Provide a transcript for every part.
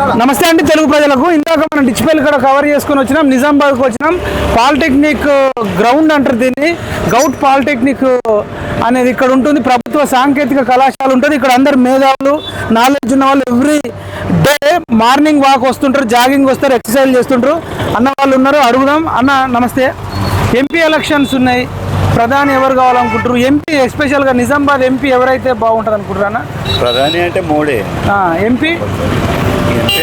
నమస్తే అండి తెలుగు ప్రజలకు. ఇందాక మనం డిచ్పల్లి ఇక్కడ కవర్ చేసుకొని వచ్చినాం, నిజామాబాద్కి వచ్చినాం. పాలిటెక్నిక్ గ్రౌండ్ అంటారు దీన్ని, గౌట్ పాలిటెక్నిక్ అనేది ఇక్కడ ఉంటుంది. ప్రభుత్వ సాంకేతిక కళాశాల ఉంటుంది. ఇక్కడ అందరు మేధావులు, నాలెడ్జ్ ఉన్న వాళ్ళు ఎవ్రీ డే మార్నింగ్ వాక్ వస్తుంటారు, జాగింగ్ వస్తారు, ఎక్సర్సైజ్ చేస్తుంటారు. అన్న వాళ్ళు ఉన్నారు, అడుగుదాం. అన్న నమస్తే. ఎంపీ ఎలక్షన్స్ ఉన్నాయి, ప్రధాని ఎవరు కావాలనుకుంటారు? ఎంపీ ఎస్పెషల్గా నిజామాబాద్ ఎంపీ ఎవరైతే బాగుంటుంది అనుకుంటారు అన్న? ప్రధాని అంటే మోడీ. ఎంపీ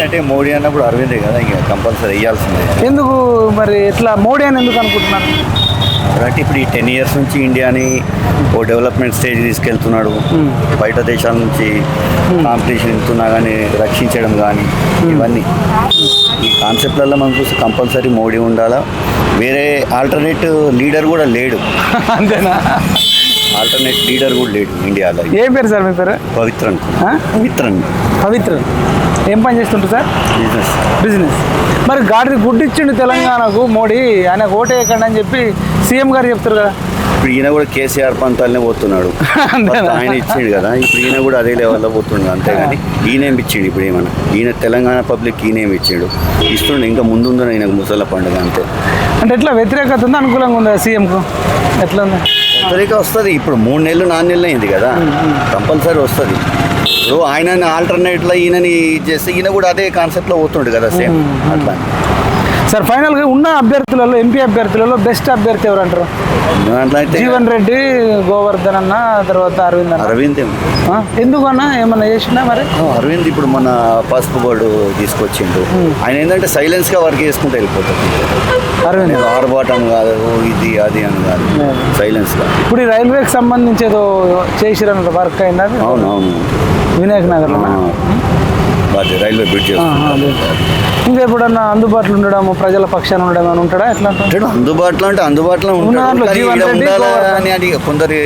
అంటే మోడీ అన్నప్పుడు అరవిందే కదా, ఇంకా కంపల్సరీ వేయాల్సిందే. ఎందుకు మరి ఎట్లా మోడీ అని ఎందుకు అనుకుంటున్నారు? అంటే ఇప్పుడు ఈ 10 years నుంచి ఇండియాని ఓ డెవలప్మెంట్ స్టేజ్ తీసుకెళ్తున్నాడు. బయట దేశాల నుంచి కాంపిటీషన్ ఇస్తున్నా కానీ రక్షించడం కానీ ఇవన్నీ ఈ కాన్సెప్ట్లలో మనం చూస్తే కంపల్సరీ మోడీ ఉండాలా. వేరే ఆల్టర్నేట్ లీడర్ కూడా లేడు. అంతేనా? ఆల్టర్నేట్ లీడర్ కూడా లేడు ఇండియాలో. ఏం పేరు సార్ మీ పేరు? పవిత్రన్. పవిత్రన్ ఏం పని చేస్తుంటారు సార్? బిజినెస్. మరి గాడిది గుడ్డు ఇచ్చిండు తెలంగాణకు మోడీ, ఆయన ఓటే ఎక్కండి అని చెప్పి సీఎం గారు చెప్తారు కదా. ఇప్పుడు ఈయన కూడా కేసీఆర్ పంతాలనే పోతున్నాడు. ఆయన ఇచ్చిండు కదా, ఇప్పుడు ఈయన కూడా అదే లెవెల్లో పోతుండు. అంతేగాని ఈయనేమి ఇచ్చిండు? ఇప్పుడు ఏమన్నా ఈయన తెలంగాణ పబ్లిక్ ఈయనేమి ఇచ్చిండు? ఇస్తుండే ఇంకా ముందుందో ఈయనకు ముసల పండుగ. అంతే. అంటే ఎట్లా వ్యతిరేకత ఉందా, అనుకూలంగా ఉందా సీఎంకు? ఎట్లా ఉంది? వ్యతిరేక వస్తుంది. ఇప్పుడు 3 నెలలు 4 నెలలు అయింది కదా, కంపల్సరీ వస్తుంది. ఇప్పుడు ఆయన ఆల్టర్నేట్లో ఈయనని చేస్తే ఈయన కూడా అదే కాన్సెప్ట్లో పోతుండు కదా, సేమ్ అట్లా. సార్ ఫైనల్గా ఉన్న అభ్యర్థులలో, ఎంపీ అభ్యర్థులలో బెస్ట్ అభ్యర్థి ఎవరు అంటారు? అట్లా అయితే జీవన్ రెడ్డి, గోవర్ధన్ అన్న, తర్వాత అరవింద్ అన్న. అరవింద్ ఎందుకు అన్న, ఏమన్నా చేసిందా మరి? అరవింద్ ఇప్పుడు మన పసుపు బోర్డు తీసుకొచ్చిండు. ఆయన ఏంటంటే సైలెన్స్గా వర్క్ చేసుకుంటూ వెళ్ళిపోతాడు. అరవింద్ ఆర్భాటం కాదు, ఇది అది అని కాదు, సైలెన్స్గా. ఇప్పుడు ఈ రైల్వేకి సంబంధించి ఏదో చేసిరన్న వర్క్ అయిందా? అవునవును, వినాయక్ నగర్లో రైల్వే బ్రిడ్జ్. ఇంకా ఎప్పుడన్నా అందుబాటులో ఉండడం, ప్రజల పక్షాన ఉండడం అని ఉంటాడా? ఎట్లా అందుబాటులో అంటే అందుబాటులో ఉండాలని అది కొందరి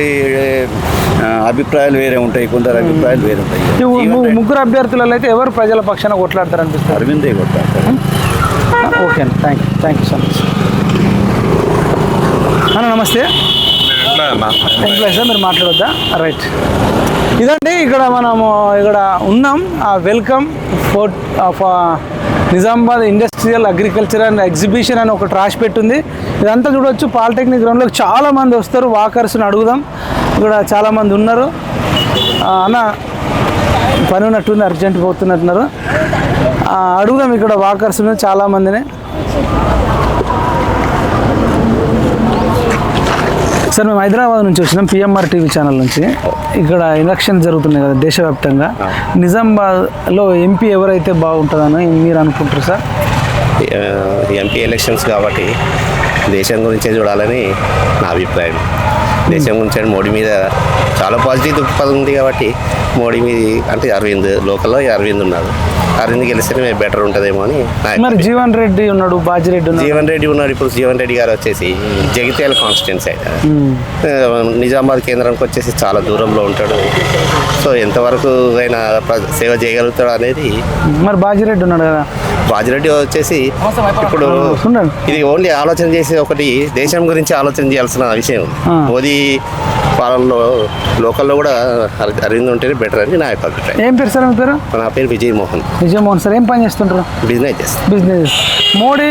అభిప్రాయాలు వేరే ఉంటాయి, కొందరు అభిప్రాయాలు వేరే ఉంటాయి. ముగ్గురు అభ్యర్థులలో అయితే ఎవరు ప్రజల పక్షాన కొట్లాడతారు అనిపిస్తుంది? అరవిందే కొట్లాడతారు. ఓకే అండి, థ్యాంక్ యూ సో మచ్ అన్న. నమస్తే. ఎంప్లాయీ సార్, మీరు మాట్లాడొద్దా? రైట్. ఇదండి ఇక్కడ మనము ఇక్కడ ఉన్నాం. Welcome fort of Nizamabad industrial agriculture and exhibition అని ఒకటి రాసి పెట్టుంది. ఇదంతా చూడవచ్చు. పాలిటెక్నిక్ గ్రౌండ్లోకి చాలామంది వస్తారు, వాకర్స్ని అడుగుదాం. ఇక్కడ చాలామంది ఉన్నారు. అన్న పని ఉన్నట్టుంది, అర్జెంట్ పోతున్నట్టున్నారు. అడుగుదాం ఇక్కడ వాకర్స్ చాలామందిని. సార్ మేము హైదరాబాద్ నుంచి వచ్చినాం, పిఎంఆర్ టీవీ ఛానల్ నుంచి. ఇక్కడ ఎలక్షన్ జరుగుతున్నాయి కదా దేశవ్యాప్తంగా. నిజామాబాద్లో ఎంపీ ఎవరైతే బాగుంటుందని మీరు అనుకుంటారు సార్? ఎంపీ ఎలక్షన్స్ కాబట్టి దేశం గురించే చూడాలని నా అభిప్రాయం. దేశం గురించి మోడీ మీద చాలా పాజిటివ్ దృక్పథం ఉంది కాబట్టి మోడీ మీద అంటే అరవింద్ లోకల్లో అరవింద్ ఉన్నాడు. అరవింద్ గెలిస్తేనే మేము బెటర్ ఉంటుందేమో అని. మరి జీవన్ రెడ్డి ఉన్నాడు, బాజిరెడ్డి ఉన్నాడు. జీవన్ రెడ్డి ఉన్నాడు. ఇప్పుడు జీవన్ రెడ్డి గారు వచ్చేసి జగిత్యాల కాన్స్టిట్యున్సీ అయితే నిజామాబాద్ కేంద్రానికి వచ్చేసి చాలా దూరంలో ఉంటాడు. సో ఎంతవరకు ఆయన సేవ చేయగలుగుతాడు అనేది. మరి బాజిరెడ్డి ఉన్నాడు కదా. బాజిరెడ్డి వచ్చేసి ఇప్పుడు ఇది ఓన్లీ ఆలోచన చేసి ఒకటి దేశం గురించి ఆలోచన చేయాల్సిన విషయం. మోదీ పాలనలో లోకల్లో కూడా అరవింద్ ఉంటేనే బెటర్ అని నా యొక్క అభిప్రాయం. ఏం పేరు సార్ మీ పేరు? నా పేరు విజయమోహన్. విజయమోహన్ సార్, ఏం పని చేస్తుంటారు? బిజినెస్ చేస్తాను. బిజినెస్. మోడీ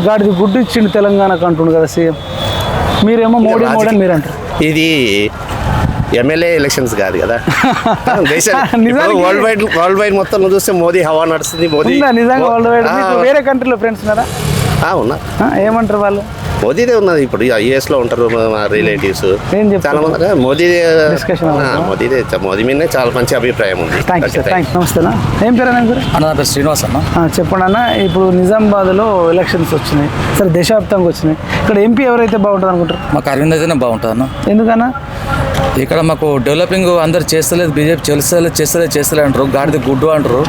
గాడిది గుడ్డు ఇచ్చిండు తెలంగాణకు అంటుండు కదా సీఎం. మీరేమో మోడీ మోడీ అని మీరు అంటారు. ఇది ఎమ్మెల్యే ఎలక్షన్స్ కాదు కదా, వరల్డ్ వైడ్ మొత్తం చూస్తే మోదీ హవా నడుస్తుంది. మోదీ నిజంగా వరల్డ్ వైడ్. వేరే కంట్రీలో ఫ్రెండ్స్ ఉన్నారా? ఉన్నా. ఏమంటారు వాళ్ళు? మోదీదే ఉన్నది. ఇప్పుడు యుఎస్లో ఉంటారు మా రిలేటివ్స్ చాలా మంది. మోదీదే మోదీ మీదనే చాలా మంచి అభిప్రాయం ఉంది. నమస్తేనా, ఏం పేరు అన్న? నా పేరు శ్రీనివాస్ అన్న. చెప్పండి అన్న. ఇప్పుడు నిజామాబాద్లో ఎలక్షన్స్ వచ్చినాయి, సరే దేశవ్యాప్తంగా వచ్చినాయి. ఇక్కడ ఎంపీ ఎవరైతే బాగుంటుంది అనుకుంటారు? మాకు అరవింద్ అయితేనే బాగుంటుంది అన్న. ఎందుకన్నా? ఇక్కడ మాకు డెవలపింగ్ అందరు చేస్తలేదు, బీజేపీ చేస్తలేదు అంటారు. గాడిద గుడ్డు అంటారు.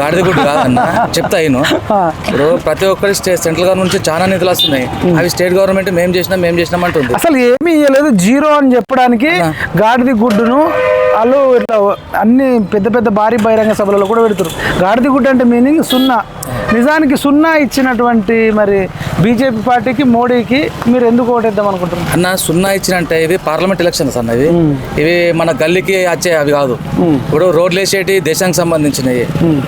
గాడిద గుడ్డు కాదన్న, చెప్తా అయిను. ఇప్పుడు ప్రతి ఒక్కరి సెంట్రల్ గవర్నమెంట్ నుంచి చాలా నిధులు వస్తున్నాయి. అవి స్టేట్ గవర్నమెంట్ మేము చేసినాం అంటుంది. అసలు ఏమీ ఇవ్వలేదు, జీరో అని చెప్పడానికి గాడిద గుడ్డును వాళ్ళు ఇట్లా అన్ని పెద్ద పెద్ద భారీ బహిరంగ సభలలో కూడా పెడతారు. గాడిద గుడ్డ అంటే మీనింగ్ సున్నా. నిజానికి సున్నా ఇచ్చినటువంటి మరి బీజేపీ పార్టీకి, మోడీకి మీరు ఎందుకు ఓటేద్దాం అనుకుంటున్నారు అన్న? సున్నా ఇచ్చినంటే ఇవి పార్లమెంట్ ఎలక్షన్స్ అన్న, ఇవి మన గల్లీకి వచ్చే అవి కాదు. ఇప్పుడు రోడ్లు వేసేటి దేశానికి సంబంధించినవి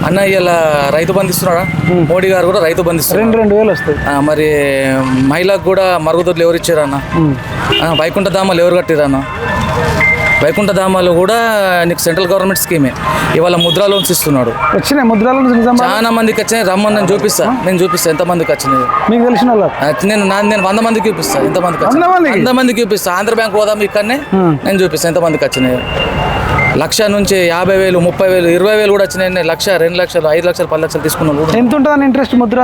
అన్న. ఇలా రైతు బంధిస్తున్నాడా మోడీ గారు? కూడా రైతు బంధిస్తున్నారు. 2,000 వస్తాయి. మరి మహిళకు కూడా మరుగుదొడ్లు ఎవరు ఇచ్చారన్న? వైకుంఠ ధామాలు ఎవరు కట్టిరన్న? వైకుంఠ ధామాలు కూడా నీకు సెంట్రల్ గవర్నమెంట్ స్కీమే. ఇవాళ ముద్రా లోన్స్ ఇస్తున్నాడు. వచ్చినాయి ముద్రా లోన్స్? చాలా మందికి వచ్చినాయి. రమ్మని నేను చూపిస్తా ఎంతమందికి వచ్చినాయి. మీకు తెలిసిన వాళ్ళు? నేను 100 మందికి చూపిస్తా ఎంతమందికి వచ్చినాయి. 100 మందికి చూపిస్తా. ఆంధ్ర బ్యాంక్ పోదాం ఇక్కడనే నేను చూపిస్తా ఎంతమందికి వచ్చినాయి. 1,00,000 నుంచి 50,000, 30,000, 20,000 కూడా వచ్చినాయి. 1,00,000, 2,00,000, 5,00,000, 10,00,000 తీసుకున్నాను. ఎంత ఉంటుంది ఇంట్రెస్ట్ ముద్ర?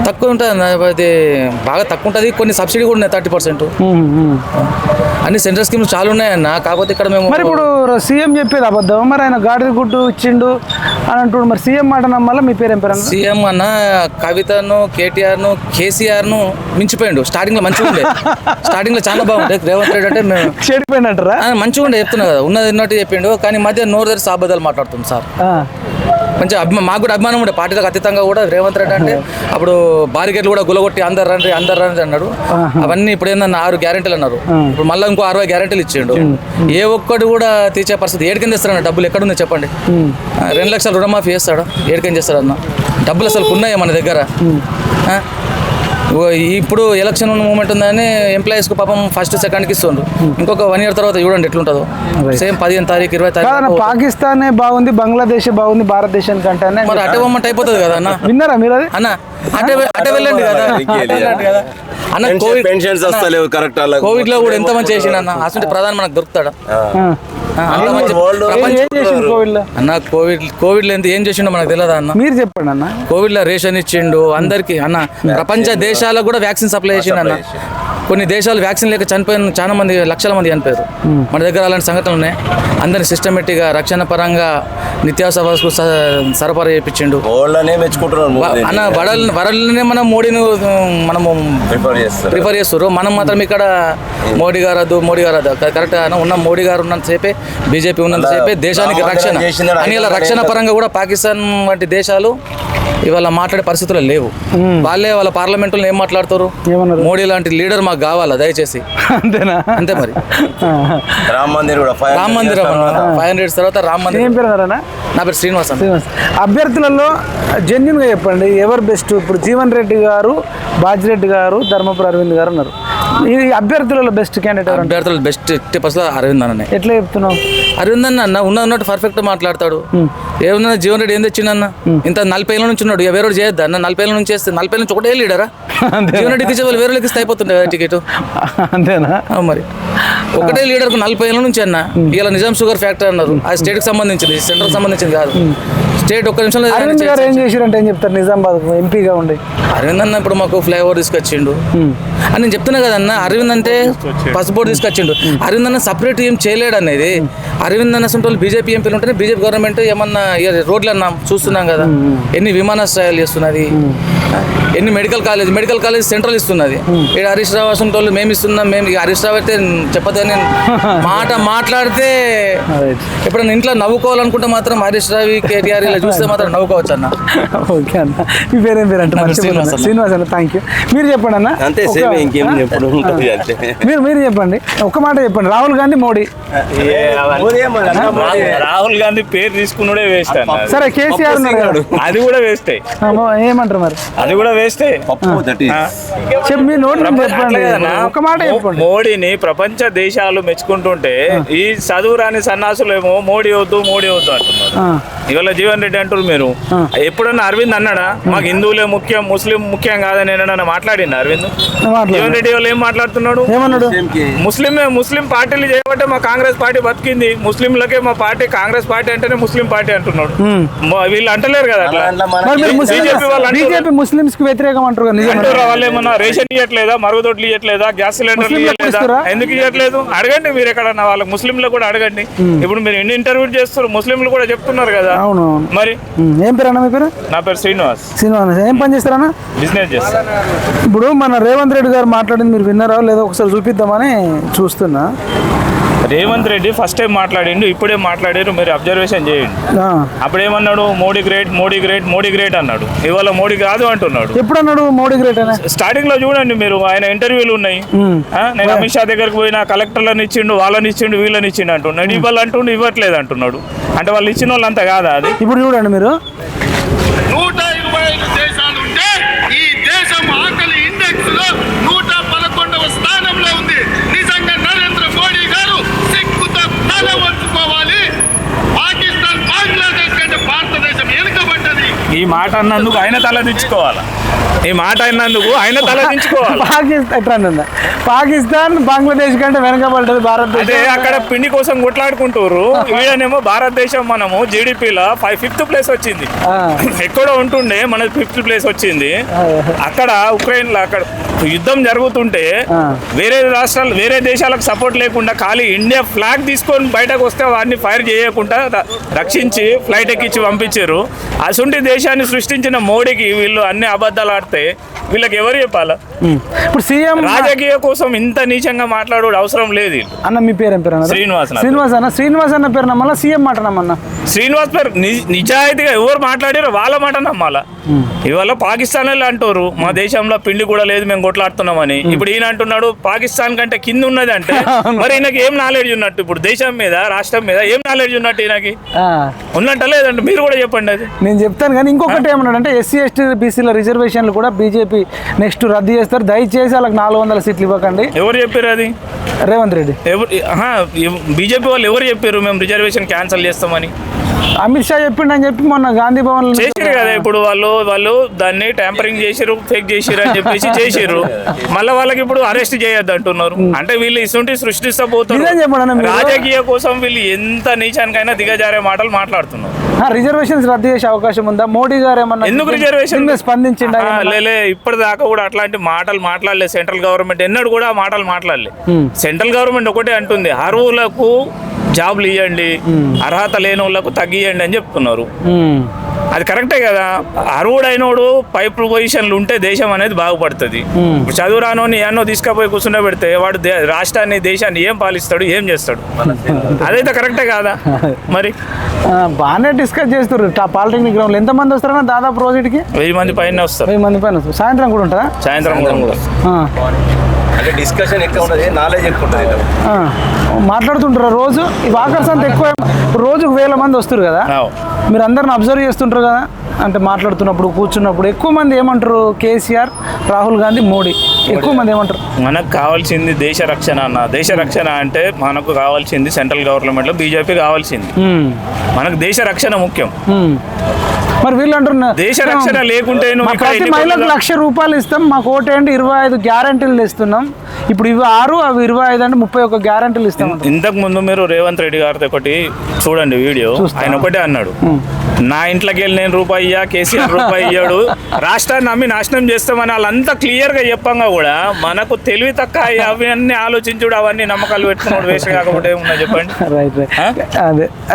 తక్కువ ఉంటుంది. అది బాగా తక్కువ ఉంటుంది. కొన్ని సబ్సిడీ కూడా ఉన్నాయి 30%. అన్ని సెంట్రల్ స్కీమ్స్ చాలా ఉన్నాయన్న. కాకపోతే ఇక్కడ మేము మరి ఇప్పుడు సీఎం చెప్పేది అబద్ధం. మరి ఆయన గాడిద గుడ్డు ఇచ్చిండు అని అంటున్నాడు. మరి సీఎం మాట నమ్మాలా? మీ పేరు ఏం పేరు? సీఎం అన్న కవితను, కేటీఆర్ను, కేసీఆర్ను మించిపోయిండు. స్టార్టింగ్ లో మంచిగా ఉండే. స్టార్టింగ్ లో చాలా బాగుండే. రేవంత్ రెడ్డి అంటే మేము చెడిపోయినట్రా? మంచిగా ఉండే చెప్తున్నా కదా, ఉన్నది ఉన్నట్టు చెప్పిండు. కానీ మధ్య నోరు తెరిచి అబద్ధాలు మాట్లాడుతుంది సార్. మంచిగా మాకు కూడా అభిమానం ఉండే పార్టీలకు అతీతంగా కూడా. రేవంత్ రెడ్డి అంటే అప్పుడు బారికేట్లు కూడా గులగొట్టి అందరు రండి అన్నాడు. అవన్నీ ఇప్పుడు ఏందన్న 6 గ్యారెంటీలు అన్నారు. ఇప్పుడు మళ్ళీ ఇంకో 60 గ్యారెంటీలు ఇచ్చిండు. ఏ ఒక్కటి కూడా తీర్చే పరిస్థితి. ఏడికని తెస్తారన్న డబ్బులు? ఎక్కడుంది చెప్పండి. 2 లక్షలు రుణమాఫీ చేస్తాడా? ఏడికని చేస్తాడన్న? డబ్బులు అసలు ఉన్నాయా మన దగ్గర? ఇప్పుడు ఎలక్షన్ మూమెంట్ ఉందని ఎంప్లాయీస్కి పాపం ఫస్ట్ సెకండ్కి ఇస్తుండ్రు. ఇంకొక 1 year తర్వాత చూడండి ఎట్లుంటుందో. సేమ్ 15 తారీఖు 20 తారీఖు. పాకిస్తానే బాగుంది, బంగ్లాదేశ్ బాగుంది భారతదేశానికి అంటే మరి అటే బొమ్మంట అయిపోతుంది కదా అన్న. విన్నారా మీరు అది? అన్న అటే వెళ్ళండి కదా అన్న. కోవిడ్ లో కూడా ఎంత మంది చేసిండు అన్న. అసలు ప్రధాని మనకు దొరుకుతాడా అన్న? కోవిడ్ లో ఏం చేసిండో మనకు తెలియదా అన్న? మీరు చెప్పండి అన్న. కోవిడ్ లో రేషన్ ఇచ్చిండు అందరికి అన్న. ప్రపంచ దేశాలకు కూడా వ్యాక్సిన్ సప్లై చేసిండు అన్న. కొన్ని దేశాలు వ్యాక్సిన్ లేక చనిపోయిన చాలా మంది, లక్షల మంది చనిపోయారు. మన దగ్గర అలాంటి సంఘటనలు ఉన్నాయి. అందరిని సిస్టమేటిక్గా రక్షణ పరంగా నిత్యావసర వస్తువులు సరఫరా చేయించిండు అన్న. వరల్డ్నే మనం మోడీని మనము ప్రిఫర్ చేస్తారు. మనం మాత్రం ఇక్కడ మోడీ గారు కరెక్ట్ అన్న. ఉన్న మోడీ గారు ఉన్నంతసేపే, బీజేపీ ఉన్నంతసేపే దేశానికి రక్షణ అని. ఇలా రక్షణ పరంగా కూడా పాకిస్తాన్ వంటి దేశాలు ఇవాళ మాట్లాడే పరిస్థితులు లేవు. వాళ్ళే వాళ్ళ పార్లమెంట్లో ఏం మాట్లాడతారు? మోడీ లాంటి లీడర్ మాకు కావాలా దయచేసి. అంతేనా? అంతే మరి. రామ్ మందిరం 500 తర్వాత రామ్ మందిరం. ఏం పేరు? నా పేరు శ్రీనివాస్. అభ్యర్థులలో జెన్యున్గా చెప్పండి, ఎవరు బెస్ట్? ఇప్పుడు జీవన్ రెడ్డి గారు, బాజిరెడ్డి గారు, ధర్మపురి అరవింద్ గారు ఉన్నారు. ఈ అభ్యర్థులలో బెస్ట్ క్యాండిడేట్ ఎవరు? అభ్యర్థులు బెస్ట్ అరవింద్ అన్న. ఎట్లా చెప్తున్నావు? అరవింద్ అన్న ఉన్నట్టు పర్ఫెక్ట్ మాట్లాడతాడు. ఏమన్నా జీవన్ రెడ్డి ఏం తెచ్చిండన్న? ఇంత 40 ఏళ్ళ నుంచి ఉన్నాడు. వేరే చేయొద్దు అన్న. 40 ఏళ్ళ నుంచి చేస్తే 40 ఏళ్ళ నుంచి ఒకటే లీడరా? జీవన్ రెడ్డికి ఇచ్చే వాళ్ళు వేరే ఇస్తే అయిపోతుండే టికెట్. అంతేనా? మరి ఒకటే లీడర్కు 40 ఏళ్ళ నుంచి అన్న. ఇలా నిజాం షుగర్ ఫ్యాక్టరీ అన్నారు. అది స్టేట్కి సంబంధించింది, సెంట్రల్ సంబంధించింది కాదు. స్టేట్ ఒక్క నిమిషంలో అరవింద్ గారు ఏం చేశారంటే ఏం చెప్తారు? నిజామాబాద్ ఎంపీగా ఉండి అరవింద్ అన్న ఇప్పుడు మాకు ఫ్లైఓవర్ తీసుకొచ్చిండు అని నేను చెప్తున్నా కదన్న. అరవింద్ అంటే పసుపోర్ట్ తీసుకొచ్చిండు. అరవింద్ అన్న సపరేట్ ఏం చేయలేడు అనేది. అరవింద్ అన్న సొంత బీజేపీ ఎంపీలు ఉంటేనే బీజేపీ గవర్నమెంట్ ఏమన్నా రోడ్లు అన్నా చూస్తున్నాం కదా. ఎన్ని విమానాశ్రయాలు చేస్తున్నది, ఎన్ని మెడికల్ కాలేజ్ సెంట్రల్ ఇస్తున్నది. ఇక్కడ హరీష్ రావు అసంటి వాళ్ళు మేము ఇస్తున్నాం. మేము హరీష్ రావు అయితే చెప్పదని మాట మాట్లాడితే ఎప్పుడైనా ఇంట్లో నవ్వుకోవాలనుకుంటే మాత్రం హరీష్ రావు, కేటీఆర్ ఇలా చూస్తే మాత్రం నవ్వుకోవచ్చు అన్న. ఓకే అన్న. మీ పేరేం పేరు అంటే? శ్రీనివాస్ అన్న. Thank you. మీరు చెప్పండి అన్న. మీరు చెప్పండి, ఒక్క మాట చెప్పండి. రాహుల్ గాంధీ, మోడీ? రాహుల్ గాంధీ పేరు తీసుకున్నాడే వేస్ట్ అన్న. సరే కేసీఆర్ అది కూడా వేస్టే. ఏమంటారు మరి? అది కూడా వేస్టే. మీ నోట్ చెప్పండి, ఒక మాట చెప్పండి. మోడీని ప్రపంచ దేశాలు మెచ్చుకుంటుంటే ఈ చదువు రాని సన్నాసులేమో మోడీ వద్దు అంటున్నారు. ఇవాళ జీవన్ రెడ్డి అంటారు. మీరు ఎప్పుడన్నా అరవింద్ అన్నాడా మాకు హిందువులే ముఖ్యం, ముస్లిం ముఖ్యం కాదని ఏమన్నా మాట్లాడింది అరవింద్? జీవన్ రెడ్డి వాళ్ళు ఏం మాట్లాడుతున్నాడు? ఏమన్నాడు? ముస్లిం పార్టీలు చేయబట్టే మా కాంగ్రెస్ పార్టీ బతికింది, ముస్లింలకే మా పార్టీ, కాంగ్రెస్ పార్టీ అంటేనే ముస్లిం పార్టీ అంటున్నాడు. వీళ్ళు అంటలేరు కదా అట్లా. బీజేపీ ముస్లింస్ కి వ్యతిరేకం అంటారు. వాళ్ళు ఏమన్నా రేషన్ ఇవ్వట్లేదా, మరుగుదొడ్లు ఇవ్వట్లేదా, గ్యాస్ సిలిండర్లు ఇవ్వట్లేదా? ఎందుకు ఇవ్వట్లేదు? అడగండి మీరు ఎక్కడన్నా వాళ్ళకి, ముస్లింలు కూడా అడగండి. ఇప్పుడు మీరు ఎన్ని ఇంటర్వ్యూ చేస్తారు, ముస్లింలు కూడా చెప్తున్నారు కదా. అవును. మరి ఏం పేరు అన్న? మీ పేరు? నా పేరు శ్రీనివాస్. ఏం పని చేస్తారన్నా? బిజినెస్ చేస్తాను. ఇప్పుడు మన రేవంత్ రెడ్డి గారు మాట్లాడింది మీరు విన్నారా లేదా? ఒకసారి చూపిద్దామని చూస్తున్నా. రేవంత్ రెడ్డి ఫస్ట్ టైం మాట్లాడిండు, ఇప్పుడే మాట్లాడారు, మీరు అబ్జర్వేషన్ చేయండి. అప్పుడేమన్నాడు, Modi great Modi great Modi great అన్నాడు, ఇవాళ మోడీ కాదు అంటున్నాడు. ఎప్పుడు అన్నాడు మోడీ గ్రేట్ అని? స్టార్టింగ్ లో చూడండి మీరు, ఆయన ఇంటర్వ్యూలు ఉన్నాయి. నేను అమిత్ షా దగ్గరకు పోయినా కలెక్టర్లను ఇచ్చిండు, వాళ్ళని ఇచ్చిండు, వీళ్ళని ఇచ్చిండు అంటున్నాడు. ఇవ్వాలంటుండు, ఇవ్వట్లేదు అంటున్నాడు. అంటే వాళ్ళు ఇచ్చిన వాళ్ళు అంతా కాదా అది? ఇప్పుడు చూడండి మీరు, 125 దేశాలుంటే ఈ దేశం ఆకలి ఇండెక్స్ లో 111వ స్థానంలో ఉంది. నిజంగా నరేంద్ర మోడీ గారు సిగ్గుతో తల వంచుకోవాలి. పాకిస్తాన్, బంగ్లాదేశ్ కంటే భారతదేశం వెనుకబడ్డది. ఈ మాట అన్నందుకు ఆయన తలదించుకోవాలి. ఈ మాట అన్నందుకు ఆయన తలదించుకోవాలి. పాకిస్తాన్ బంగ్లాదేశ్ కంటే వెనకబడ్డది భారతదేశం. అదే అక్కడ పిండి కోసం కొట్లాడుకుంటారు, వీళ్ళనేమో భారతదేశం మనము జీడిపిలో 5th ప్లేస్ వచ్చింది. ఎక్కడో ఉంటుండే మన 5th ప్లేస్ వచ్చింది. అక్కడ ఉక్రెయిన్ లో అక్కడ యుద్ధం జరుగుతుంటే వేరే రాష్ట్రాలు వేరే దేశాలకు సపోర్ట్ లేకుండా ఖాళీ ఇండియా ఫ్లాగ్ తీసుకొని బయటకు వస్తే వారిని ఫైర్ చేయకుండా రక్షించి ఫ్లైట్ ఎక్కించి పంపించారు. అసుంటి దేశాన్ని సృష్టించిన మోడీకి వీళ్ళు అన్ని అబద్ధాలు ఆడితే వీళ్ళకి ఎవరు చెప్పాలా? ఇప్పుడు సీఎం రాజకీయ కోసం ఇంత నీచంగా మాట్లాడు అవసరం లేదు. అన్న మీ పేరు ఏం పేరు? శ్రీనివాస్. శ్రీనివాస్ అన్న పేరు నమ్మాలా, సీఎం మాట నమ్మన్నా? శ్రీనివాస్ పేరు నిజాయితీగా ఎవరు మాట్లాడారో వాళ్ళ మాట నమ్మాలా. ఇవాళ పాకిస్తాన్ అంటారు మా దేశంలో పిండి కూడా లేదు, మేము కొట్లాడుతున్నామని. ఇప్పుడు ఈయన అంటున్నాడు పాకిస్తాన్ కంటే కింద ఉన్నది అంటే మరి ఈయనకి ఏం నాలెడ్జ్ ఉన్నట్టు? ఇప్పుడు దేశం మీద రాష్ట్రం మీద ఏం నాలెడ్జ్ ఉన్నట్టు ఈయనకి? ఉన్నట్ట లేదంటే మీరు కూడా చెప్పండి. అది నేను చెప్తాను కానీ ఇంకొకటి ఏమన్నాడు అంటే ఎస్సీ ఎస్టీ బీసీల రిజర్వేషన్లు కూడా బీజేపీ నెక్స్ట్ రద్దు చేస్తారు, దయచేసి వాళ్ళకి 400 సీట్లు ఇవ్వకండి. ఎవరు చెప్పారు అది? రేవంత్ రెడ్డి. బీజేపీ వాళ్ళు ఎవరు చెప్పారు మేము రిజర్వేషన్ క్యాన్సిల్ చేస్తామని? అమిత్ షా చెప్పిండని చెప్పి మొన్న గాంధీ భవన్ చేసిరు కదా. ఇప్పుడు వాళ్ళు దాన్ని ట్యాంపరింగ్ చేసిరు, ఫేక్ చేసిరు అని చెప్పేసి చేసిరు. మళ్ళీ వాళ్ళకి ఇప్పుడు అరెస్ట్ చేయొద్దు అంటున్నారు. అంటే వీళ్ళు ఇసుంటి సృష్టిస్తా పోతారు. రాజకీయ కోసం వీళ్ళు ఎంత నీచానికైనా దిగజారే మాటలు మాట్లాడుతున్నారు. రిజర్వేషన్స్ రద్దు చేసే అవకాశం ఉందా? మోడీ గారు ఏమన్నా ఎందుకు రిజర్వేషన్ స్పందించిండా? లేలే, ఇప్పటిదాకా కూడా అట్లాంటి మాటలు మాట్లాడలేదు సెంట్రల్ గవర్నమెంట్. ఎన్నడూ కూడా ఆ మాటలు మాట్లాడలేదు. సెంట్రల్ గవర్నమెంట్ ఒకటే అంటుంది, అర్హులకు జాబ్లు ఇవ్వండి, అర్హత లేని వాళ్ళకు తగ్గియండి అని చెప్తున్నారు. అది కరెక్టే కదా. అర్హుడైనోడు పై పొజిషన్లు ఉంటే దేశం అనేది బాగుపడుతుంది. ఇప్పుడు చదువు రానోని ఎన్నో తీసుకుపోయి కూర్చుండ పెడితే వాడు రాష్ట్రాన్ని దేశాన్ని ఏం పాలిస్తాడు, ఏం చేస్తాడు? అదైతే కరెక్టే కాదా? మరి బాగానే డిస్కస్ చేస్తారు. పాలిటెక్నిక్ గ్రౌండ్ ఎంతమంది వస్తారన్నా? దాదాపు రోజుకి 1000 మంది పైన వస్తారు. 1000 మంది పైన వస్తారు. సాయంత్రం కూడా ఉంటుందా? సాయంత్రం కూడా అంటే డిస్కషన్ ఎక్కువ ఉంటుంది, నాలెడ్జ్ ఎక్కువ ఉంటుంది. మాట్లాడుతుంటారు రోజు. ఈ వాకర్స్ అంతా ఎక్కువ, రోజుకు 1000 మంది వస్తారు కదా, మీరు అందరిని అబ్జర్వ్ చేస్తుంటారు కదా. అంటే మాట్లాడుతున్నప్పుడు కూర్చున్నప్పుడు ఎక్కువ మంది ఏమంటారు? కేసీఆర్, రాహుల్ గాంధీ, మోడీ ఎక్కువ మంది ఏమంటారు? మనకు కావాల్సింది దేశ రక్షణ అన్న. దేశ రక్షణ అంటే మనకు కావాల్సింది సెంట్రల్ గవర్నమెంట్ లో బీజేపీ కావాల్సింది. మనకు దేశ రక్షణ ముఖ్యం. మరి వీళ్ళు అంటున్నారు దేశ రక్షణ లేకుంటే ప్రతి మహిళకు ₹1,00,000 ఇస్తాం, మాకు ఓటేయండి, 25 గ్యారంటీలు ఇస్తున్నాం. ఇప్పుడు ఇవి 6, అవి 25 అంటే 31 గ్యారంటీలు ఇస్తాం. ఇంతకు ముందు మీరు రేవంత్ రెడ్డి గారితో ఒకటి చూడండి వీడియో, ఆయన ఒకటే అన్నాడు, నా ఇంట్లోకి వెళ్ళి నేను రూపాయి ఇయ్యా, కేసీఆర్ రూపాయి ఇయ్యాడు, రాష్ట్రాన్ని నమ్మి నాశనం చేస్తామని వాళ్ళంతా క్లియర్ గా చెప్పంగా కూడా మనకు తెలివి తక్కువ అవన్నీ ఆలోచించుడు, అవన్నీ నమ్మకాలు పెట్టుకున్నాడు వేస్ట్ కాకపోతే ఏమున్నా చెప్పండి. రైట్.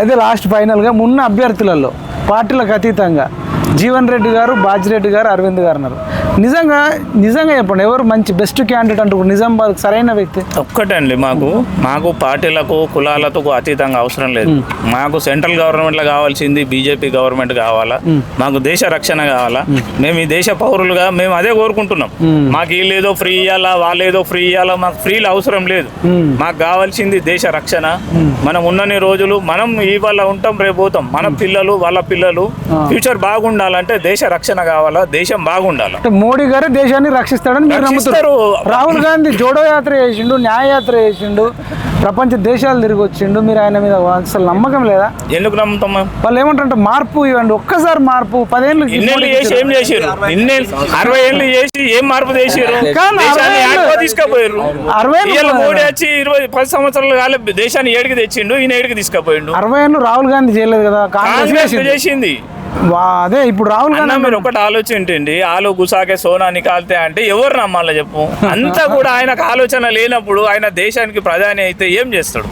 అదే లాస్ట్ ఫైనల్ గా ఉన్న అభ్యర్థులలో పార్టీలకు అతీతంగా జీవన్ రెడ్డి గారు, బాజిరెడ్డి గారు, అరవింద్ గారు అన్నారు. నిజంగా చెప్పండి, ఎవరు మంచి బెస్ట్ క్యాండిడేట్ అంటారు నిజామాబాద్ సరైన వ్యక్తి? ఒక్కటండి, మాకు పార్టీలకు కులాలతో అతీతంగా అవసరం లేదు. మాకు సెంట్రల్ గవర్నమెంట్లో కావాల్సింది బీజేపీ గవర్నమెంట్ కావాలా, మాకు దేశ రక్షణ కావాలా. మేము ఈ దేశ పౌరులుగా మేము అదే కోరుకుంటున్నాం. మాకు వీళ్ళేదో ఫ్రీ ఇవ్వాలా, వాళ్ళేదో ఫ్రీ ఇవ్వాలా, మాకు ఫ్రీలు అవసరం లేదు. మాకు కావాల్సింది దేశ రక్షణ. మనం ఉన్నన్ని రోజులు మనం ఇవాళ ఉంటాం, రేపు పోతాం. మన పిల్లలు, వాళ్ళ పిల్లలు ఫ్యూచర్ బాగుండాలంటే దేశ రక్షణ కావాలా, దేశం బాగుండాలి. మోడీ గారు దేశాన్ని రక్షిస్తాడని మీరు నమ్ముతారు. రాహుల్ గాంధీ జోడో యాత్ర చేసిండు, న్యాయ యాత్ర చేసిండు, ప్రపంచ దేశాలు తిరిగి వచ్చిండు. మీరు ఆయన మీద అసలు నమ్మకం లేదా? ఎందుకు నమ్ముతాం? వాళ్ళు ఏమంటారంటే మార్పు ఇవ్వండి, ఒక్కసారి మార్పు. 10 ఏళ్ళు చేసి ఏం చేసారు? 60 ఏళ్ళు చేసి ఏం మార్పు చేసారు? తీసుకుపోయారు. 60 మోడీ వచ్చి 10 సంవత్సరాలు కాలే దేశాన్ని ఏడికి తెచ్చిండు, ఈయన ఏడికి తీసుకుపోయిండు. 60 ఏళ్ళు రాహుల్ గాంధీ చేయలేదు కదా, కాంగ్రెస్ చేసింది. అదే ఇప్పుడు రాహుల్ గాంధీ మీరు ఒకటి ఆలోచించండి, ఆలు గుసాకే సోనా నికాల్తే అంటే ఎవరు నమ్మాలి చెప్పు? అంతా కూడా ఆయనకు ఆలోచన లేనప్పుడు ఆయన దేశానికి ప్రధాని అయితే ఏం చేస్తాడు?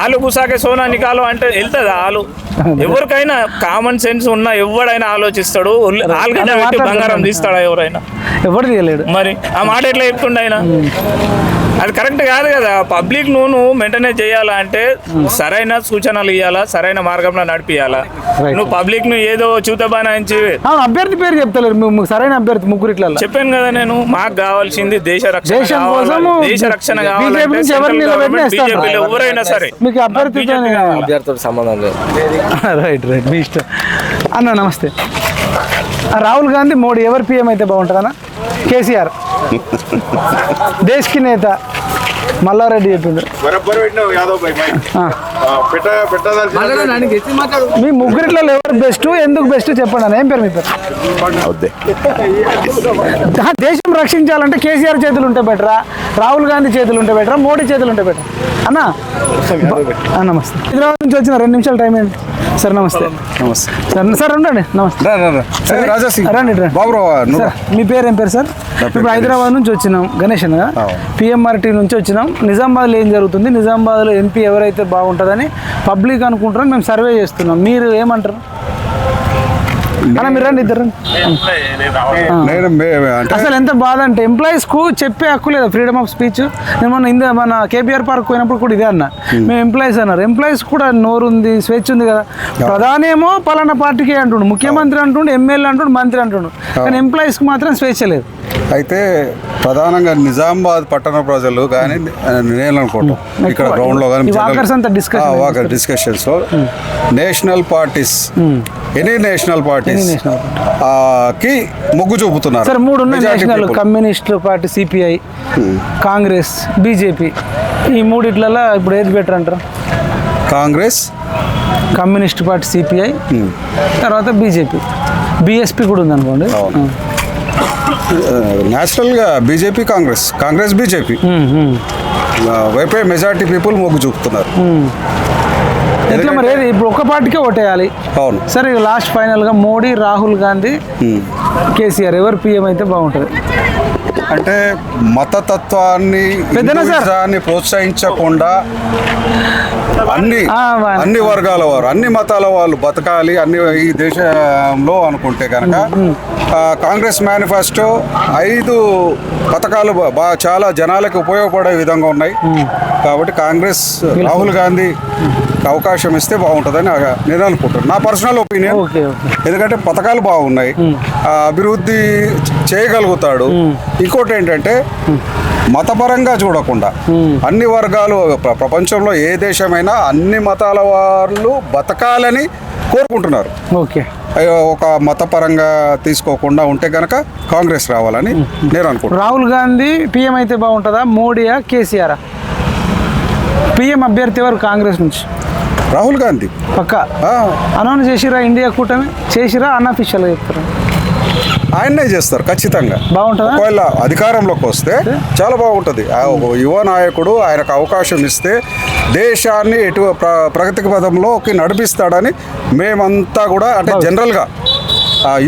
ఆలు గుసాకే సోనా నికాలు అంటే వెళ్తుందా? ఆలు ఎవరికైనా కామన్ సెన్స్ ఉన్న ఎవడైనా ఆలోచిస్తాడు. ఆలుగడ్డ పెట్టి బంగారం తీస్తాడా ఎవరైనా? ఎవరు తీయలేడు. మరి ఆ మాట ఎట్లా చెప్తుండ ఆయన? అది కరెక్ట్ కాదు కదా. పబ్లిక్ నువ్వు మెయింటైన్ చేయాలంటే సరైన సూచనలు ఇవ్వాలా, సరైన మార్గంలో నడిపియాలా. నువ్వు పబ్లిక్ ను ఏదో చూతబానాయించి అభ్యర్థి పేరు చెప్తలేరు, సరైన అభ్యర్థి ముగ్గురిట్లా చెప్పాను కదా నేను. మాకు కావాల్సింది దేశ రక్షణ దేశం కావాలి. కోసము దేశ రక్షణ BJP నుంచి ఎవరు నిలబెట్టినా ఇస్తాను. బీజేపీలో ఎవరైనా సరే మీకు అభ్యర్థితో అభ్యర్థులతో సంబంధం లేదు. రైట్ రైట్ మీ ఇష్టం అన్న. నమస్తే. రాహుల్ గాంధీ మోడీ ఎవరు పీఎం అయితే బాగుంటుందన్న? కేసీఆర్ దేశ్కి నేత మల్లారెడ్డి చెప్పిండు. మీ ముగ్గురిట్లో ఎవరు బెస్ట్, ఎందుకు బెస్ట్ చెప్పండి అన్న. ఏం పేరు మీ పేరు? దేశం రక్షించాలంటే కేసీఆర్ చేతులు ఉంటే బెటరా, రాహుల్ గాంధీ చేతులు ఉంటే బెటరా, మోడీ చేతులు ఉంటే బెటరా అన్న? నమస్తే. హైదరాబాద్ నుంచి వచ్చిన 2 నిమిషాలు టైం ఏంటి సార్? నమస్తే. నమస్తే సార్ సార్ ఉండండి. నమస్తే. రండి సార్. మీ పేరు ఏం పేరు సార్? ఇప్పుడు హైదరాబాద్ నుంచి వచ్చినాం, గణేష్ అన్న పిఎంఆర్టీ నుంచి వచ్చినాం. నిజామాబాద్లో ఏం జరుగుతుంది, నిజామాబాద్లో ఎంపీ ఎవరైతే బాగుంటుందని పబ్లిక్ అనుకుంటారని మేము సర్వే చేస్తున్నాం. మీరు ఏమంటారు అన్న? మీరు రండి, ఇద్దరు అసలు ఎంత బాధ అంటే ఎంప్లాయీస్ కు చెప్పే హక్కు లేదు, ఫ్రీడమ్ ఆఫ్ స్పీచ్. నేను మన కేబీఆర్ పార్క్ పోయినప్పుడు కూడా ఇదే అన్న, మేము ఎంప్లాయీస్ అన్నారు. ఎంప్లాయీస్ కూడా నోరు ఉంది, స్వేచ్ఛ ఉంది కదా. ప్రధాని ఏమో పలానా పార్టీకి అంటుండు, ముఖ్యమంత్రి అంటుండు, ఎమ్మెల్యే అంటుండు, మంత్రి అంటుండు, కానీ ఎంప్లాయీస్ కు మాత్రం స్వేచ్ఛ లేదు. అయితే ప్రధానంగా నిజామాబాద్ పట్టణ ప్రజలు కానీ నేను అనుకుంటాం ఇక్కడ గ్రౌండ్ లో కానీ discussions national parties, any national parties కి మొగ్గు చూపుతున్నారు. సార్ 3 ఉన్నాయి national: communist party CPI, Congress, BJP. ఈ మూడిట్లలో ఇప్పుడు ఏది బెటర్ అంటారు? కాంగ్రెస్, కమ్యూనిస్ట్ పార్టీ సిపిఐ, తర్వాత బీజేపీ, బీఎస్పీ కూడా ఉంది అనుకోండి. నేషనల్గా బీజేపీ, కాంగ్రెస్ బీజేపీ వైపే మెజారిటీ పీపుల్ మొగ్గు చూపుతున్నారు. ఎట్లా మరి ఇప్పుడు ఒక్క పార్టీకే ఓటేయాలి? అవును. సరే లాస్ట్ ఫైనల్గా మోడీ, రాహుల్ గాంధీ, కేసీఆర్ ఎవరు పీఎం అయితే బాగుంటుంది? అంటే మతతత్వాన్ని, హిందూయిజాన్ని ప్రోత్సహించకుండా అన్ని వర్గాల వారు, అన్ని మతాల వాళ్ళు బతకాలి అన్ని ఈ దేశంలో అనుకుంటే కనుక కాంగ్రెస్ మేనిఫెస్టో 5 పథకాలు చాలా జనాలకు ఉపయోగపడే విధంగా ఉన్నాయి. కాబట్టి కాంగ్రెస్, రాహుల్ గాంధీ అవకాశం ఇస్తే బాగుంటుందని నేను అనుకుంటున్నాను, నా పర్సనల్ ఒపీనియన్. ఎందుకంటే పథకాలు బాగున్నాయి, అభివృద్ధి చేయగలుగుతాడు. ఇంకోటి ఏంటంటే మతపరంగా చూడకుండా అన్ని వర్గాలు, ప్రపంచంలో ఏ దేశమైనా అన్ని మతాల వాళ్ళు బతకాలని కోరుకుంటున్నారు. ఓకే. ఒక మతపరంగా తీసుకోకుండా ఉంటే కనుక కాంగ్రెస్ రావాలని నేను అనుకుంటున్నాను. రాహుల్ గాంధీ పీఎం అయితే బాగుంటుందా, మోడీయా, కేసీఆర్? పీఎం అభ్యర్థి ఎవరు కాంగ్రెస్ నుంచి? రాహుల్ గాంధీ పక్కా అనౌన్స్ చేసిరా? ఇండియా కూటమి చేసిరా? అన్అఫిషియల్గా చెప్తారా? ఆయన్నే చేస్తారు ఖచ్చితంగా. బాగుంటుందా? ఒకవేళ అధికారంలోకి వస్తే చాలా బాగుంటుంది. యువ నాయకుడు, ఆయనకు అవకాశం ఇస్తే దేశాన్ని ప్రగతి పదంలోకి నడిపిస్తాడని మేమంతా కూడా అంటే జనరల్గా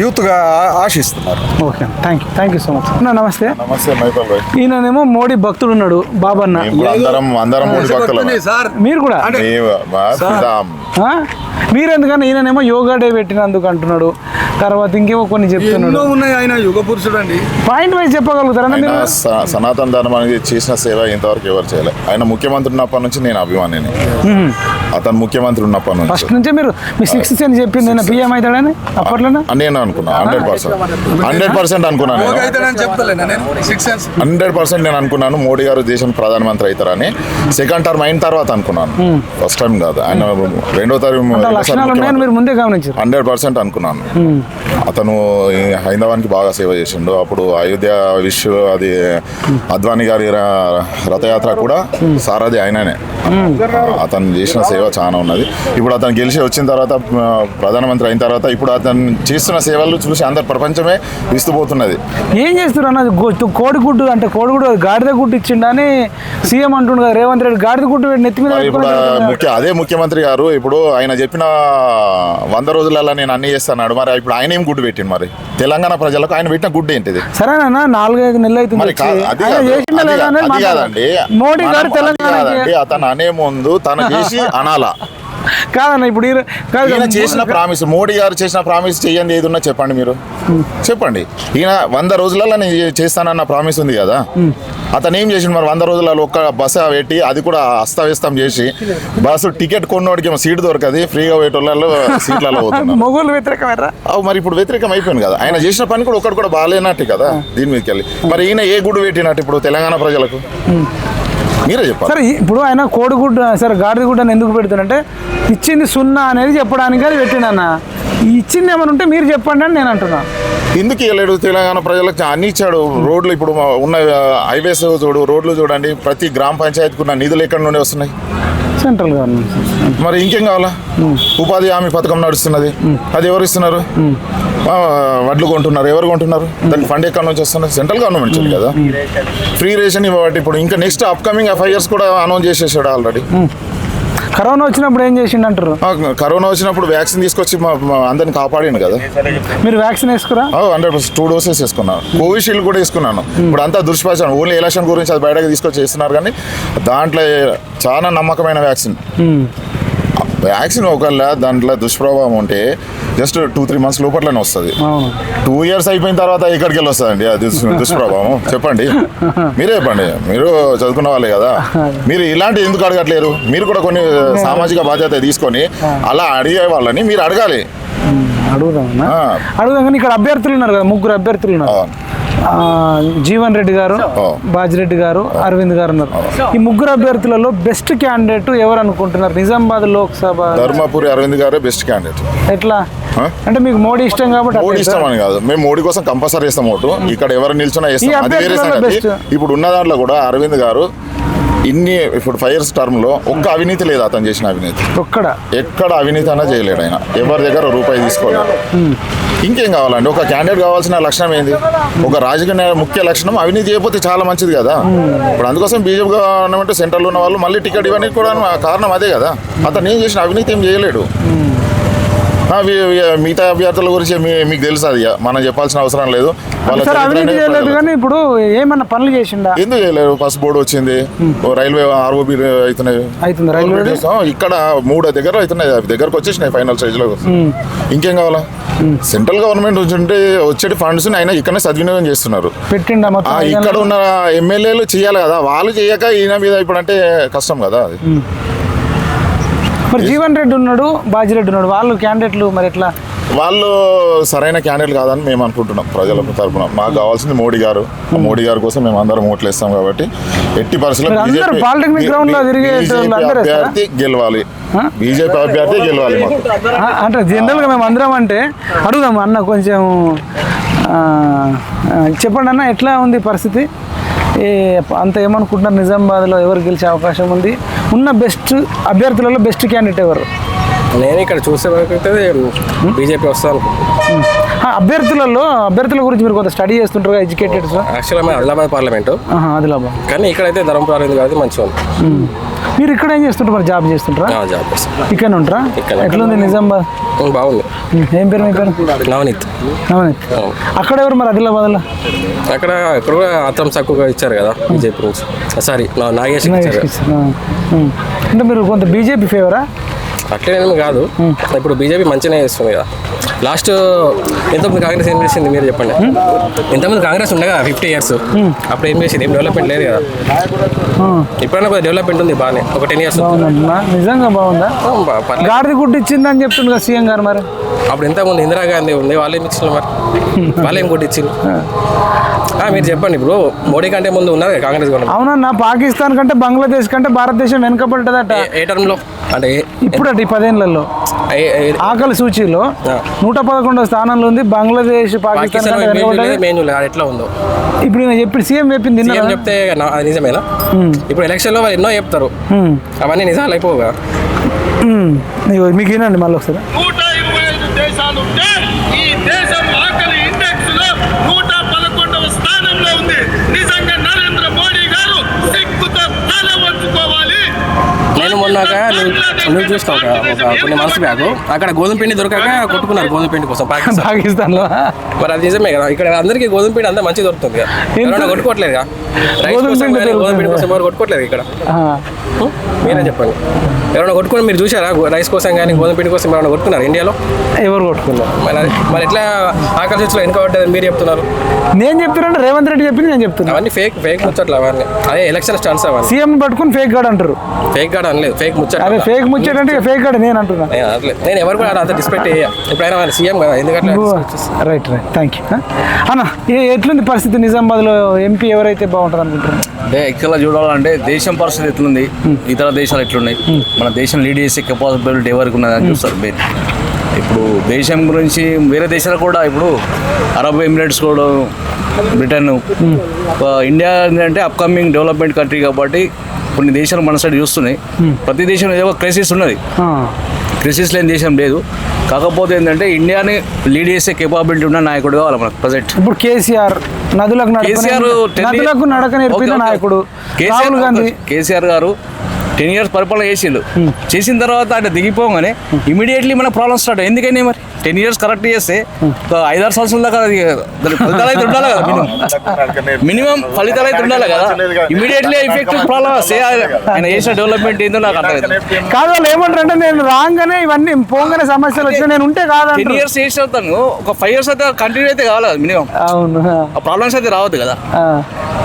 యూత్గా ఆశిస్తున్నారు. Okay, thank you so much. నమస్తే. నమస్తే మైపాల్ భాయ్. ఈయనేమో మోడీ భక్తుడు ఉన్నాడు, బాబన్న. అందరం మోడీ భక్తులమే. మీరు కూడా? మీరు ఎందుకన్నా ఈయనేమో యోగా డే పెట్టినందుకు అంటున్నాడు, తర్వాత ఇంకేమో కొన్ని చెప్తున్నాడు. ఆయన యుగ పురుషుడు అండి. పాయింట్ వైజ్ చెప్పగలుగుతారా? సనాతన ధర్మానికి చేసిన సేవ ఇంతవరకు ఎవరు చేయలేదు. ఆయన ముఖ్యమంత్రి ఉన్నప్పటి నుంచి నేను అభిమానిని. అతను ముఖ్యమంత్రి ఉన్నప్పటి నుంచి ఫస్ట్ నుంచే మీరు మీ 6 అని చెప్పింది నేను పిఎం అవుతాడని అప్పట్లోనే నేను అనుకున్నా. 100% అనుకున్నాను. 100% నేను అనుకున్నాను మోడీ గారు దేశం ప్రధానమంత్రి అవుతారని. సెకండ్ టర్మ్ అయిన తర్వాత అనుకున్నాను, ఫస్ట్ టైం కాదు. ఆయన 2వ టర్మ్ 100% అనుకున్నాను. అతను హైందవానికి బాగా సేవ చేసిండు. అప్పుడు అయోధ్య అది అద్వానీ గారి రథయాత్ర కూడా సారథి ఆయననే. అతను చేసిన సేవ చాలా ఉన్నది. ఇప్పుడు అతను గెలిచి వచ్చిన తర్వాత, ప్రధానమంత్రి అయిన తర్వాత, ఇప్పుడు అతను చేస్తున్న సేవలు చూసి అందరు ప్రపంచమే విస్తుపోతున్నది. ఏం చేస్తారు అన్నది? కోడిగుడ్డు అంటే కోడిగుడ్డు గాడిద గుడ్డు ఇచ్చిండని సీఎం అంటుండు కదా రేవంత్ రెడ్డి. గాడిద గుడ్డు నెత్తి మీద ఇప్పుడు అదే ముఖ్యమంత్రి గారు ఇప్పుడు ఆయన చెప్పిన 100 రోజులలో నేను అన్ని చేస్తాడు. మరి ఇప్పుడు ఆయన ఏం గుడ్డు పెట్టింది? మరి తెలంగాణ ప్రజలకు ఆయన పెట్టిన గుడ్డు ఏంటిది? సరేనా 4-5 నెలలు అవుతుంది. అది కాదండి, మోడీ గారు తెలంగాణ అతను అనే ముందు తను చేసి అనాలా. కాదన్న ఇప్పుడు కాదు ఈయన చేసిన ప్రామిస్, మోడీ గారు చేసిన ప్రామిస్ చేయండి ఏది ఉన్నా చెప్పండి మీరు చెప్పండి. ఈయన 100 రోజులలో నేను చేస్తానన్న ప్రామిస్ ఉంది కదా, అతను ఏం చేసిండు మరి 100 రోజులలో ఒక్క బస్సు పెట్టి అది కూడా అస్తవ్యస్తం చేసి బస్సు టికెట్ కొన్నోడికి ఏమో సీట్ దొరకది, ఫ్రీగా పోయేటోళ్ళలో సీట్లలో పోతున్నారు. మొగోళ్ళు వ్యతిరేకమేరా? మరి ఇప్పుడు వ్యతిరేకం అయిపోయింది కదా, ఆయన చేసిన పని కూడా ఒక్కటి కూడా బాగాలేనట్టు కదా దీని మీదకి వెళ్ళి. మరి ఈయన ఏ గుడి పెట్టినట్టు ఇప్పుడు తెలంగాణ ప్రజలకు మీరే చెప్పాలి. సరే ఇప్పుడు ఆయన కోడిగుడ్డు సరే గాడిద గుడ్డని ఎందుకు పెడుతున్నంటే ఇచ్చింది 0 అనేది చెప్పడానికి అది పెట్టిండన్న. ఇచ్చింది ఏమైనా ఉంటే మీరు చెప్పండి అని నేను అంటున్నా. ఎందుకు ఇవ్వలేడు తెలంగాణ ప్రజలకు? అన్ని ఇచ్చాడు. రోడ్లు ఇప్పుడు ఉన్న హైవేస్ చూడు, రోడ్లు చూడండి, ప్రతి గ్రామ పంచాయతీకి ఉన్న నిధులు ఎక్కడి నుండి వస్తున్నాయి? Central government. మరి ఇంకేం కావాలా? ఉపాధి హామీ పథకం నడుస్తున్నది, అది ఎవరు ఇస్తున్నారు? వడ్లు కొంటున్నారు, ఎవరు కొంటున్నారు? దానికి ఫండ్ ఎక్కడి నుంచి వస్తున్నది? సెంట్రల్ గవర్నమెంట్ కదా. ఫ్రీ రేషన్ ఇవ్వబట్టి ఇప్పుడు ఇంకా నెక్స్ట్ అప్కమింగ్ FIRs కూడా అనౌన్స్ చేసేసాడు ఆల్రెడీ. కరోనా వచ్చినప్పుడు ఏం చేసిండు అంటారు? కరోనా వచ్చినప్పుడు వ్యాక్సిన్ తీసుకొచ్చి అందరిని కాపాడిండు కదా. మీరు వ్యాక్సిన్ వేసుకురా? 100% 2 డోసెస్ వేసుకున్నాను. కోవిషీల్డ్ కూడా వేసుకున్నాను. ఇప్పుడు అంతా దుష్ప్రచారం, ఓన్లీ ఎలక్షన్ గురించి అది బయటకు తీసుకొచ్చి చేస్తున్నారు. కానీ దాంట్లో చాలా నమ్మకమైన వ్యాక్సిన్ ఒకవేళ దాంట్లో దుష్ప్రభావం ఉంటే జస్ట్ 2-3 months లోపట్లోనే వస్తుంది. 2 years అయిపోయిన తర్వాత ఎక్కడికి వెళ్ళి వస్తుందండి అది దుష్ప్రభావం? చెప్పండి, మీరే చెప్పండి. మీరు చదువుకున్న వాళ్ళే కదా, మీరు ఇలాంటి ఎందుకు అడగట్లేరు? మీరు కూడా కొన్ని సామాజిక బాధ్యత తీసుకొని అలా అడిగే వాళ్ళని మీరు అడగాలి. అడుగుదాం కానీ ఇక్కడ అభ్యర్థులు ఉన్నారు కదా, 3 అభ్యర్థులు ఉన్నారు. జీవన్ రెడ్డి గారు, బాజిరెడ్డి గారు, అరవింద్ గారు ఉన్నారు. ఈ 3 అభ్యర్థులలో బెస్ట్ క్యాండిడేట్ ఎవరు అనుకుంటున్నారు? నిజామాబాద్ లోక్సభ ధర్మపురి అరవింద్ గారే బెస్ట్ క్యాండిడేట్. ఎట్లా అంటే మీకు మోడీ ఇష్టం కాబట్టి? మోడీ ఇష్టం అని కాదు, మేము మోడీ కోసం కంపల్సరీ వేస్తాం ఓటు. ఇక్కడ ఎవరు నిల్చున్నా వేస్తాం, అది వేరే సంగతి. ఇప్పుడు ఉన్న దాంట్లో కూడా అరవింద్ గారు ఇప్పుడు 5 years టర్మ్ లో ఒక్క అవినీతి లేదు అతను చేసిన అవినీతి. ఎక్కడ అవినీతి అన్నా చేయలేడు ఆయన, ఎవరి దగ్గర రూపాయి తీసుకోలేడు. ఇంకేం కావాలండి? ఒక క్యాండిడేట్ కావాల్సిన లక్షణం ఏంది? ఒక రాజకీయ ముఖ్య లక్షణం అవినీతి చేయకపోతే చాలా మంచిది కదా. ఇప్పుడు అందుకోసం బీజేపీ గవర్నమెంట్ సెంట్రల్ ఉన్న వాళ్ళు మళ్ళీ టికెట్ ఇవ్వడానికి కూడా కారణం అదే కదా. అతను ఏం చేసిన అవినీతి ఏం చేయలేడు. మిగతా అభ్యర్థుల గురించి మీకు తెలుసు, అది మనం చెప్పాల్సిన అవసరం లేదు. ఇప్పుడు ఏమన్నా పనులు చేసిండా? ఎందుకు చేయలేదు? బస్ బోర్డు వచ్చింది, రైల్వే ROB అవుతున్నాయి, ఇక్కడ 3 దగ్గర అవుతున్నాయి, దగ్గరకు వచ్చేసినాయి ఫైనల్ స్టేజ్ లో. ఇంకేం కావాలా? సెంట్రల్ గవర్నమెంట్ ఉంటే వచ్చే ఫండ్స్ అయినా ఇక్కడనే సద్వినియోగం చేస్తున్నారు. ఇక్కడ ఉన్న ఎమ్మెల్యేలు చేయాలి కదా, వాళ్ళు చేయక ఈయన మీద ఇప్పుడు అంటే కష్టం కదా. అది మరి జీవన్ రెడ్డి ఉన్నాడు, బాజిరెడ్డి ఉన్నాడు, వాళ్ళు క్యాండిడేట్లు మరి ఎట్లా? వాళ్ళు సరైన క్యాండిడేట్ కాదని మేము అనుకుంటున్నాం. ప్రజల తరఫున మాకు కావాల్సింది మోడీ గారు. మోడీ గారి కోసం మేము అందరం ఓట్లు వేస్తాం కాబట్టి ఎట్టి పరిస్థితుల్లో అభ్యర్థి గెలవాలి, బీజేపీ అభ్యర్థి గెలవాలి. అంటే జనరల్ గా మేము అందరం అంటే అడుగుదాం అన్న, కొంచెం చెప్పండి అన్న, ఎట్లా ఉంది పరిస్థితి? అంత ఏమనుకుంటున్నారు? నిజామాబాద్లో ఎవరు గెలిచే అవకాశం ఉంది? ఉన్న బెస్ట్ అభ్యర్థులలో బెస్ట్ క్యాండిడేట్ ఎవరు? నేను ఇక్కడ చూసే వరకు బీజేపీ వస్తాను. అభ్యర్థుల గురించి మీరు కొంత స్టడీ చేస్తుంటారు, ఎడ్యుకేటెడ్. యాక్చువల్గా మేము ఆదిలాబాద్ పార్లమెంటు, ఆదిలాబాద్, కానీ ఇక్కడైతే ధర్మపురి అరవింద్ గారిది మంచిగా ఉంది. మీరు ఇక్కడ ఏం చేస్తుంటారు? మరి జాబ్ చేస్తుంటారా? జాబ్ చేస్తాం. ఇక్కడ ఉంటారా? ఎట్లుంది నిజామాబాద్? బాగుంది. ఏం పేరు మీ పేరు? నవనీత్. అక్కడ ఎవరు మరి ఆదిలాబాద్లో? అక్కడ కూడా ఆత్రం తక్కువగా ఇచ్చారు కదా బీజేపీ నుంచి. సారీ, నాగేష్ అంటే మీరు కొంత బీజేపీ ఫేవరా? అట్లేనేమి కాదు, ఇప్పుడు బీజేపీ మంచిగానే చేస్తుంది కదా. లాస్ట్ ఎంతమంది కాంగ్రెస్ ఏం చేసింది మీరు చెప్పండి? ఎంతమంది కాంగ్రెస్ ఉండే కదా 50 years, అప్పుడు ఏం చేసింది? ఏం డెవలప్మెంట్ లేదు కదా. ఇప్పుడైనా కొద్దిగా డెవలప్మెంట్ ఉంది బాగానే. ఒక 10 years నిజంగా బాగుందా? గాడిద గుడ్డు ఇచ్చిందని చెప్తుండగా సీఎం గారు. మరి అప్పుడు ఎంతమంది ఇందిరాగాంధీ ఉంది, వాళ్ళు ఏమి ఇచ్చిండ్రు? మరి వాళ్ళు ఏం గుడ్డు ఇచ్చిండ్రు? మీరు చెప్పండి. ఇప్పుడు మోడీ కంటే ముందు ఉన్నది కాంగ్రెస్ గవర్నమెంట్. అవునన్నా, పాకిస్తాన్ కంటే బంగ్లాదేశ్ కంటే భారతదేశం వెనుకబడ్డదట. ఏ టర్మ్లో అంటే? ఇప్పుడు 10 ఏళ్లలో ఆకలి సూచీలో 111వ స్థానంలో ఉంది. బంగ్లాదేశ్ పాకిస్తాన్ ఎట్లా ఉందో ఇప్పుడు చెప్పి సీఎం చెప్పింది చెప్తే అది నిజమేనా? ఇప్పుడు ఎలక్షన్లో వాళ్ళు ఎన్నో చెప్తారు, అవన్నీ నిజాలు అయిపోగా. మీకు ఏనండి మళ్ళీ ఒకసారి. 125 దేశాలు ఉంటే ఈ దేశం ఆకలి ఇండెక్స్ లో 111వ స్థానంలో ఉంది. నిజంగా నరేంద్ర మోడీ గారు సిగ్గుతో తల వంచుకోవాలి. నేను మొన్నాక నువ్వు చూసిన కొన్ని మంత్స్ బ్యాక్ అక్కడ గోధుమ పిండి దొరకక కొట్టుకున్నారు గోధుమ పిండి కోసం పాకిస్తాన్లో మరి అది నిజమే కదా. ఇక్కడ అందరికీ గోధుమ పిండి అంతా మంచిగా దొరుకుతుంది కదా, ఎవరైనా కొట్టుకోవట్లేదు కదా రైస్ కోసం కానీ గోధుమ పిండి కోసం ఎవరు కొట్టుకోవట్లేదు ఇక్కడ. మీరే చెప్పండి, ఎవరైనా కొట్టుకుని మీరు చూసారా? రైస్ కోసం కానీ గోధుమ పిండి కోసం ఎవరైనా కొట్టుకున్నారు ఇండియాలో? ఎవరు కొట్టుకున్నారు? మరి ఎట్లా ఆకర్షించలో వెనుక పడ్డది మీరు చెప్తున్నారు? నేను చెప్తున్నాను, రేవంత్ రెడ్డి చెప్పింది నేను చెప్తున్నా. అవన్నీ ఫేక్ ముచ్చట్లు అవన్నీ. అదే ఎలక్షన్ స్టాండ్స్ అవన్నీ. సీఎం పట్టుకుని ఫేక్ గార్డ్ అంటారు. ఫేక్ గార్డ్ అనలేదు, ఫేక్ ముచ్చట. అదే ఫేక్ ముచ్చట అంటే ఫేక్ గార్డ్ నేను అంటున్నా. నేను ఎవరు కూడా అంత డిస్పెక్ట్ చేయ. ఇప్పుడైనా సీఎం కదా, ఎందుకంటే రైట్ థ్యాంక్ యూ అన్న. ఎట్లుంది పరిస్థితి నిజామాబాద్లో? ఎంపీ ఎవరైతే బాగుంటుంది అనుకుంటున్నారు? అంటే యాక్చువల్గా చూడాలంటే దేశం పరిస్థితి ఎట్లుంది, ఇతర దేశాలు ఎట్లున్నాయి, మన దేశం లీడ్ చేసే కెపాసిబిలిటీ ఎవరికి ఉన్నదని చూస్తారు మెయిన్. ఇప్పుడు దేశం గురించి వేరే దేశాలు కూడా, ఇప్పుడు అరబ్ ఎమిరేట్స్ కూడా, బ్రిటన్, ఇండియా అంటే అప్కమింగ్ డెవలప్మెంట్ కంట్రీ కాబట్టి కొన్ని దేశాలు మన సైడ్ చూస్తున్నాయి. ప్రతి దేశంలో ఏదో క్రైసిస్ ఉన్నది, క్రైసిస్ లేని దేశం లేదు. కాకపోతే ఏంటంటే ఇండియాని లీడ్ చేసే కేపబిలిటీ ఉన్న నాయకుడు కావాలి మనకు ప్రజెంట్. ఇప్పుడు కేసీఆర్ నదులకు నడక నేర్పిన నాయకుడు. రాహుల్ గాంధీ, కేసీఆర్ గారు 10 years పరిపాలన చేసిన తర్వాత అంటే దిగిపోగానే ఇమీడియట్లీ మన ప్రాబ్లమ్ స్టార్ట్. ఎందుకని మరి 10 years కరెక్ట్ చేస్తే 5-6 సంవత్సరాల దాకా ఫలితాలు అయితే ఉండాలి కదా, మినిమం ఫలితాలు అయితే ఉండాలి కదా. ఇమీడియట్లీ ఎఫెక్టివ్ ప్రాబ్లమ్ వస్తే ఆయన చేసిన డెవలప్మెంట్ ఏందో నాకు అర్థం కాదు. వాళ్ళు ఏమంటారంటే నేను రాగానే ఇవన్నీ పోగానే సమస్యలు వచ్చినా నేను ఉంటే కాదు. 10 years చేసి అవుతాను, ఒక 5 years అయితే కంటిన్యూ అయితే కావాలి కదా మినిమం. అవును, ఆ ప్రాబ్లమ్స్ అయితే రావద్దు కదా.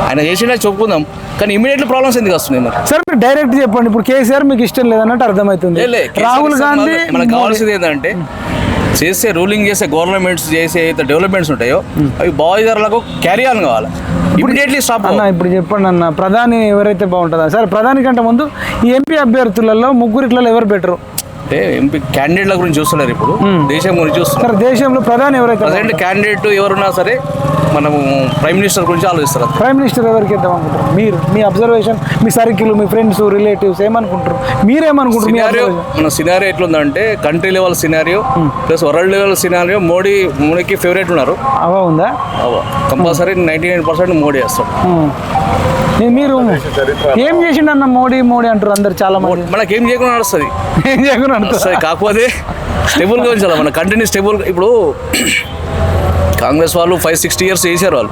ఆయన చేసిన చెప్పుకుందాం, కానీ ఇమీడియట్లీ ప్రాబ్లమ్స్ ఎందుకు వస్తున్నాయి మరి? సార్ మీరు డైరెక్ట్ చెప్పండి. ఇప్పుడు కేసీఆర్ మీకు ఇష్టం లేదన్నట్టు అర్థమవుతుంది. రాహుల్ గాంధీ మనకు కావాల్సింది ఏంటంటే చేసే రూలింగ్ చేసే గవర్నమెంట్స్ చేసే డెవలప్మెంట్స్ ఉంటాయో అవి బాధితులకు క్యారీ ఆన్ కావాలి. ఇమీడియట్లీ స్టాప్ అన్న. ఇప్పుడు చెప్పండి అన్న, ప్రధాని ఎవరైతే బాగుంటుందా? సరే, ప్రధాని కంటే ముందు ఈ ఎంపీ అభ్యర్థులలో ముగ్గురిట్లలో ఎవరు బెటరు? అంటే ఎంపీ క్యాండిడేట్ల గురించి చూస్తున్నారు, ఇప్పుడు దేశం గురించి చూస్తున్నారు. సరే, దేశంలో ప్రధాని ఎవరైతే ప్రజెంట్ క్యాండిడేట్ ఎవరున్నా సరే మనము ప్రైమ్ మినిస్టర్ గురించి ఆలోచిస్తారు. ప్రైమ్ మినిస్టర్ ఎవరికి ఇద్దాం అనుకుంటారు మీరు? మీ అబ్జర్వేషన్, మీ సర్కిల్, మీ ఫ్రెండ్స్, రిలేటివ్స్ ఏమనుకుంటారు? మీరేమనుకుంటారు? మన సినారియో ఎట్లుందంటే country level scenario plus world level scenario మోడీకి ఫేవరెట్ ఉన్నారు. అవా ఉందా? కంపల్సరీ 99% మోడీ వేస్తాడు. మీరు ఏం చేసిండు అన్న? మోడీ అంటారు అందరు, చాలా మంది. మనకేం చేయకుండా నడుస్తుంది, ఏం చేయకుండా నడుస్తుంది. కాకపోతే స్టేబుల్గా ఉంచాలి మన కంటిన్యూ స్టేబుల్. ఇప్పుడు కాంగ్రెస్ వాళ్ళు 5-60 years చేశారు, వాళ్ళు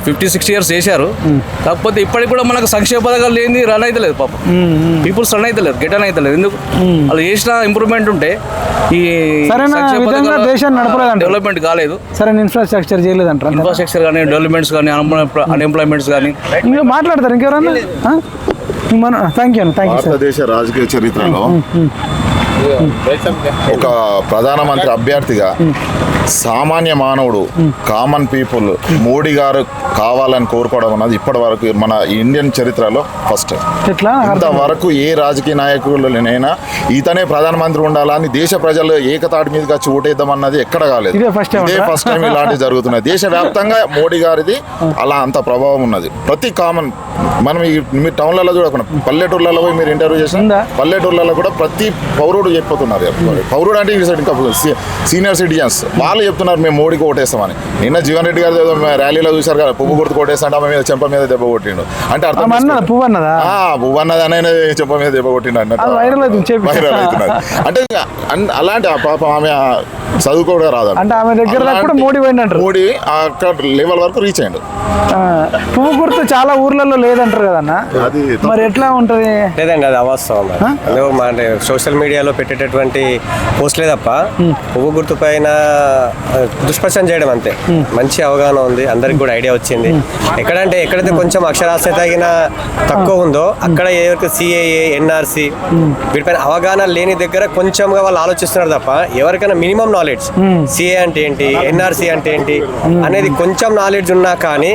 50-60 years చేశారు. కాకపోతే ఇప్పటికి కూడా మనకు సంక్షేమ పథకాలు లేని రన్ అయితే లేదు పాపం. పీపుల్స్ రన్ అయితే లేరు, గెటన్ అయితే లేదు. ఎందుకు? వాళ్ళు చేసిన ఇంప్రూవ్మెంట్ ఉంటే ఈ దేశాన్ని నడపలేదంట, డెవలప్మెంట్ కాలేదు. సరైన ఇన్ఫ్రాస్ట్రక్చర్ చేయలేదంటారు. ఇన్ఫ్రాస్ట్రక్చర్ కానీ, డెవలప్మెంట్స్ కానీ, అన్ఎంప్లాయ్మెంట్స్ కానీ. ఇంకా మాట్లాడతారు ఇంకెవరన్నా? Thank you. భారతదేశ రాజకీయ చరిత్రలో ఒక ప్రధానమంత్రి అభ్యర్థిగా సామాన్య మానవుడు, కామన్ పీపుల్ మోడీ గారు కావాలని కోరుకోవడం అన్నది ఇప్పటి వరకు మన ఇండియన్ చరిత్రలో ఫస్ట్. ఇంతవరకు ఏ రాజకీయ నాయకులైనా ఇతనే ప్రధానమంత్రి ఉండాలని దేశ ప్రజలు ఏకతాటి మీదకి వచ్చి ఓటేద్దామన్నది ఎక్కడ కాలేదు. ఇదే ఫస్ట్ టైం ఇలాంటివి జరుగుతున్నాయి. దేశవ్యాప్తంగా మోడీ గారిది అలా అంత ప్రభావం ఉన్నది. ప్రతి కామన్ మనం మీ టౌన్లలో చూడకుండా పల్లెటూర్లలో పోయి మీరు ఇంటర్వ్యూ చేసిన పల్లెటూర్లలో కూడా ప్రతి పౌరుడు చెప్పిపోతున్నారు. పౌరుడు అంటే ఇంకా సీనియర్ సిటిజన్స్ వాళ్ళు చెప్తున్నారు మేము మోడీకి ఓటేస్తామని. నిన్న జీవన్ రెడ్డి గారు ఏదో ర్యాలీలో చూశారు కదా, పువ్వు గుర్తు కొట్టేస్తాంటే ఆమె మీద చెంప మీద దెబ్బ కొట్టిండు అంటే అర్థం. పువ్వు అన్నది అని చెంప మీద దెబ్బ కొట్టిండు అన్నట్టు వైరల్ అవుతున్నది. అంటే అలాంటి పాపం ఆమె చదువుకోవడం రాదు అంటే ఆమె దగ్గర మోడీ అక్కడ లెవెల్ వరకు రీచ్ అయ్యిండు. పువ్వు గుర్తు చాలా ఊర్లలో లేదంటారు కదన్న, అది మరి ఎట్లా ఉంటుంది? లేదండి, అది అవాస్తవం. అంటే సోషల్ మీడియాలో పెట్టేటటువంటి పోస్ట్లే తప్ప పువ్వు గుర్తు పైన దుష్ప్రచారం చేయడం అంతే. మంచి అవగాహన ఉంది, అందరికి కూడా ఐడియా వచ్చింది. ఎక్కడైతే కొంచెం అక్షరాస్యత తగిన తక్కువ ఉందో అక్కడ ఎవరికి సిఏఏ, ఎన్ఆర్సి వీటిపైన అవగాహన లేని దగ్గర కొంచెంగా వాళ్ళు ఆలోచిస్తున్నారు తప్ప ఎవరికైనా మినిమం నాలెడ్జ్ సిఏ అంటే ఏంటి, ఎన్ఆర్సి అంటే ఏంటి అనేది కొంచెం నాలెడ్జ్ ఉన్నా కానీ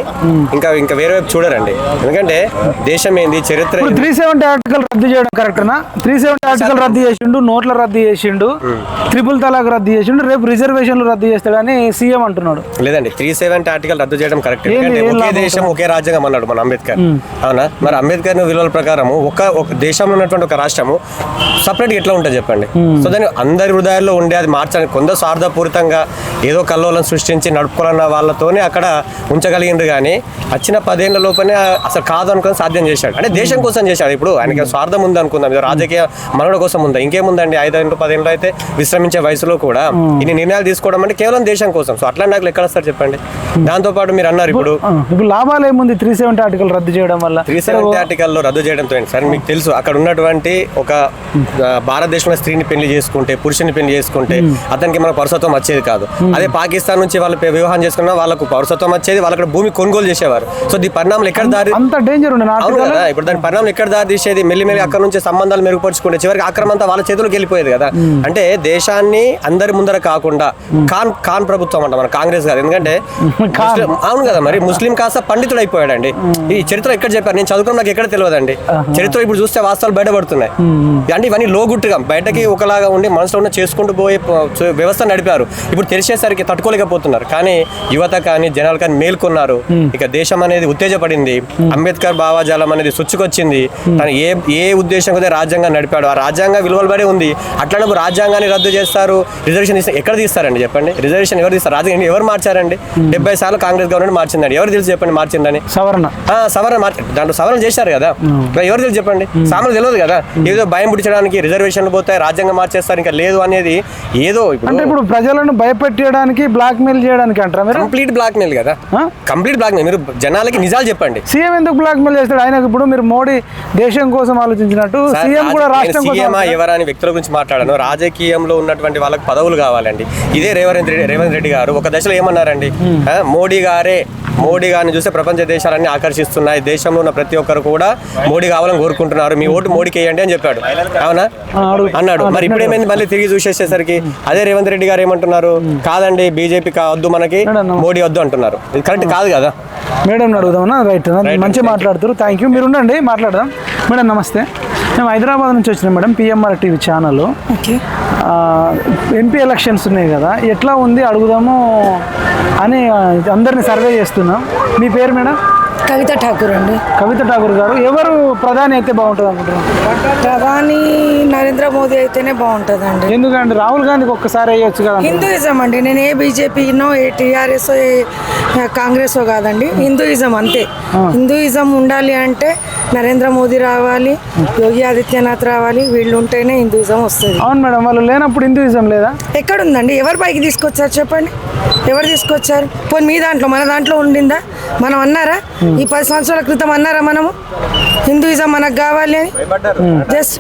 ఇంకా వేరే వైపు చూడరండి. ఎందుకంటే దేశం ఏంది, చరిత్ర 370 ఆర్టికల్ రద్దు చేయడం కరెక్టేనా? 370 ఆర్టికల్ రద్దు చేసిండు, నోట్ల రద్దు చేసిండు, 3 తలాక్ రద్దు చేసిండు, రేపు రిజర్వేషన్లు రద్దు రద్దు చేస్తాడని సీఎం అంటున్నాడు. లేదండి 370 ఆర్టికల్ రద్దు చేయడం కరెక్ట్. ఏంది, ఎందుకంటే ఏం ఒకే లాభం దేశం ఒకే రాజ్యాంగం అన్నాడు మన అంబేద్కర్. అవునా? మరి అంబేద్కర్ విలువల ప్రకారము ఒక దేశంలో ఉన్నటువంటి ఒక రాష్ట్రము సపరేట్గా ఎట్లా ఉంటుంది చెప్పండి. సో దాన్ని అందరి హృదయాల్లో ఉండే అది మార్చాలి. కొందరు స్వార్థపూరితంగా ఏదో కల్లోలను సృష్టించి నడుపుకోవాలన్న వాళ్ళతోనే అక్కడ ఉంచగలిగిండ్రు. కానీ వచ్చిన 10 ఏళ్ల లోపలే అసలు కాదు అనుకుని సాధ్యం చేశాడు. అంటే దేశం కోసం చేశాడు. ఇప్పుడు ఆయనకి స్వార్థం ఉంది అనుకుందాం, ఏదో రాజకీయ మనుగడ కోసం ఉందా, ఇంకేముందండి. 5 ఏళ్ళు 10 ఏళ్ళు అయితే విశ్రమించే వయసులో కూడా ఇన్ని నిర్ణయాలు తీసుకోవడం అంటే కేవలం దేశం కోసం. సో అట్లా నాకు ఎక్కడ వస్తారు చెప్పండి. దాంతోపాటు మీరు అన్నారు ఇప్పుడు లాభాలు ఏముంది 370 ఆర్టికల్ రద్దు చేయడం వల్ల? 370 ఆర్టికల్లో రద్దు చేయడంతో సార్ మీకు తెలుసు అక్కడ ఉన్నటువంటి ఒక భారతదేశంలో స్త్రీని పెళ్లి చేసుకుంటే, పురుషుని పెళ్లి చేసుకుంటే అతనికి మన పౌరసత్వం వచ్చేది కాదు. అదే పాకిస్తాన్ నుంచి వాళ్ళు వివాహం చేసుకున్నా వాళ్ళకు పౌరసత్వం వచ్చేది, వాళ్ళకి భూమి కొనుగోలు చేసేవారు. సో ఈ పరిణామం ఎక్కడ దారి అంత డేంజర్ ఉంది కదా. ఇప్పుడు దాని పరిణామం ఎక్కడ దారి తీసేది, మెల్లి అక్కడ నుంచి సంబంధాలు మెరుగుపరుచుకుంటే చివరికి ఆక్రమణ అంతా వాళ్ళ చేతులకు వెళ్ళిపోయేది కదా. అంటే దేశాన్ని అందరి ముందర కాకుండా ఖాన్ ప్రభుత్వం అంట మన కాంగ్రెస్ కాదు. ఎందుకంటే అవును కదా, మరి ముస్లిం కాస్త పండితుడు అయిపోయాడండి. ఈ చరిత్ర ఎక్కడ చెప్పారు, నేను చదువుకున్న నాకు ఎక్కడ తెలియదండి. చరిత్ర ఇప్పుడు చూస్తే వాస్తవాలు బయటపడుతున్నాయి. అంటే ఇవన్నీ లోగుట్టుగా బయటకి ఒకలాగా ఉండి మనసులో ఉన్న చేసుకుంటూ పోయే వ్యవస్థ నడిపారు. ఇప్పుడు తెలిసేసరికి తట్టుకోలేకపోతున్నారు. కానీ యువత కానీ జనాలు కానీ మేల్కొన్నారు. ఇక దేశం అనేది ఉత్తేజపడింది. అంబేద్కర్ భావజాలం అనేది సుచ్చుకొచ్చింది. తను ఏ ఉద్దేశం కూడా రాజ్యాంగం నడిపాడు. ఆ రాజ్యాంగ విలువలు బడే ఉంది. అట్లానే రాజ్యాంగాన్ని రద్దు చేస్తారు, రిజర్వేషన్ ఎక్కడ తీస్తారండి చెప్పండి. రిజర్వేషన్ ఎవరు తీస్తారు? రాజ్యాంగం ఎవరు మార్చారండి? 70 సార్లు కాంగ్రెస్ గవర్నమెంట్ మార్చిందండి. ఎవరు తెలుసు చెప్పండి మార్చిందని? సవరణ దాంట్లో సవరణ చేశారు కదా. ఎవరు తెలుసు చెప్పండి? సామాన్యులు తెలియదు కదా. ఏదో భయం పుట్టించడానికి రిజర్వేషన్లు పోతాయి, రాజ్యాంగం మార్చేస్తారు, ఇంకా లేదు అనేది ఏదో. ఇప్పుడు ప్రజలను భయపెట్టడానికి బ్లాక్ మెయిల్ చేయడానికి అంటారా మీరు? కంప్లీట్ బ్లాక్ మెయిల్ కదా, కంప్లీట్ బ్లాక్ మెయిల్. మీరు జనాలకి నిజాలు చెప్పండి. సీఎం ఎందుకు బ్లాక్ మెయిల్ చేస్తాడు? ఆయనకు ఇప్పుడు మీరు మోడీ దేశం కోసం ఆలోచించినట్టు సీఎం కూడా రాష్ట్రం కోసం. సీఎం ఎవరని వ్యక్తుల గురించి మాట్లాడాను. రాజకీయంలో ఉన్నటువంటి వాళ్ళకి పదవులు కావాలండి. ఇదే రేవంత్ రెడ్డి గారు ఒక దశలో ఏమన్నారండి, మోడీ గారిని చూస్తే ప్రపంచ దేశాలన్నీ ఆకర్షిస్తున్నాయి, దేశంలో ఉన్న ప్రతి ఒక్కరు కూడా మోడీ కావాలని కోరుకుంటున్నారు, మీ ఓటు మోడీకి వేయండి అని చెప్పాడు. అవునా అన్నాడు. మరి ఇప్పుడు ఏమైంది, మళ్ళీ తిరిగి చూసేసేసరికి అదే రేవంత్ రెడ్డి గారు ఏమంటున్నారు, కాదండి బీజేపీ వద్దు, మనకి మోడీ వద్దు అంటున్నారు. ఇది కరెక్ట్ కాదు కదా. మేడం అడుగుదామన్నా? రైట్, మంచిగా మాట్లాడుతారు. Thank you. మీరు ఉండండి, మాట్లాడదాం. మేడం నమస్తే. మేము హైదరాబాద్ నుంచి వచ్చినాం madam, PMR TV channel. MP elections ఉన్నాయి కదా, ఎట్లా ఉంది అడుగుదాము అని అందరిని సర్వే చేస్తున్నాం. మీ పేరు మేడం? కవిత ఠాకూర్ అండి. కవిత ఠాకూర్ గారు, ఎవరు ప్రధాని అయితే బాగుంటుంది అనుకుంటున్నారు? ప్రధాని నరేంద్ర మోదీ అయితేనే బాగుంటుందండి. ఎందుకంటే రాహుల్ గాంధీకి ఒక్కసారి వేయొచ్చు కదా. హిందూయిజం అండి. నేను ఏ బీజేపీనో ఏ టీఆర్ఎస్ ఏ కాంగ్రెస్ కాదండి, హిందూయిజం అంతే. హిందూయిజం ఉండాలి అంటే నరేంద్ర మోదీ రావాలి, యోగి ఆదిత్యనాథ్ రావాలి, వీళ్ళు ఉంటేనే హిందూయిజం వస్తుంది. అవును మేడం, వాళ్ళు లేనప్పుడు హిందూయిజం లేదా? ఎక్కడుందండి? ఎవరు పైకి తీసుకొచ్చారు చెప్పండి? ఎవరు తీసుకొచ్చారు? పోనీ మీ దాంట్లో మన దాంట్లో ఉండిందా? మనం అన్నారా ఈ 10 సంవత్సరాల క్రితం అన్నారా మనము హిందూయిజం మనకు కావాలి అని? జస్ట్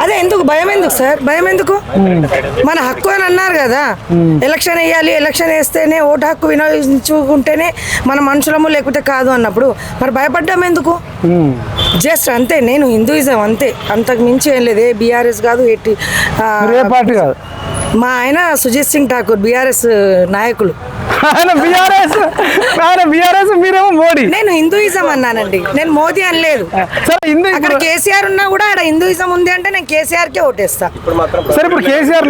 అదే. ఎందుకు భయం? ఎందుకు సార్ భయం? ఎందుకు? మన హక్కు అని అన్నారు కదా. ఎలక్షన్ వేయాలి, ఎలక్షన్ వేస్తేనే ఓటు హక్కు వినియోగించుకుంటేనే మన మనుషులము, లేకుంటే కాదు అన్నప్పుడు మరి భయపడ్డాం ఎందుకు? జస్ట్ అంతే. నేను హిందూయిజం అంతే, అంతకు మించి ఏం లేదు. ఏ బీఆర్ఎస్ కాదు, ఏ పార్టీ కాదు. మా ఆయన సుజిత్ సింగ్ ఠాకూర్ బీఆర్ఎస్ నాయకులు. మీరేమో మోడీ. నేను హిందూయిజం అన్నానండి, నేను మోదీ అనలేదు. అక్కడ కేసీఆర్ ఉన్నా కూడా ఆడ హిందూయిజం ఉంది అంటే నేను కేసీఆర్ కే ఓటేస్తా. సరే, ఇప్పుడు కేసీఆర్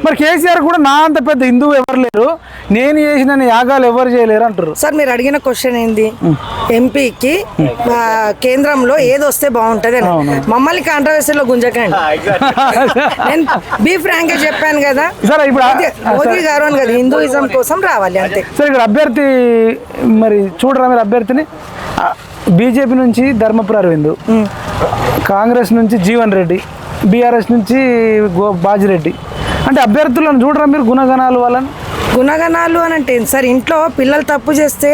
మరి కేసీఆర్ కూడా నా అంత పెద్ద హిందూ ఎవరు లేరు, నేను చేసిన యాగాలు ఎవరు చేయలేరు అంటారు. సార్ మీరు అడిగిన క్వశ్చన్ ఏంది, ఎంపీకి కేంద్రంలో ఏది వస్తే బాగుంటది అని. మమ్మల్ని కాంట్రవర్సీలో గుంజకండి. నేను బీ ఫ్రాంక్ గా చెప్పాను కదా. సరే, ఇప్పుడు మోదీ గారు అని కదా, హిందూయిజం కోసం రావాలి అంతే. సరే, ఇక్కడ అభ్యర్థి మరి చూడరా మీరు అభ్యర్థిని? బీజేపీ నుంచి ధర్మపురి అరవింద్, కాంగ్రెస్ నుంచి జీవన్ రెడ్డి, బీఆర్ఎస్ నుంచి బాజిరెడ్డి. అంటే అభ్యర్థులను చూడరా మీరు? గుణగణాలు వాళ్ళని గుణగణాలు అని అంటే సార్, ఇంట్లో పిల్లలు తప్పు చేస్తే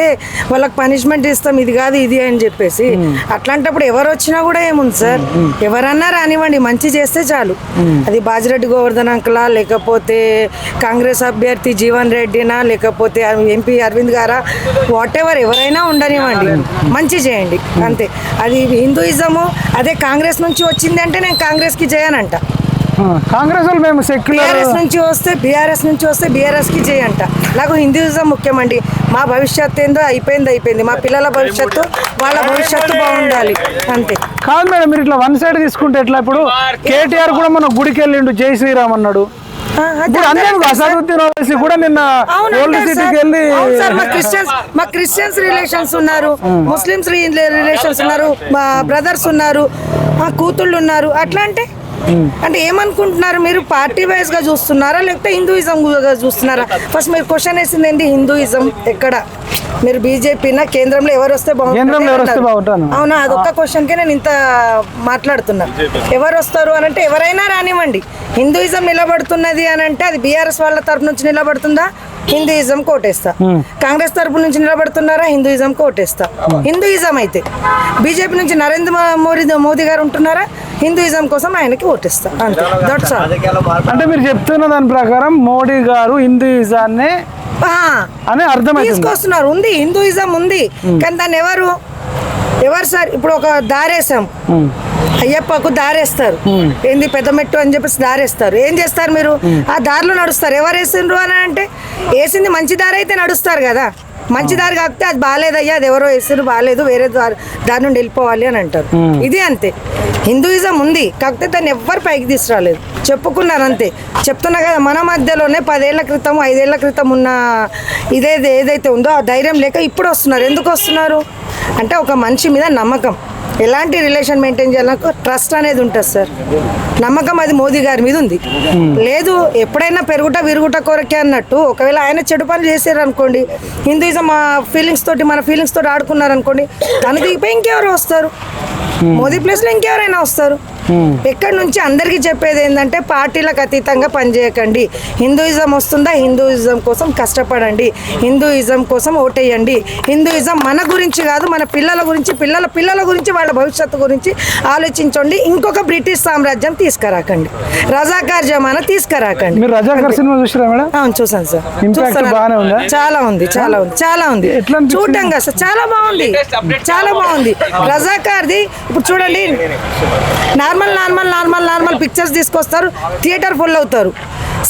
వాళ్ళకి పనిష్మెంట్ ఇస్తాం, ఇది కాదు ఇది అని చెప్పేసి. అట్లాంటప్పుడు ఎవరు వచ్చినా కూడా ఏముంది సార్, ఎవరన్నా రానివ్వండి, మంచి చేస్తే చాలు. అది బాజిరెడ్డి గోవర్ధన్ అంకులా, లేకపోతే కాంగ్రెస్ అభ్యర్థి జీవన్ రెడ్డినా, లేకపోతే ఎంపీ అరవింద్ గారా, వాట్ ఎవర్ ఎవరైనా ఉండనివ్వండి, మంచి చేయండి అంతే. అది హిందూయిజము. అదే కాంగ్రెస్ నుంచి వచ్చింది అంటే నేను కాంగ్రెస్కి చేయనంట. కాంగ్రెస్ వాళ్ళు మేము సెక్యులర్ బీఆర్ఎస్ నుంచి వస్తే బీఆర్ఎస్కి చేయంట. నాకు హిందూయిజం ముఖ్యమండి. మా భవిష్యత్తు ఏందో అయిపోయింది. మా పిల్లల భవిష్యత్తు, వాళ్ళ భవిష్యత్తు బాగుండాలి అంతే. కాదు మేడం, మీరు ఇట్లా వన్ సైడ్ తీసుకుంటే ఎట్లా? ఇప్పుడు కేటీఆర్ కూడా మన గుడికి వెళ్ళిండు, జై శ్రీరామ్ అన్నాడు. ఇప్పుడు అందరూ అసదుద్దీన్ ఓవైసీ కూడా నిన్న అవును ఓల్డ్ అంటారు సిటీకి సార్. వెళ్ళి అవును సార్, మా క్రిస్టియన్స్ రిలేషన్స్ ఉన్నారు, ముస్లిమ్స్ రిలేషన్స్ ఉన్నారు, మా బ్రదర్స్ ఉన్నారు, మా కూతుళ్ళు ఉన్నారు. అట్లా అంటే ఏమనుకుంటున్నారు మీరు? పార్టీ వైజ్ గా చూస్తున్నారా లేకపోతే హిందూయిజం చూస్తున్నారా? ఫస్ట్ మీరు క్వశ్చన్ వేసింది ఏంటి? హిందూయిజం ఎక్కడ? మీరు బీజేపీనా కేంద్రంలో ఎవరు వస్తే కేంద్రంలో ఎవరు వస్తే బాగుంటాను? అవునా, అదొక్క క్వశ్చన్ కే నేను ఇంత మాట్లాడుతున్నా. ఎవరు వస్తారు అని అంటే ఎవరైనా రానివ్వండి. హిందూయిజం నిలబడుతున్నది అని అంటే అది బీఆర్ఎస్ వాళ్ళ తరపు నుంచి నిలబడుతుందా? హిందూయిజం కోటేస్తా. కాంగ్రెస్ తరపు నుంచి నిలబడుతున్నారా? హిందూయిజం కోటేస్తా. హిందూయిజం అయితే బీజేపీ నుంచి నరేంద్ర మోదీ గారు ఉంటున్నారా? హిందూయిజం కోసం ఆయనకి ఓటేస్తా. అంతే, దట్స్ ఆల్. అంటే మీరు చెప్తున్న దాని ప్రకారం మోడీ గారు హిందూయిజాన్ని అని అర్థమైంది తీసుకొస్తున్నారు. ఉంది, హిందూయిజం ఉంది, కానీ దాన్ని ఎవరు సార్? ఇప్పుడు ఒక దారేసాం, అయ్యప్పకు దారేస్తారు, ఏంది పెద్ద మెట్టు అని చెప్పేసి దారేస్తారు. ఏం చేస్తారు మీరు? ఆ దారిలో నడుస్తారు. ఎవరు వేసిండ్రు అని అంటే వేసింది మంచి దారి అయితే నడుస్తారు కదా. మంచి దారి కాకపోతే అది బాగాలేదయ్యా, అది ఎవరో వేసారు బాగాలేదు, వేరే దారి నుండి వెళ్ళిపోవాలి అని అంటారు. ఇది అంతే. హిందూయిజం ఉంది, కాకపోతే దాన్ని ఎవ్వరు పైకి తీసుకురాలేదు, చెప్పుకున్నారు అంతే. చెప్తున్నా కదా, మన మధ్యలోనే 10 ఏళ్ల క్రితం 5 ఏళ్ల క్రితం ఉన్న ఏదైతే ఉందో ఆ ధైర్యం లేక ఇప్పుడు వస్తున్నారు. ఎందుకు వస్తున్నారు అంటే ఒక మనిషి మీద నమ్మకం, ఎలాంటి రిలేషన్ మెయింటైన్ చేయాలకు ట్రస్ట్ అనేది ఉంటుంది సార్. నమ్మకం అది మోదీ గారి మీద ఉంది. లేదు ఎప్పుడైనా పెరుగుట విరుగుట కొరకే అన్నట్టు, ఒకవేళ ఆయన చెడు పనులు చేశారు అనుకోండి, హిందూయిజం మన ఫీలింగ్స్ తోటి ఆడుకున్నారు అనుకోండి, తను దిగిపోయి ఇంకెవరు వస్తారు? మోదీ ప్లేస్లో ఇంకెవరైనా వస్తారు. ఎక్కడి నుంచి అందరికీ చెప్పేది ఏంటంటే పార్టీలకు అతీతంగా పనిచేయకండి. హిందూయిజం వస్తుందా, హిందూయిజం కోసం కష్టపడండి, హిందూయిజం కోసం ఓటేయండి. హిందూయిజం మన గురించి కాదు, మన పిల్లల గురించి, పిల్లల గురించి, వాళ్ళ భవిష్యత్తు గురించి ఆలోచించండి. ఇంకొక బ్రిటిష్ సామ్రాజ్యం తీసుకురాకండి, రజాకార్ జమానా తీసుకురాకండి. మీరు రజాకార్ సినిమా చూసారా మేడం? అవును, చూసాను సార్. ఇంపాక్ట్ బాగానే ఉందా? చాలా ఉంది. చూడడం కదా సార్, చాలా బాగుంది. రజాకార్ది ఇప్పుడు చూడండి, నార్మల్ పిక్చర్స్ తీసుకొస్తారు, థియేటర్ ఫుల్ అవుతారు.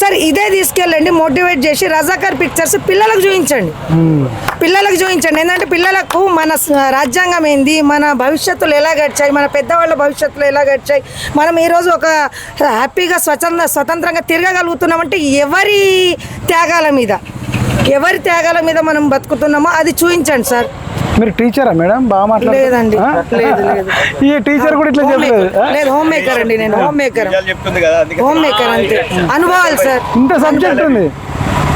సార్ ఇదే తీసుకెళ్ళండి, మోటివేట్ చేసి రజాకార్ పిక్చర్స్ పిల్లలకు చూపించండి. ఏంటంటే పిల్లలకు మన రాజ్యాంగం ఏంది, మన భవిష్యత్తులు ఎలా గడిచాయి, మన పెద్దవాళ్ళ భవిష్యత్తులు ఎలా గడిచాయి, మనం ఈరోజు ఒక హ్యాపీగా స్వతంత్రంగా తిరగగలుగుతున్నామంటే ఎవరి త్యాగాల మీద మనం బతుకుతున్నామో అది చూపించండి సార్. మీరు టీచరా మేడం? బాగా మాట్లాడారు. లేదండి, లేదు. ఈ టీచర్ కూడా ఇట్లా చెప్పలేదు. లేదు, హోమ్ మేకర్ అండి నేను. హోమ్ మేకర్ అంతే. అనుభవాలు సార్, ఇంత సబ్జెక్ట్ ఉంది.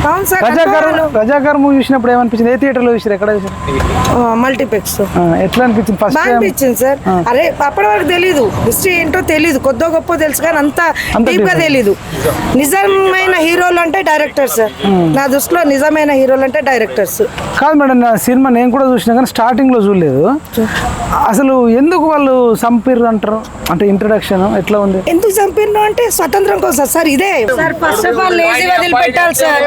అవును సార్. రజాకార్ మూవీ చూసినప్పుడు ఏమనిపించింది? ఏ థియేటర్లో చూసారు? ఎక్కడ చూసారు? మల్టీప్లెక్స్. ఎట్లా అనిపించింది? ఫస్ట్ అనిపించింది సార్. అరే అప్పటి వరకు తెలీదు, హిస్టరీ ఏంటో తెలీదు, కొద్దో గొప్ప తెలుసు కానీ అంత డీప్ గా తెలీదు. నిజమైన హీరోలు అంటే డైరెక్టర్స్ సార్. నా దృష్టిలో నిజమైన హీరోలు అంటే డైరెక్టర్స్. కాదు మేడం, నా సినిమా నేను కూడా చూసినా కానీ స్టార్టింగ్ లో చూడలేదు. అసలు ఎందుకు వాళ్ళు చంపిర్రు అంటారు? అంటే ఇంట్రడక్షన్ ఎట్లా ఉంది? ఎందుకు చంపిర్రు అంటే స్వతంత్రం కోసం సార్. ఇదే సార్, ఫస్ట్ ఆఫ్ ఆల్ వదిలిపెట్టాలి సార్,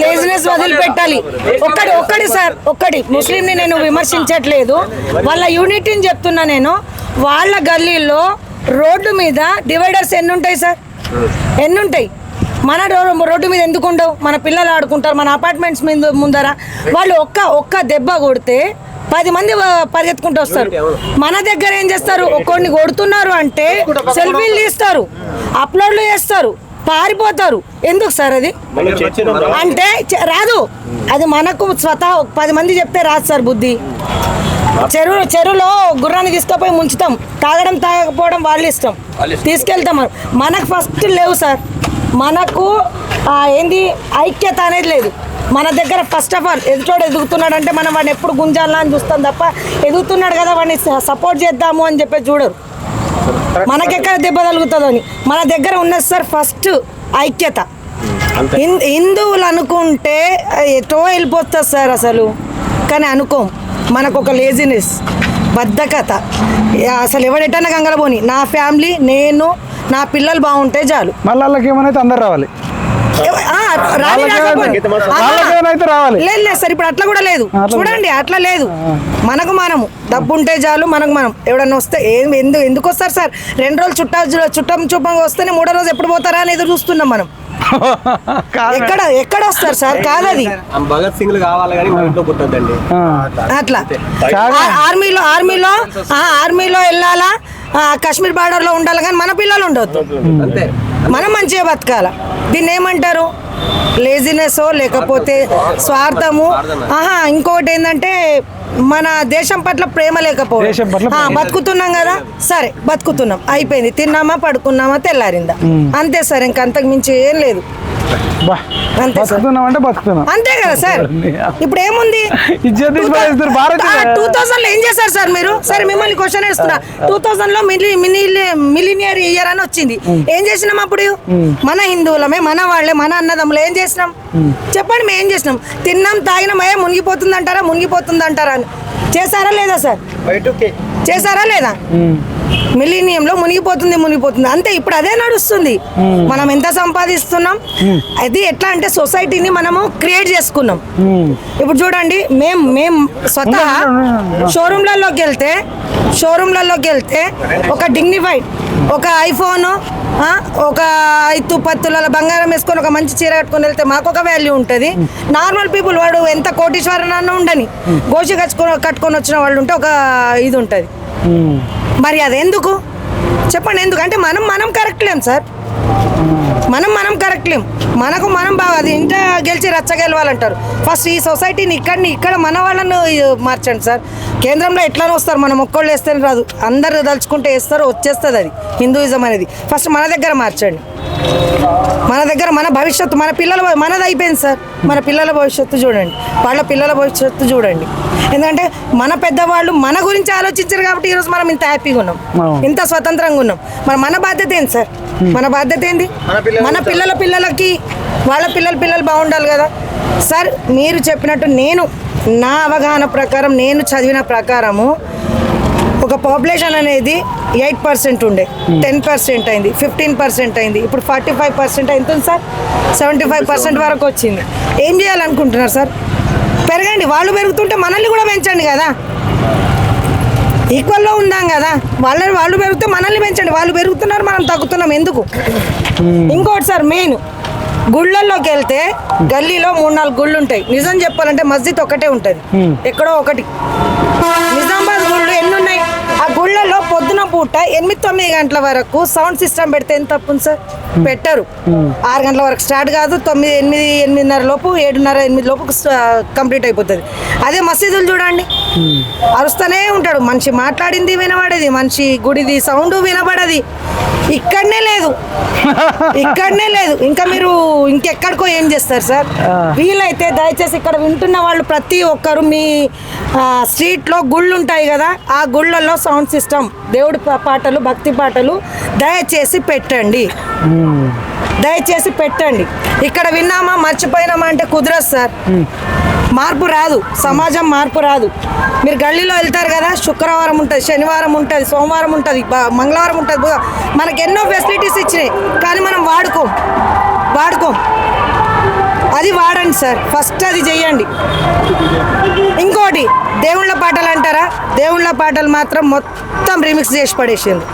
లేజినెస్ వదిలిపెట్టాలి. ఒక్కడి ముస్లింని నేను విమర్శించట్లేదు, వాళ్ళ యూనిటీని చెప్తున్నా నేను. వాళ్ళ గల్లీలో రోడ్డు మీద డివైడర్స్ ఎన్ని ఉంటాయి సార్? మన రోడ్డు మీద ఎందుకు ఉండవు? మన పిల్లలు ఆడుకుంటారు మన అపార్ట్మెంట్స్ మీద ముందర. వాళ్ళు ఒక్క దెబ్బ కొడితే 10 మంది పరిగెత్తుకుంటూ వస్తారు. మన దగ్గర ఏం చేస్తారు? ఒక్కొన్ని కొడుతున్నారు అంటే సెల్ఫీలు తీస్తారు, అప్లోడ్లు చేస్తారు, పారిపోతారు. ఎందుకు సార్ అది? అంటే రాదు అది మనకు స్వతహా 10 మంది చెప్తే రాదు సార్ బుద్ధి. చెరువులో గుర్రాన్ని తీసుకుపోయి ముంచుతాం, తాగకపోవడం వాళ్ళ ఇష్టం, తీసుకెళ్తాం. మనకు ఫస్ట్ లేవు సార్. మనకు ఏంది ఐక్యత అనేది లేదు మన దగ్గర. ఫస్ట్ ఆఫ్ ఆల్ ఎదుటోడు ఎదుగుతున్నాడు అంటే మనం వాడిని ఎప్పుడు గుంజాలా అని చూస్తాం తప్ప, ఎదుగుతున్నాడు కదా వాడిని సపోర్ట్ చేద్దాము అని చెప్పి చూడరు. మనకెక్కడ దెబ్బ తగులుతుందో అని. మన దగ్గర ఉన్నది సార్ ఫస్ట్ ఐక్యత. హిందువులు అనుకుంటే ఎటో వెళ్ళిపోతుంది సార్ అసలు, కానీ అనుకోం. మనకు ఒక లేజినెస్, బద్ధకత. అసలు ఎవడెట్టన్నా గంగలబోని, నా ఫ్యామిలీ, నేను, నా పిల్లలు బాగుంటే చాలు. మళ్ళీ వాళ్ళకి ఏమైనా అందరు రావాలి. లేదు సార్, ఇప్పుడు అట్లా కూడా లేదు. చూడండి, అట్లా లేదు. మనము డబ్బు ఉంటే చాలు. మనం ఎవడన్నా వస్తే ఎందుకు వస్తారు సార్? 2 రోజులు చుట్టంగా వస్తేనే 3వ రోజు ఎప్పుడు పోతారా అని ఎదురు చూస్తున్నాం మనం. ఎక్కడ వస్తారు సార్? కాదది భగత్ సింగ్ కావాలి కానీ అట్లా. ఆర్మీలో వెళ్ళాలా, కాశ్మీర్ బార్డర్ లో ఉండాలి కానీ మన పిల్లలు ఉండవద్దు. మనం మంచిగా బతకాల. దీన్ని ఏమంటారు? లేజినెస్ లేకపోతే స్వార్థము. ఇంకొకటి ఏంటంటే మన దేశం పట్ల ప్రేమ లేకపోవడం. బతుకుతున్నాం కదా, సరే బతుకుతున్నాం, అయిపోయింది, తిన్నామా పడుకున్నామా తెల్లారిందా, అంతే సార్. ఇంకా అంతకు మించి ఏం లేదు. అంతే కదా సార్. ఇప్పుడు ఏముంది? 2000 ఏం చేశారు సార్ మీరు? సరే మిమ్మల్ని క్వశ్చన్ వేస్తున్నా. 2000 మిలినియర్ ఇయర్ అని వచ్చింది. ఏం చేసినాం అప్పుడు? మన హిందువులమే, మన వాళ్ళే, మన అన్నదమ్ములు ఏం చేసినాం చెప్పండి? మేము ఏం చేసినాం? తిన్నాం తాగినాం, మునిగిపోతుంది అంటారా అని చేశారా లేదా సార్? చేశారా లేదా? మిలీనియంలో మునిగిపోతుంది అంతే. ఇప్పుడు అదే నడుస్తుంది. మనం ఎంత సంపాదిస్తున్నాం, అది ఎట్లా అంటే సొసైటీని మనము క్రియేట్ చేసుకున్నాం. ఇప్పుడు చూడండి, మేము స్వతహా షోరూమ్లలోకి వెళ్తే ఒక డిగ్నిఫైడ్, ఒక ఐఫోన్, ఒక 5-10 తులాల బంగారం వేసుకొని ఒక మంచి చీర కట్టుకొని వెళ్తే మాకు ఒక వాల్యూ ఉంటుంది. నార్మల్ పీపుల్ వాడు ఎంత కోటీశ్వరనన్నా ఉండని, గోషి కట్టుకొని వచ్చిన వాళ్ళు ఉంటే ఒక ఇది ఉంటుంది. మరి అది ఎందుకు చెప్పండి? ఎందుకంటే మనం కరెక్ట్ లేం సార్. మనం కరెక్ట్ లేం. మనం బాగా అది ఇంట గెలిచి రచ్చ గెలవాలంటారు. ఫస్ట్ ఈ సొసైటీని ఇక్కడ మన వాళ్ళను మార్చండి సార్. కేంద్రంలో ఎట్లా వస్తారు? మనం ఒక్కళ్ళు వేస్తేనే రాదు, అందరు దలుచుకుంటే వేస్తారు, వచ్చేస్తుంది అది హిందూయిజం అనేది. ఫస్ట్ మన దగ్గర మార్చండి. మన భవిష్యత్తు, మనది అయిపోయింది సార్. మన పిల్లల భవిష్యత్తు చూడండి, వాళ్ళ పిల్లల భవిష్యత్తు చూడండి. ఎందుకంటే మన పెద్దవాళ్ళు మన గురించి ఆలోచించారు కాబట్టి ఈరోజు మనం ఇంత హ్యాపీగా ఉన్నాం, ఇంత స్వతంత్రంగా ఉన్నాం. మన బాధ్యత ఏంటి సార్? మన బాధ్యత ఏంది? మన పిల్లలకి వాళ్ళ పిల్లలు బాగుండాలి కదా సార్. మీరు చెప్పినట్టు నా అవగాహన ప్రకారం, నేను చదివిన ప్రకారము ఒక పాపులేషన్ అనేది 8% ఉండే, 10% అయింది, 15% అయింది, ఇప్పుడు 45% ఎంత ఉంది సార్? 75% వరకు వచ్చింది. ఏం చేయాలనుకుంటున్నారు సార్? పెరగండి. వాళ్ళు పెరుగుతుంటే మనల్ని కూడా పెంచండి కదా, ఈక్వల్లో ఉందాం కదా. వాళ్ళు పెరిగితే మనల్ని పెంచండి. వాళ్ళు పెరుగుతున్నారు, మనం తగ్గుతున్నాం, ఎందుకు? ఇంకోటి సార్, మెయిన్ గుళ్ళల్లోకి వెళ్తే గల్లీలో 3-4 గుళ్ళు ఉంటాయి. నిజం చెప్పాలంటే మస్జిద్ ఒకటే ఉంటుంది, ఎక్కడో ఒకటి. నిజామాబాద్ గుళ్ళు ఎన్ని ఉన్నాయి? ఆ గుళ్ళల్లో పొద్దున పూట 8-9 గంటల వరకు సౌండ్ సిస్టమ్ పెడితే ఎంత తప్పు సార్? పెట్టరు. 6 గంటల వరకు స్టార్ట్ కాదు, 9-8:30 లోపు, 7:30-8 లోపు కంప్లీట్ అయిపోతుంది. అదే మసీదులు చూడండి, అరుస్తూనే ఉంటాడు. మనిషి మాట్లాడింది వినబడేది, మనిషి గుడిది సౌండ్ వినబడది. ఇక్కడనే లేదు. ఇంకా మీరు ఇంకెక్కడికో ఏం చేస్తారు సార్? వీలైతే దయచేసి ఇక్కడ వింటున్న వాళ్ళు ప్రతి ఒక్కరు మీ స్ట్రీట్లో గుళ్ళు ఉంటాయి కదా, ఆ గుళ్ళల్లో సౌండ్ సిస్టమ్, దేవుడి పాటలు, భక్తి పాటలు దయచేసి పెట్టండి. ఇక్కడ విన్నామా మర్చిపోయినామా అంటే కుదరదు సార్. మార్పు రాదు, సమాజం మార్పు రాదు. మీరు గల్లీలో వెళ్తారు కదా, శుక్రవారం ఉంటుంది, శనివారం ఉంటుంది, సోమవారం ఉంటుంది, మంగళవారం ఉంటుంది. మనకు ఎన్నో ఫెసిలిటీస్ ఇచ్చినాయి, కానీ మనం వాడుకోం. అది వాడండి సార్, ఫస్ట్ అది చెయ్యండి. ఇంకోటి దేవుళ్ళ పాటలు అంటారా? దేవుళ్ళ పాటలు మాత్రం మొత్తం రీమిక్స్ చేసి పడేసింది.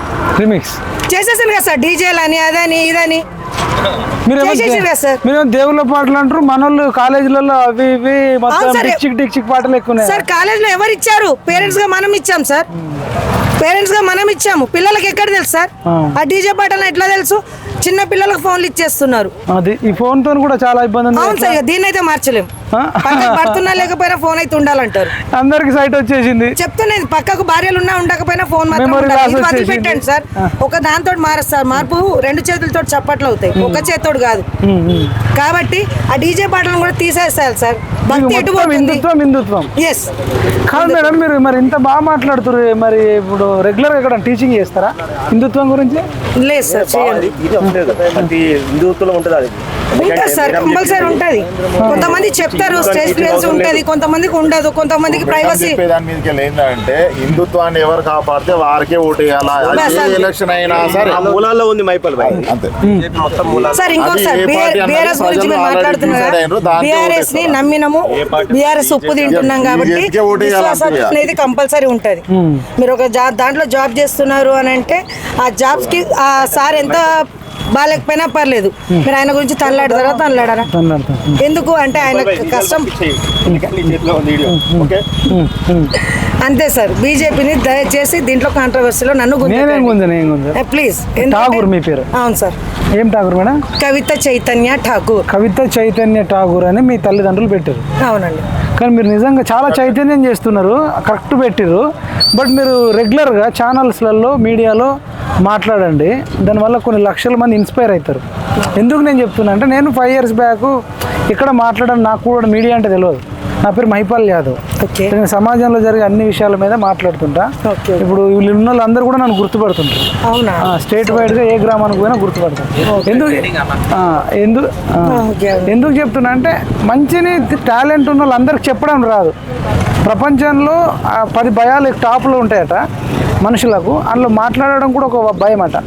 చేసేసింది కదా సార్, డీజేలు అని, అదని ఇదని. మీరు దేవుళ్ళ పాటలు అంటారు, మనోళ్ళు కాలేజీలలో అవి ఇవి డిక్చిక్ పాటలు ఎక్కువ సార్. కాలేజీలో ఎవరు ఇచ్చారు? పేరెంట్స్ గా మనం ఇచ్చాం సార్. పిల్లలకి ఎక్కడ తెలుసు సార్? ఆ డీజే పాటలు ఎట్లా తెలుసు? చిన్న పిల్లలకు ఫోన్లు ఇచ్చేస్తున్నారు. అది ఈ ఫోన్ తో కూడా చాలా ఇబ్బంది. అవును సార్, దీన్ని అయితే మార్చలేం. పడుతున్నా లేకపోయినా ఫోన్ అయితే ఉండాలంటారు. అందరికి సైట్ వచ్చేసింది. చెప్తున్నది, పక్కకు భార్యలు ఉన్నా ఉండకపోయినా ఫోన్ మాత్రం పెట్టండి సార్. ఒక దాంతో మారుస్తారు. మార్పు 2 చేతులతో చప్పట్లు అవుతాయి, ఒక చేతితోడు కాదు. కాబట్టి ఆ డీజే పాటలను కూడా తీసేస్తారు సార్. భక్తి ఎటు పోతుంది? హిందుత్వం. ఎస్ కాదు మేడం, మీరు మరి ఇంత బాగా మాట్లాడుతారు, మరి ఇప్పుడు రెగ్యులర్ గా ఇక్కడ టీచింగ్ చేస్తారా హిందుత్వం గురించి? లేదు సార్, చేయండి. హిందుత్వంలో ఉంటుంది అది ఉంటుంది సార్, కంపల్సరీ ఉంటుంది. కొంతమంది చెప్తారు స్టేజ్ ప్లేస్ ఉంటుంది, కొంతమందికి ఉండదు, కొంతమందికి ప్రైవసీ. దాని మీదకి ఏంటంటే హిందుత్వాన్ని ఎవరు కాపాడితే వారికే ఓటు వేయాలి. ఎలక్షన్ అయినా సరే మూలాల్లో ఉంది మైపల్ అంతే సార్. ఇంకోటి సార్, బీఆర్ఎస్ గురించి మీరు మాట్లాడుతున్నారు. బీఆర్ఎస్ ని నమ్మినము, బీఆర్ఎస్ ఉప్పు తింటున్నాం కాబట్టి విశ్వాసం అనేది కంపల్సరీ ఉంటుంది. మీరు ఒక దాంట్లో జాబ్ చేస్తున్నారు అని అంటే ఆ జాబ్స్ కి ఆ సార్ ఎంత బాగాలేకపోయినా పర్లేదు, మీరు ఆయన గురించి తనలాడరా? ఎందుకు అంటే ఆయన కష్టం, అంతే సార్. బీజేపీని దయచేసి దీంట్లో కాంట్రవర్సీలో నన్ను నేనేం గుంజ ప్లీజ్. ఠాగూర్ మీ పేరు? అవును సార్. ఏం ఠాగూర్ మేడం? కవిత చైతన్య ఠాగూర్. కవిత చైతన్య ఠాగూర్ అని మీ తల్లిదండ్రులు పెట్టారు. అవునండి. కానీ మీరు నిజంగా చాలా చైతన్యం చేస్తున్నారు, కరెక్ట్ పెట్టిర్రు. బట్ మీరు రెగ్యులర్గా ఛానల్స్లలో మీడియాలో మాట్లాడండి, దానివల్ల కొన్ని లక్షల మంది ఇన్స్పైర్ అవుతారు. ఎందుకు నేను చెప్తున్నా అంటే, నేను 5 years బ్యాక్ ఇక్కడ మాట్లాడడం, నాకు కూడా మీడియా అంటే తెలియదు. నా పేరు మహిపాల్ యాదవ్. నేను సమాజంలో జరిగే అన్ని విషయాల మీద మాట్లాడుతుంటా. ఇప్పుడు వీళ్ళు ఉన్న వాళ్ళందరూ కూడా నన్ను గుర్తుపడుతుంటారు. అవునా? స్టేట్ వైడ్గా ఏ గ్రామానికి పోయినా గుర్తుపడతారు. ఎందుకు చెప్తున్నా అంటే, మంచిని టాలెంట్ ఉన్న వాళ్ళందరికీ చెప్పడం రాదు. ప్రపంచంలో 10 భయాలు టాప్లో ఉంటాయట మనుషులకు, అందులో మాట్లాడడం కూడా ఒక భయం అట.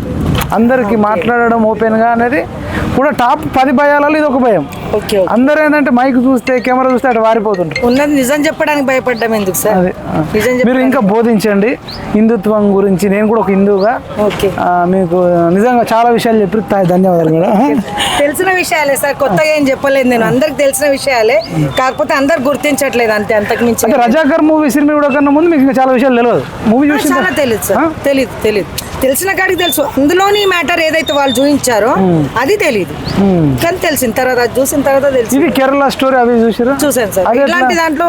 అందరికీ మాట్లాడడం ఓపెన్గా అనేది కూడా టాప్ 10 భయాలలో ఇది ఒక భయం. అందరూ ఏంటంటే మైక్ చూస్తే, కెమెరా చూస్తే అటు వారిపోతుంటారు. ఉన్నది నిజం చెప్పడానికి భయపడ్డాం ఎందుకు సార్? మీరు ఇంకా బోధించండి హిందుత్వం గురించి. నేను కూడా ఒక హిందువుగా మీకు నిజంగా చాలా విషయాలు చెప్పి ధన్యవాదాలు మేడం. తెలిసిన విషయాలే సార్, కొత్తగా ఏం చెప్పలేదు నేను. అందరికి తెలిసిన విషయాలే, కాకపోతే అందరు గుర్తించట్లేదు అంతే, అంతకు మించి. అంటే రజాకర్ మూవీ సినిమా కూడా కన్నా ముందు మీకు ఇంకా చాలా విషయాలు తెలియదు. మూవీ చూసి చాలా తెలియదు సార్. తెలియదు తెలిసిన కాడికి తెలుసు. అందులోని మ్యాటర్ ఏదైతే వాళ్ళు చూపించారో అది తెలియదు, కానీ తెలిసిన తర్వాత, చూసిన తర్వాత తెలుసు. ఇది కేరళ స్టోరీ అవి చూసాను సార్. ఇలాంటి దాంట్లో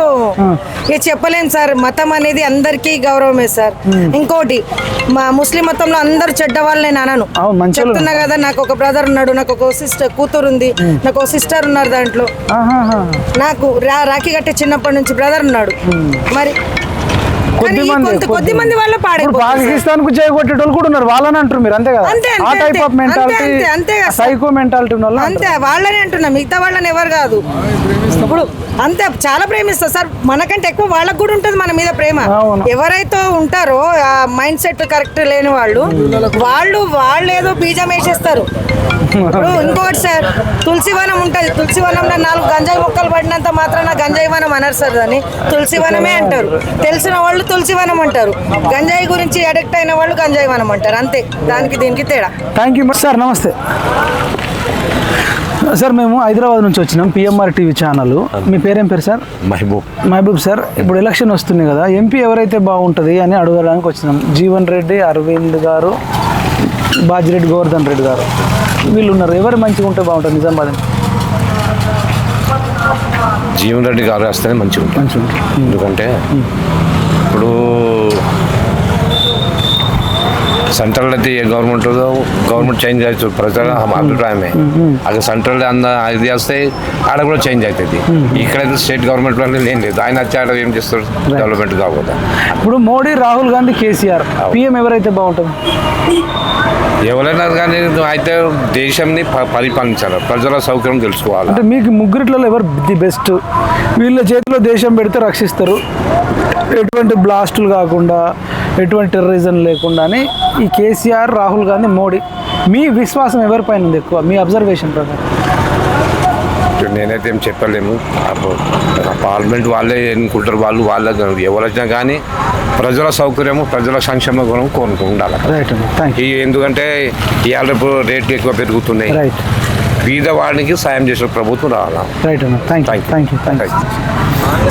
చెప్పలేను సార్. మతం అనేది అందరికీ గౌరవమే సార్. ఇంకోటి, మా ముస్లిం మతంలో అందరు చెడ్డ వాళ్ళు నేను అనను. చెప్తున్నా కదా, నాకు ఒక బ్రదర్ ఉన్నాడు, నాకు ఒక సిస్టర్ కూతురు ఉంది, నాకు ఒక సిస్టర్ ఉన్నారు దాంట్లో. నాకు రాఖీ కట్టే చిన్నప్పటి నుంచి బ్రదర్ ఉన్నాడు. మరి కొద్ది మంది వాళ్ళ పాకిస్తాన్ కు చేయగొట్టేటోళ్ళు కూడా ఉన్నారు, వాళ్ళని అంటారు మీరు. అంతే కదా, ఆ type of mentality, psycho mentality ఉన్న అంతే వాళ్ళని అంటున్నా, మిగతా వాళ్ళని ఎవరు కాదు. ఇప్పుడు అంతే చాలా ప్రేమిస్తారు సార్, మనకంటే ఎక్కువ వాళ్ళకు కూడా ఉంటుంది మన మీద ప్రేమ. ఎవరైతే ఉంటారో ఆ మైండ్ సెట్ కరెక్ట్ లేని వాళ్ళు ఏదో బీజం వేసేస్తారు. ఇప్పుడు ఇంకోటి సార్, తులసివనం ఉంటుంది, తులసివనంలో 4 గంజాయి మొక్కలు పడినంత మాత్రాన గంజాయి వనం అనరు సార్, దాన్ని తులసివనమే అంటారు. తెలిసిన వాళ్ళు తులసివనం అంటారు, గంజాయి గురించి అడిక్ట్ అయిన వాళ్ళు గంజాయి వనం అంటారు. అంతే, దానికి దీనికి తేడా. Thank you sir. నమస్తే సార్. మేము హైదరాబాద్ నుంచి వచ్చినాం, పిఎంఆర్ టీవీ ఛానల్. మీ పేరేం పేరు సార్? మహబూబ్ సార్. ఇప్పుడు ఎలక్షన్ వస్తుంది కదా, ఎంపీ ఎవరైతే బాగుంటుంది అని అడగడానికి వచ్చినాం. జీవన్ రెడ్డి, అరవింద్ గారు, బాజిరెడ్డి గోవర్ధన్ రెడ్డి గారు, వీళ్ళు ఉన్నారు. ఎవరు మంచిగా ఉంటే బాగుంటుంది నిజామాబాద్? జీవన్ రెడ్డి గారు వస్తేనే మంచిగా ఉంటుంది. ఎందుకంటే ఇప్పుడు సెంట్రల్ అయితే ఏ గవర్నమెంట్ చేంజ్ అవుతుంది, ప్రజల అభిప్రాయమే. అక్కడ సెంట్రల్ ఇది వస్తే ఆడ కూడా చేంజ్ అవుతుంది. ఇక్కడైతే స్టేట్ గవర్నమెంట్ వల్ల ఏం లేదు, ఆయన వచ్చి ఆడ ఏం చేస్తారు డెవలప్మెంట్ కాకపోతే. ఇప్పుడు మోడీ, రాహుల్ గాంధీ, కేసీఆర్, పిఎం ఎవరైతే బాగుంటుంది? ఎవరైనా కానీ అయితే దేశంని పరిపాలించాలి, ప్రజల సౌకర్యం తెలుసుకోవాలి. అంటే మీకు ముగ్గురిట్లో ఎవరు ది బెస్ట్? వీళ్ళ చేతిలో దేశం పెడితే రక్షిస్తారు, ఎటువంటి బ్లాస్టులు కాకుండా, ఎటువంటి టెర్రరిజం లేకుండా అని ఈ కేసీఆర్, రాహుల్ గాంధీ, మోడీ. మీ విశ్వాసం ఎవరిపైన ఉంది ఎక్కువ, మీ అబ్జర్వేషన్ ప్రకారం? నేనైతే ఏం చెప్పలేము. పార్లమెంట్ వాళ్ళే ఎన్నుకుంటారు, వాళ్ళ ఎవరు వచ్చినా కానీ ప్రజల సౌకర్యము, ప్రజల సంక్షేమ గుణం కోరుకుండాలి. ఎందుకంటే ఇవాళ రేపు రేట్లు ఎక్కువ పెరుగుతున్నాయి, పేదవాడికి సాయం చేసే ప్రభుత్వం రావాలా. రైట్ అన్న, థ్యాంక్ యూ.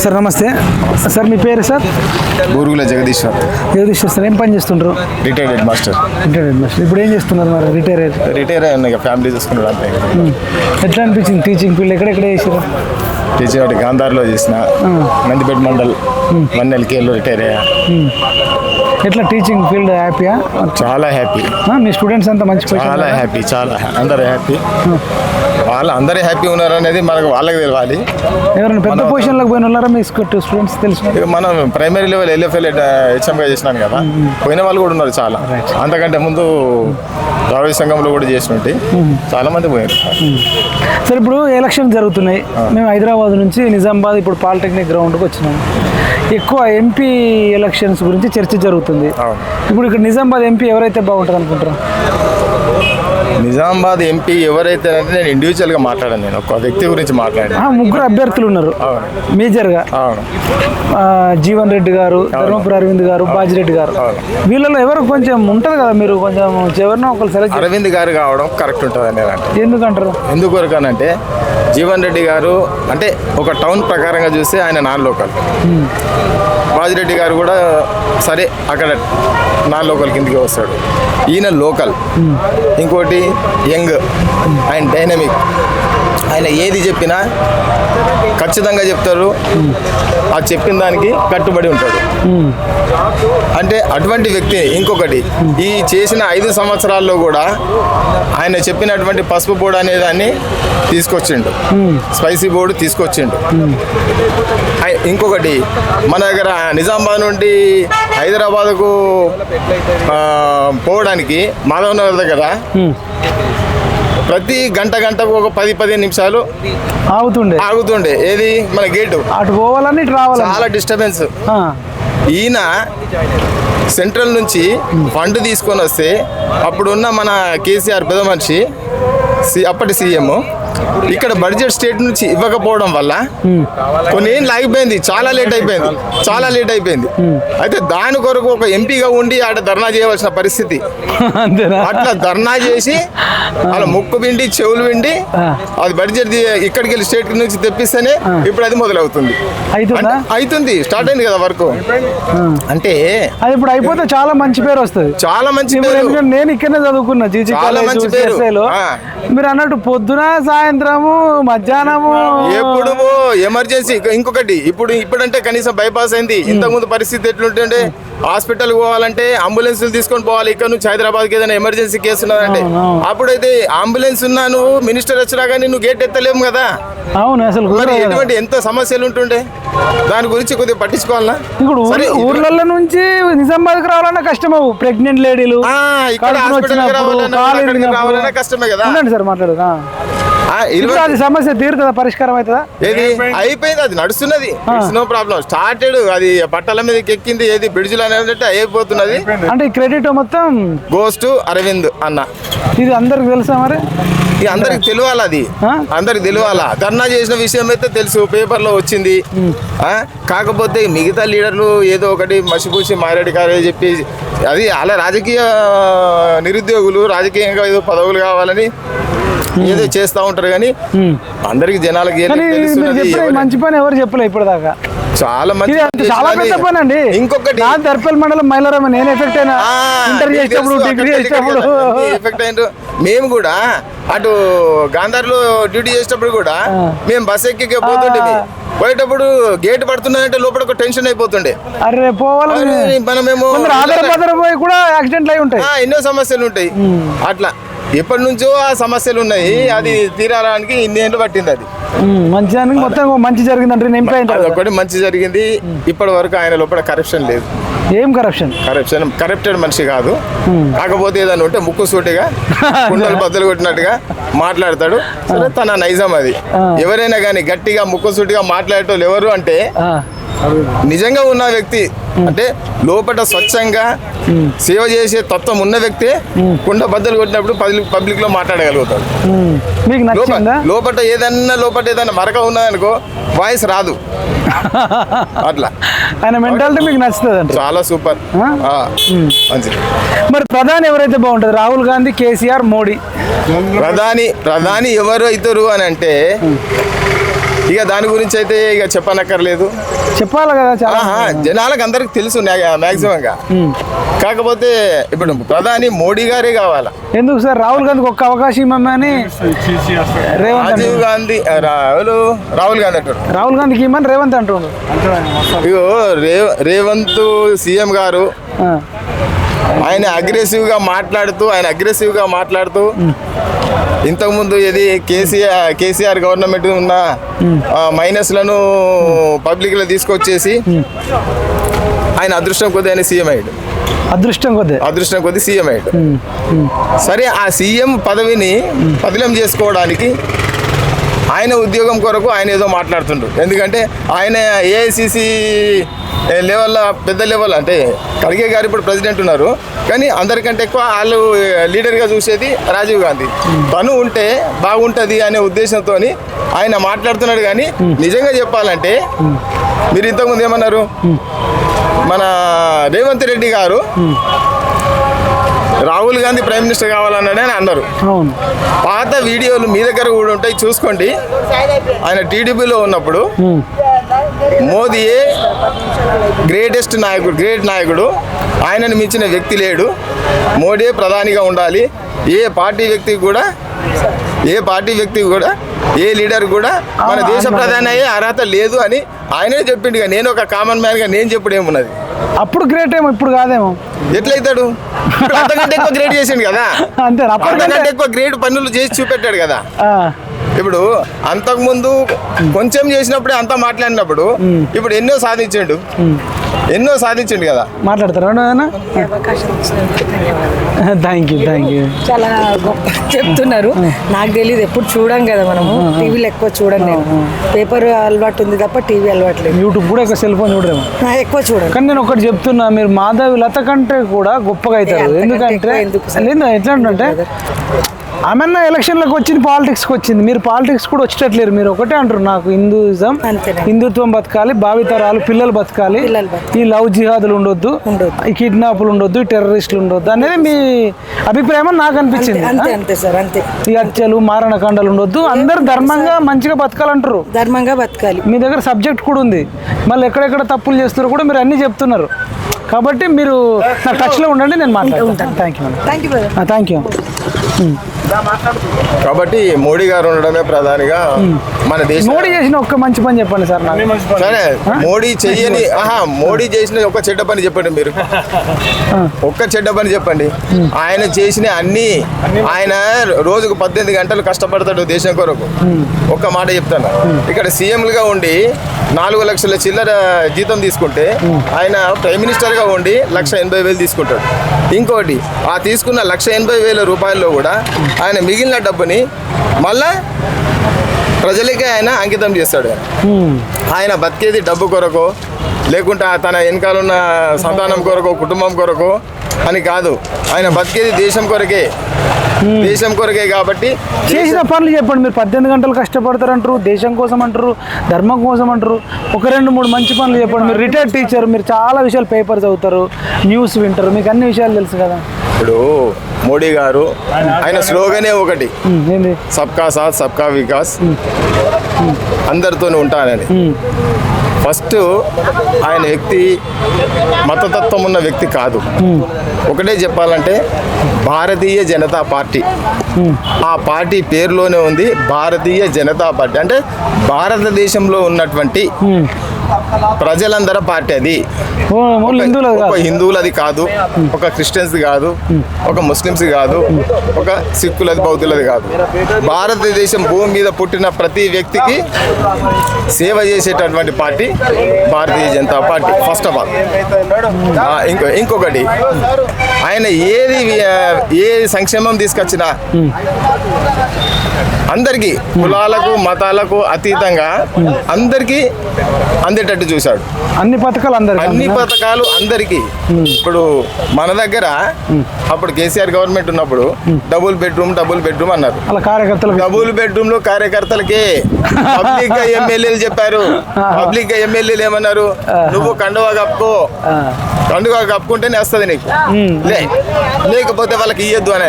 సార్ నమస్తే సార్. మీ పేరు సార్? బూరుగుల జగదీశ్వర్ సార్. ఏం పని చేస్తుంటారు? Retired head master. ఇప్పుడు ఏం చేస్తున్నారు మరి? రిటైర్ అయ్యాను, ఫ్యామిలీ చూసుకున్నాడు అంతే. ఎట్లా అనిపించింది టీచింగ్ ఫీల్డ్? ఎక్కడెక్కడ చేసారు? టీచింగ్ ఒకటి గాంధార్లో చేసిన, నందిపేట మండల్ 1 LKలో రిటైర్ అయ్యా. ఎట్లా టీచింగ్ ఫీల్డ్ హ్యాపీయా? చాలా హ్యాపీ. మీ స్టూడెంట్స్ అంతా మంచి, చాలా హ్యాపీ, చాలా అందరూ హ్యాపీ. అందరూ హ్యాపీ ఉన్నారు అనేది మనకు వాళ్ళకి తెలియాలి. ఎవరైనా పెద్ద పొజిషన్లకు పోయిన ఉన్నారా మీ స్టూడెంట్స్ తెలిసిన? మనం ప్రైమరీ లెవెల్ LFL హెచ్ఎంగా చేసినాను కదా, పోయిన వాళ్ళు కూడా ఉన్నారు చాలా. అంతకంటే ముందు ద్రావిడ సంఘంలో కూడా చేసినట్టు చాలా మంది పోయారు. సార్ ఇప్పుడు ఎలక్షన్ జరుగుతున్నాయి, మేము హైదరాబాద్ నుంచి నిజామాబాద్ ఇప్పుడు పాలిటెక్నిక్ గ్రౌండ్కి వచ్చినాము. ఎక్కువ ఎంపీ ఎలక్షన్స్ గురించి చర్చ జరుగుతుంది. ఇప్పుడు ఇక్కడ నిజామాబాద్ ఎంపీ ఎవరైతే బాగుంటుంది అనుకుంటారు? నిజామాబాద్ ఎంపీ ఎవరైతే అంటే నేను ఇండివిజువల్గా మాట్లాడాను, నేను ఒక వ్యక్తి గురించి మాట్లాడాను. ముగ్గురు అభ్యర్థులు ఉన్నారు మేజర్గా. అవును. జీవన్ రెడ్డి గారు, ధర్మపురి అరవింద్ గారు, బాజిరెడ్డి గారు. వీళ్ళలో ఎవరు కొంచెం ఉంటుంది కదా, మీరు కొంచెం ఎవరినో ఒకరు సెలెక్ట్. అరవింద్ గారు కావడం కరెక్ట్ ఉంటుంది అని అంటే. ఎందుకంటారు? ఎందుకొరకనంటే జీవన్ రెడ్డి గారు అంటే ఒక టౌన్ ప్రకారంగా చూస్తే ఆయన నాన్ లోకల్. బాజిరెడ్డి గారు కూడా సరే అక్కడ నాన్ లోకల్ కిందకి వస్తాడు. ఈయన లోకల్. ఇంకోటి యంగ్ అండ్ డైనమిక్. ఆయన ఏది చెప్పినా ఖచ్చితంగా చెప్తారు, ఆ చెప్పిన దానికి కట్టుబడి ఉంటాడు. అంటే అటువంటి వ్యక్తి. ఇంకొకటి, ఈ చేసిన 5 సంవత్సరాల్లో కూడా ఆయన చెప్పినటువంటి పసుపు బోర్డు అనే దాన్ని తీసుకొచ్చిండు, స్పైసీ బోర్డు తీసుకొచ్చిండు. ఇంకొకటి, మన దగ్గర నిజామాబాద్ నుండి హైదరాబాద్కు పోవడానికి మాధవ్ నగర్ దగ్గర ప్రతి గంటకు ఒక 10-15 నిమిషాలు ఆగుతుండే. ఏది మన గేటు అటు పోవాలని చాలా డిస్టర్బెన్స్. ఈయన సెంట్రల్ నుంచి ఫండ్ తీసుకొని వస్తే అప్పుడున్న మన కేసీఆర్ పెద్ద మనిషి అప్పటి సీఎం ఇక్కడ బడ్జెట్ స్టేట్ నుంచి ఇవ్వకపోవడం వల్ల కొన్ని ఏళ్ళు ఆగిపోయింది, చాలా లేట్ అయిపోయింది. అయితే దాని కొరకు ఒక ఎంపీగా ఉండి ఆడ ధర్నా చేయవలసిన పరిస్థితి. అట్లా ధర్నా చేసి అలా ముక్కు విండి చెవులు విండి అది బడ్జెట్ ఇక్కడికి వెళ్ళి స్టేట్ నుంచి తెప్పిస్తేనే ఇప్పుడు అది మొదలవుతుంది. అవుతుంది, స్టార్ట్ అయింది కదా వర్క్. అంటే అది ఇప్పుడు అయిపోతే చాలా మంచి పేరు వస్తుంది. చాలా మంచి పేరు. నేను ఇక్కడనే చదువుకున్నా, చాలా మంచి పేరు. మీరు అన్నట్టు పొద్దున సాయంత్రము మధ్యాహ్నము ఎప్పుడు ఎమర్జెన్సీ. ఇంకొకటి, ఇప్పుడంటే కనీసం బైపాస్ అయింది. ఇంతకుముందు పరిస్థితి ఎట్లుంటుండే, హాస్పిటల్ పోవాలంటే అంబులెన్స్లు తీసుకొని పోవాలి. ఇక్కడ నుంచి హైదరాబాద్కి ఏదైనా ఎమర్జెన్సీ కేసు ఉన్నదంటే అప్పుడైతే అంబులెన్స్ ఉన్నా నువ్వు మినిస్టర్ వచ్చినా కానీ నువ్వు గేట్ ఎత్తలేము కదా. అవును, అసలు ఎటువంటి ఎంత సమస్యలు ఉంటుండే, దాని గురించి కొద్దిగా పట్టించుకోవాలన్నా. ఇప్పుడు ఊర్లలో నుంచి నిజామాబాద్కి రావాలన్నా కష్టం. ప్రెగ్నెంట్ లేడీలు రావాలన్నా కష్టమే కదా. సార్ మాట్లాడదా, అది సమస్య తీరుతుందా, పరిష్కారం అవుతుందా? అయిపోయింది, అది నడుస్తున్నది, నో ప్రాబ్లం. స్టార్టెడ్, అది పట్టాల మీదకి ఎక్కింది. ఏది బ్రిడ్జ్లు అనేది అయిపోతున్నది. అంటే క్రెడిట్ మొత్తం గోస్ టు అరవింద్ అన్న. ఇది అందరికి తెలుసా మరి? ఇది అందరికి తెలియాలి, అది అందరికి తెలియాలా. ధర్నా చేసిన విషయం అయితే తెలుసు, పేపర్లో వచ్చింది. కాకపోతే మిగతా లీడర్లు ఏదో ఒకటి మసిపూసి మారేడు గారే చెప్పి అది అలా రాజకీయ నిరుద్యోగులు రాజకీయంగా ఏదో పదవులు కావాలని ఏదో చేస్తూ ఉంటారు. కానీ అందరికి జనాలకి మంచి పని ఎవరు చెప్పలే ఇప్పటిదాకా. చాలా మంచి, చాలా పెద్ద పని అండి. ఇంకొకటి, దర్పల్ మండలం మైలారామ నేను ఎఫెక్ట్ అయినా, ఇంటర్ చేసేటప్పుడు డిగ్రీ చేసేటప్పుడు ఎఫెక్ట్ అయిన. మేము కూడా అటు గాంధార్లో డ్యూటీ చేసేటప్పుడు కూడా మేము బస్ ఎక్కి పోయేటప్పుడు గేట్ పడుతున్నదంటే లోపల ఒక టెన్షన్ అయిపోతుండే. అరే పోవాలి, మనమేమో పోయి కూడా యాక్సిడెంట్లు అయి ఉంటాయి, ఎన్నో సమస్యలు ఉంటాయి. అట్లా ఎప్పటి నుంచో ఆ సమస్యలు ఉన్నాయి. అది తీరాడానికి ఇన్నేళ్ళు పట్టింది. అది మంచి మొత్తం మంచి జరిగింది. ఒకటి మంచి జరిగింది. ఇప్పటి వరకు ఆయన లోపల కరప్షన్ లేదు. ఏం కరప్షన్? కరప్టెడ్ మనిషి కాదు. కాకపోతే ఏదైనా ఉంటే ముక్కు సూటిగా కుండలు బద్దలు కొట్టినట్టుగా మాట్లాడతాడు. సరే, తన నైజం అది. ఎవరైనా కానీ గట్టిగా ముక్కు సూటిగా మాట్లాడేటోళ్ళు ఎవరు అంటే నిజంగా ఉన్న వ్యక్తి, అంటే లోపల స్వచ్ఛంగా సేవ చేసే తత్వం ఉన్న వ్యక్తి కుండ బద్దలు కొట్టినప్పుడు పబ్లిక్ లో మాట్లాడగలుగుతాడు. లోపల ఏదైనా మరక ఉన్నదనుకో వాయిస్ రాదు. అట్లా ఆయన మెంటాలిటీ మీకు నచ్చుతుంది. చాలా సూపర్, మంచిది. మరి ప్రధాని ఎవరైతే బాగుంటుంది? రాహుల్ గాంధీ, కేసీఆర్, మోడీ? ప్రధాని ఎవరు అవుతారు అని అంటే ఇక దాని గురించి అయితే ఇక చెప్పనక్కర్లేదు. చెప్పాలి కదా, చాలా జనాలకు అందరికి తెలుసు మ్యాక్సిమంగా. కాకపోతే ఇప్పుడు ప్రధాని మోడీ గారే కావాలా. ఎందుకు సార్? రాహుల్ గాంధీకి ఒక్క అవకాశం ఇవ్వమని రాహుల్ గాంధీ అంటారు. రాహుల్ గాంధీకి ఇవ్వమని రేవంత్ అంటున్నాడు. ఇగో రేవంత్ సీఎం గారు ఆయన అగ్రెసివ్గా మాట్లాడుతూ ఇంతకుముందు ఏది కేసీఆర్ గవర్నమెంట్ ఉన్న మైనస్లను పబ్లిక్లో తీసుకొచ్చేసి ఆయన అదృష్టం కొద్ది ఆయన సీఎం అయ్యాడు. అదృష్టం కొద్ది సీఎం అయ్యాడు. సరే, ఆ సీఎం పదవిని పదిలం చేసుకోవడానికి ఆయన ఉద్యోగం కొరకు ఆయన ఏదో మాట్లాడుతుండ్రు. ఎందుకంటే ఆయన ఏఐసిసి లెవెల్లో పెద్ద లెవెల్ అంటే ఖర్గే గారు ఇప్పుడు ప్రెసిడెంట్ ఉన్నారు, కానీ అందరికంటే ఎక్కువ వాళ్ళు లీడర్గా చూసేది రాజీవ్ గాంధీ. తను ఉంటే బాగుంటుంది అనే ఉద్దేశంతో ఆయన మాట్లాడుతున్నాడు. కానీ నిజంగా చెప్పాలంటే మీరు ఇంతకుముందు ఏమన్నారు, మన రేవంత్ రెడ్డి గారు రాహుల్ గాంధీ ప్రైమ్ మినిస్టర్ కావాలన్నాడే అని అన్నారు. పాత వీడియోలు మీ దగ్గర కూడా ఉంటాయి, చూసుకోండి. ఆయన టీడీపీలో ఉన్నప్పుడు మోదీయే గ్రేట్ నాయకుడు, ఆయనను మించిన వ్యక్తి లేడు, మోడీ ప్రధానిగా ఉండాలి, ఏ పార్టీ వ్యక్తికి కూడా ఏ లీడర్ కూడా మన దేశ ప్రధాని అయ్యే అర్హత లేదు అని ఆయనే చెప్పిండు. నేను ఒక కామన్ మ్యాన్గా నేను చెప్పుడు ఏమున్నది, అప్పుడు గ్రేట్ ఏమో ఇప్పుడు కాదేమో, ఎట్లయితాడు? అంతకంటే ఎక్కువ గ్రేట్ చేసిండు కదా, అంతకంటే ఎక్కువ గ్రేట్ పనులు చేసి చూపెట్టాడు కదా. ఇప్పుడు అంతకుముందు కొంచెం చేసినప్పుడే అంతా మాట్లాడినప్పుడు ఇప్పుడు ఎన్నో సాధించండు కదా. మాట్లాడతారు. Thank you. చాలా గొప్ప చెప్తున్నారు. నాకు తెలియదు, ఎప్పుడు చూడం కదా మనము, టీవీలో ఎక్కువ చూడం. నేను పేపర్ అలవాటు ఉంది తప్ప టీవీ అలవాటు లేదు. యూట్యూబ్ కూడా ఎక్కువ సెల్ ఫోన్ చూడరేమో, ఎక్కువ చూడండి. కానీ నేను ఒకటి చెప్తున్నా, మీరు మాధవి లత కంటే కూడా గొప్పగా అవుతారు. ఎందుకంటే ఎట్లా అంటే ఆమెన్న ఎలక్షన్లకు వచ్చింది, పాలిటిక్స్కి వచ్చింది. మీరు పాలిటిక్స్ కూడా వచ్చేటట్లేరు. మీరు ఒకటే అంటారు, నాకు హిందుత్వం బతకాలి, భావితరాలు పిల్లలు బతకాలి, ఈ లవ్ జిహాదులు ఉండొద్దు, ఈ కిడ్నాపులు ఉండొద్దు, ఈ టెర్రరిస్టులు ఉండొద్దు అనేది మీ అభిప్రాయం నాకు అనిపించింది. ఈ హత్యలు మారణకాండాలు ఉండొద్దు, అందరు ధర్మంగా మంచిగా బతకాలంటారు. ధర్మంగా బతకాలి. మీ దగ్గర సబ్జెక్ట్ కూడా ఉంది, మళ్ళీ ఎక్కడెక్కడ తప్పులు చేస్తారో కూడా మీరు అన్నీ చెప్తున్నారు. కాబట్టి మీరు నా టచ్లో ఉండండి, నేను మాట్లాడుతాను. Thank you. కాబట్టి మోడీ గారు ఉండడమే ప్రధానిగా మన దేశం. మోడీ చేసిన ఒక్క మంచి పని చెప్పండి సార్. సరే, మోడీ చేసిన ఒక చెడ్డ పని చెప్పండి. మీరు ఒక్క చెడ్డ పని చెప్పండి. ఆయన చేసిన అన్ని, ఆయన రోజుకు 18 గంటలు కష్టపడతాడు దేశం కొరకు. ఒక్క మాట చెప్తాను, ఇక్కడ సీఎంలుగా ఉండి 4 లక్షల చిల్లర జీతం తీసుకుంటే ఆయన ప్రైమ్ మినిస్టర్గా ఉండి 1,80,000 తీసుకుంటాడు. ఇంకోటి, ఆ తీసుకున్న 1,80,000 రూపాయల్లో కూడా ఆయన మిగిలిన డబ్బుని మళ్ళా ప్రజలకే ఆయన అంకితం చేస్తాడు. ఆయన బతికేది డబ్బు కొరకు, లేకుంటే తన వెనకాల ఉన్న సంతానం కొరకు, కుటుంబం కొరకు అని కాదు. ఆయన బతికేది దేశం కొరకే కాబట్టి చేసిన పనులు చెప్పండి. మీరు 18 గంటలు కష్టపడతారంటారు, దేశం కోసం అంటారు, ధర్మం కోసం అంటారు. ఒక 2-3 మంచి పనులు చెప్పండి. మీరు రిటైర్డ్ టీచర్, మీరు చాలా విషయాలు పేపర్ చదువుతారు, న్యూస్ వింటారు, మీకు అన్ని విషయాలు తెలుసు కదా. ఇప్పుడు మోడీ గారు ఆయన స్లోగనే ఒకటి, సబ్కా సాత్ సబ్కా వికాస్, అందరితోనే ఉంటానని. ఫస్ట్ ఆయన వ్యక్తి మతతత్వం ఉన్న వ్యక్తి కాదు. ఒకటే చెప్పాలంటే భారతీయ జనతా పార్టీ, ఆ పార్టీ పేరులోనే ఉంది భారతీయ జనతా పార్టీ. అంటే భారతదేశంలో ఉన్నటువంటి ప్రజలందరి పార్టీ అది. ఒక హిందువులది కాదు, ఒక క్రిస్టియన్స్ కాదు, ఒక ముస్లిమ్స్ కాదు, ఒక సిక్కులది, బౌద్ధులది కాదు. భారతదేశం భూమి మీద పుట్టిన ప్రతి వ్యక్తికి సేవ చేసేటటువంటి party Bharatiya Janata party. First of all ఇంకొకటి, ఆయన ఏ సంక్షేమం తీసుకొచ్చినా అందరికీ, కులాలకు మతాలకు అతీతంగా అందరికీ అందేటట్టు చూశాడు. అన్ని పథకాలు అందరికీ. ఇప్పుడు మన దగ్గర అప్పుడు కేసీఆర్ గవర్నమెంట్ ఉన్నప్పుడు డబుల్ బెడ్రూమ్ అన్నారు. డబుల్ బెడ్రూమ్ లో కార్యకర్తలకే. పబ్లిక్ గా ఎమ్మెల్యేలు చెప్పారు. పబ్లిక్ గా ఎమ్మెల్యేలు ఏమన్నారు, నువ్వు కండువా కప్పుకుంటేనే వస్తుంది నీకు, లేకపోతే వాళ్ళకి ఇయ్యద్దు అని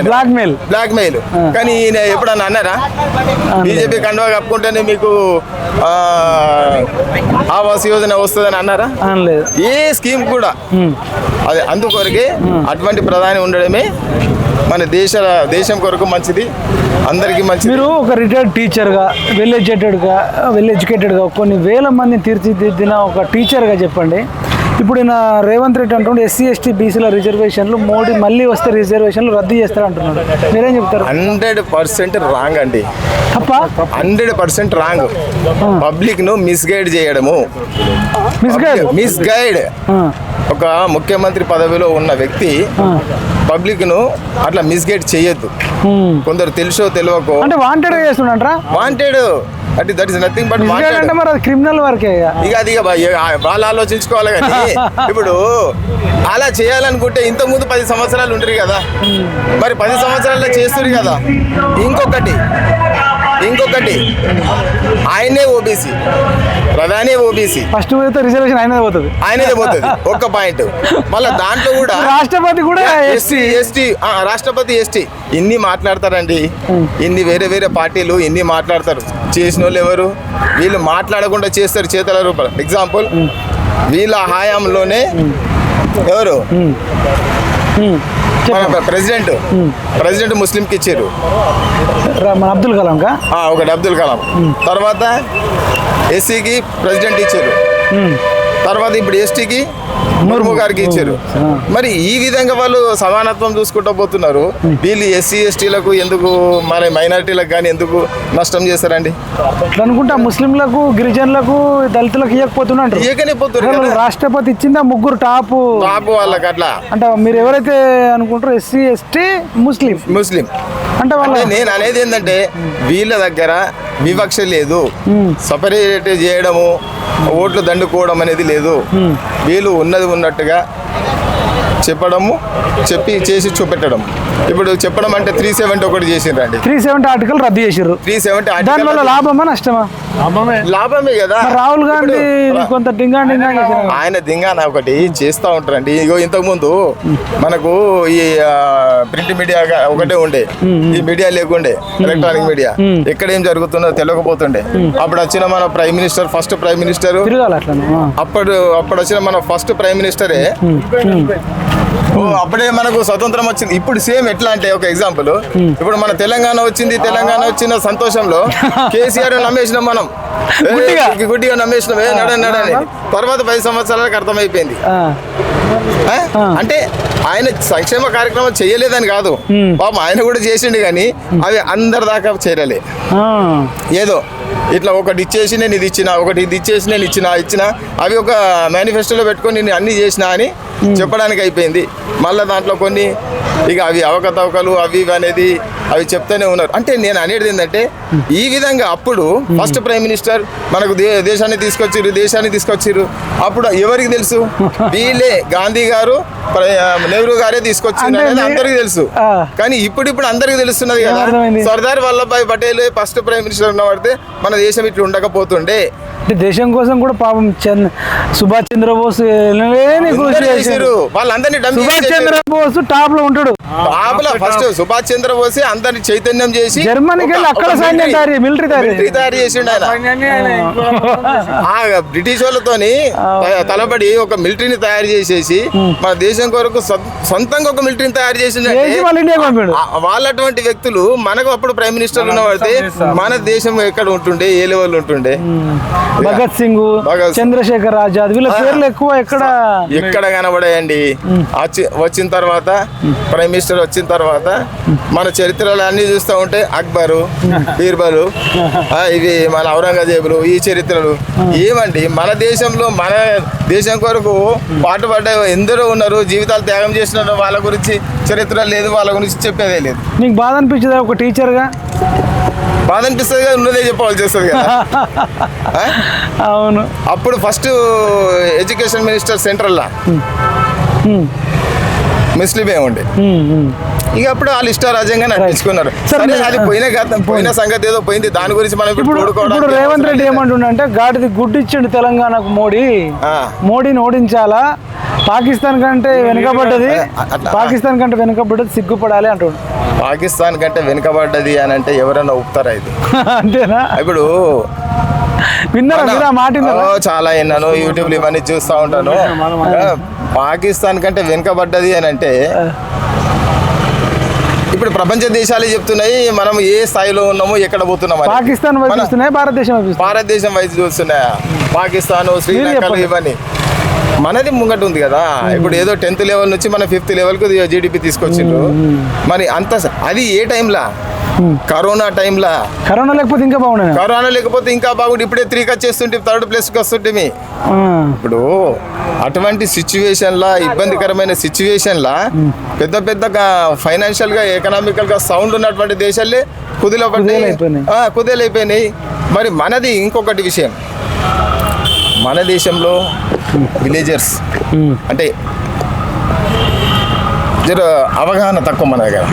బ్లాక్మెయిల్. కానీ ఈయన ఎప్పుడన్నా అన్నారా, బీజేపీ కండువా కప్పుకుంటేనే మీకు ఆవాస్ యోజన వస్తుందని అన్నారా? ఏ స్కీమ్ కూడా. అదే అందుకొరకే అటువంటి ప్రధాని ఉండడమే మన దేశం కొరకు మంచిది, అందరికీ మంచిది. మీరు ఒక రిటైర్డ్ టీచర్గా, వెల్ ఎడ్యుకేటెడ్గా కొన్ని వేల మందిని తీర్చిదిద్దిన ఒక టీచర్గా చెప్పండి. ఇప్పుడు ఈయన రేవంత్ రెడ్డి అంటుండే SC ST BCల రిజర్వేషన్లు, మోడీ మళ్ళీ వస్తే రిజర్వేషన్లు రద్దు చేస్తారు అంటున్నాడు. మీరేం చెప్తారు? 100% రాంగ్ అండి. 100% రాంగ్. పబ్లిక్ ను మిస్గైడ్ చేయడము. మిస్గైడ్. ఒక ముఖ్యమంత్రి పదవిలో ఉన్న వ్యక్తి పబ్లిక్ ను అట్లా మిస్గైడ్ చేయొద్దు. కొందరు తెలుసో తెలియకో అంటే వాంటెడ్ చేస్తున్నారా? Wanted that is nothing but అంటే మరి అది క్రిమినల్ వర్కే ఇక అది వాళ్ళు ఆలోచించుకోవాలి కానీ ఇప్పుడు అలా చేయాలనుకుంటే ఇంతకుముందు 10 సంవత్సరాలు ఉంటారు కదా, మరి 10 సంవత్సరాల్లో చేస్తారు కదా. ఇంకొకటి ఆయనే ఓబీసీ, ప్రధాని ఓబీసీ, ఫస్ట్ రిజర్వేషన్ ఆయనదే పోతుంది ఒక్క పాయింట్. మళ్ళీ దాంట్లో కూడా రాష్ట్రపతి కూడా ఎస్టీ రాష్ట్రపతి ఎస్టీ ఇన్ని మాట్లాడతారండి. ఇన్ని వేరే వేరే పార్టీలు ఇన్ని మాట్లాడతారు, చేసిన వాళ్ళు ఎవరు? వీళ్ళు మాట్లాడకుండా చేస్తారు చేతల రూపాయలు. ఎగ్జాంపుల్, వీళ్ళ హయాంలోనే ఎవరు మన ప్రెసిడెంట్ ముస్లింకి ఇచ్చారు, అబ్దుల్ కలాం. ఒకటి అబ్దుల్ కలాం. తర్వాత ఎస్సీకి ప్రెసిడెంట్ ఇచ్చారు. తర్వాత ఇప్పుడు ఎస్టీకి ముర్ము గారికి ఇచ్చారు. మరి ఈ విధంగా వాళ్ళు సమానత్వం చూసుకుంటూ పోతున్నారు. వీళ్ళు ఎస్సీ ఎస్టీలకు ఎందుకు, మరి మైనారిటీలకు కానీ ఎందుకు నష్టం చేస్తారండి? అనుకుంటా ముస్లింలకు, గిరిజనులకు, దళితులకు ఇవ్వకపోతున్నారు. రాష్ట్రపతి ఇచ్చిందా 3 టాప్ వాళ్ళకి. అట్లా అంటే మీరు ఎవరైతే అనుకుంటారో ఎస్సీ ఎస్టీ ముస్లిం అంటే నేను అనేది ఏంటంటే వీళ్ళ దగ్గర వివక్ష లేదు, సపరేట్ చేయడము, ఓట్లు దండుకోవడం అనేది లేదు. వీళ్ళు ఉన్నది ఉన్నట్టుగా చెప్పడము, చేసి చూపెట్టడం. ఇప్పుడు చెప్పడం అంటే 370 ఒకటి చేసిండ్రండి. 370 ఆర్టికల్ రద్దు చేసారు. 370 దానివల్ల లాభమా నష్టమా? లాభమే కదా. రాహుల్ గాంధీ కొంత డింగా ఆయన దింగాన ఒకటి చేస్తూ ఉంటారండి. ఇగో ఇంతకు ముందు మనకు ఈ ప్రింట్ మీడియా ఒకటే ఉండే, ఈ మీడియా లేకుండే, ఎలక్ట్రానిక్ మీడియా. ఎక్కడ ఏం జరుగుతుందో తెలియకపోతుండే. అప్పుడు వచ్చిన మన ఫస్ట్ ప్రైమ్ మినిస్టర్ అప్పుడు వచ్చిన మన ఫస్ట్ ప్రైమ్ మినిస్టరే అప్పుడే మనకు స్వతంత్రం వచ్చింది. ఇప్పుడు సేమ్ ఎట్లా అంటే ఒక ఎగ్జాంపుల్, ఇప్పుడు మన తెలంగాణ వచ్చిన సంతోషంలో కేసీఆర్ నమ్మేసినాం, మనం గుడ్డిగా నమ్మేసినాం, నడని. తర్వాత 10 సంవత్సరాలకు అర్థమైపోయింది. అంటే ఆయన సంక్షేమ కార్యక్రమం చేయలేదని కాదు, పాపం ఆయన కూడా చేసిండు, కానీ అవి అందరి దాకా చేరలే. ఏదో ఇట్లా ఒకటి ఇచ్చేసి నేను ఇది ఇచ్చిన, ఒకటి ఇది ఇచ్చేసి నేను ఇచ్చిన అవి ఒక మేనిఫెస్టోలో పెట్టుకొని నేను అన్ని చేసినా అని చెప్పడానికి అయిపోయింది. మళ్ళీ దాంట్లో కొన్ని ఇక అవి అవకతవకలు అవి అనేది అవి చెప్తూనే ఉన్నారు. అంటే నేను అనేది ఏంటంటే ఈ విధంగా అప్పుడు ఫస్ట్ ప్రైమ్ మినిస్టర్ మనకు దేశాన్ని తీసుకొచ్చిర్రు. అప్పుడు ఎవరికి తెలుసు? వీళ్ళే గాంధీ గారు, నెహ్రూ గారే తీసుకొచ్చింది అనేది అందరికీ తెలుసు. కానీ ఇప్పుడు అందరికీ తెలుస్తున్నది కదా. Sardar Vallabhbhai Patel first prime minister ఉన్నవాడితే మన దేశం ఇట్లా ఉండకపోతుండే. దేశం కోసం కూడా పాపం సుభాష్ చంద్రబోస్ వాళ్ళందరినీ సుభాష్ చంద్రబోస్ టాప్ లో ఉంటాడు. ఫస్ట్ సుభాష్ చంద్రబోస్ అందరిని చైతన్యం చేసి జర్మనీకి వెళ్ళి అక్కడ సైన్యం మిలిటరీ తయారు చేసిండు ఆయన. బ్రిటిష్ వాళ్ళతోని తలబడి ఒక మిలిటరీని తయారు చేసేసి మన దేశం కొరకు సొంతంగా ఒక మిలిటరీని తయారు చేసిండు. వాళ్ళటువంటి వ్యక్తులు మనకు అప్పుడు ప్రైమ్ మినిస్టర్ ఉన్నవాడితే మన దేశం ఎక్కడ ఉంటుండే, ఏ లెవెల్ ఉంటుండే? భగత్ సింగ్, చంద్రశేఖర్ ఆజాద్, వీళ్ళ పేర్లు ఎక్కువ ఎక్కడ కనబడాయండి. వచ్చిన తర్వాత ప్రైమ్ మినిస్టర్ వచ్చిన తర్వాత మన చరిత్రలు అన్ని చూస్తూ ఉంటే అక్బరు, బీర్బలు, ఇవి మన ఔరంగజేబులు, ఈ చరిత్రలు ఏమండి? మన దేశంలో మన దేశం కొరకు పాటుపడ్డ ఎందరో ఉన్నారు, జీవితాలు త్యాగం చేసిన వాళ్ళ గురించి చరిత్ర లేదు, వాళ్ళ గురించి చెప్పేదే లేదు. నీకు బాధ అనిపించదా ఒక టీచర్గా? బాధ అనిపిస్తుంది కదా, ఉన్నదే చెప్పవలసి వస్తుంది కదా. అవును. అప్పుడు ఫస్ట్ ఎడ్యుకేషన్ మినిస్టర్ సెంట్రల్లా ముస్లిమే ఉండే. ఇక అప్పుడు వాళ్ళు ఇష్టారాజ్యంగా నడిపించుకున్నారు. అది పోయిన సంగతి ఏదో పోయింది, దాని గురించి మనం ఇప్పుడు రేవంత్ రెడ్డి ఏమంటుండే, గాడిది గుడ్డు ఇచ్చిండు తెలంగాణకు మోడీని ఓడించాలా, పాకిస్తాన్ కంటే వెనుకబడ్డది సిగ్గుపడాలి అంటుండు. పాకిస్తాన్ కంటే వెనుకబడ్డది అని అంటే ఎవరన్నా ఒప్పుతారా? ఇది అంతేనా? ఇప్పుడు విన్నారా మాట? చాలా విన్నాను, యూట్యూబ్లో ఇవన్నీ చూస్తూ ఉంటాను. పాకిస్తాన్ కంటే వెనుకబడ్డది అని అంటే ఇప్పుడు ప్రపంచ దేశాలే చెప్తున్నాయి మనం ఏ స్థాయిలో ఉన్నామో, ఎక్కడ పోతున్నాం. పాకిస్తాన్ భారతదేశం వైపు చూస్తున్నాయా? పాకిస్తాన్, శ్రీలంక ఇవన్నీ. మనది ముంగట ఉంది కదా. ఇప్పుడు ఏదో 10th లెవెల్ నుంచి మన 5th లెవెల్కు జీడిపి తీసుకొచ్చిండ్రు. మరి అంత అది ఏ టైంలో? కరోనా టైంలో. కరోనా లేకపోతే ఇంకా బాగుంది. ఇప్పుడే 3కి వచ్చేస్తుంటే 3rd ప్లేస్కి వస్తుంటే. ఇప్పుడు అటువంటి సిచ్యువేషన్లా, ఇబ్బందికరమైన సిచ్యువేషన్లా పెద్ద ఫైనాన్షియల్గా, ఎకనామికల్గా సౌండ్ ఉన్నటువంటి దేశాలే కుదేలైపోయినాయి. మరి మనది ఇంకొకటి విషయం, మన దేశంలో విలేజర్స్ అంటే జర అవగాహన తక్కువ మన దగ్గర.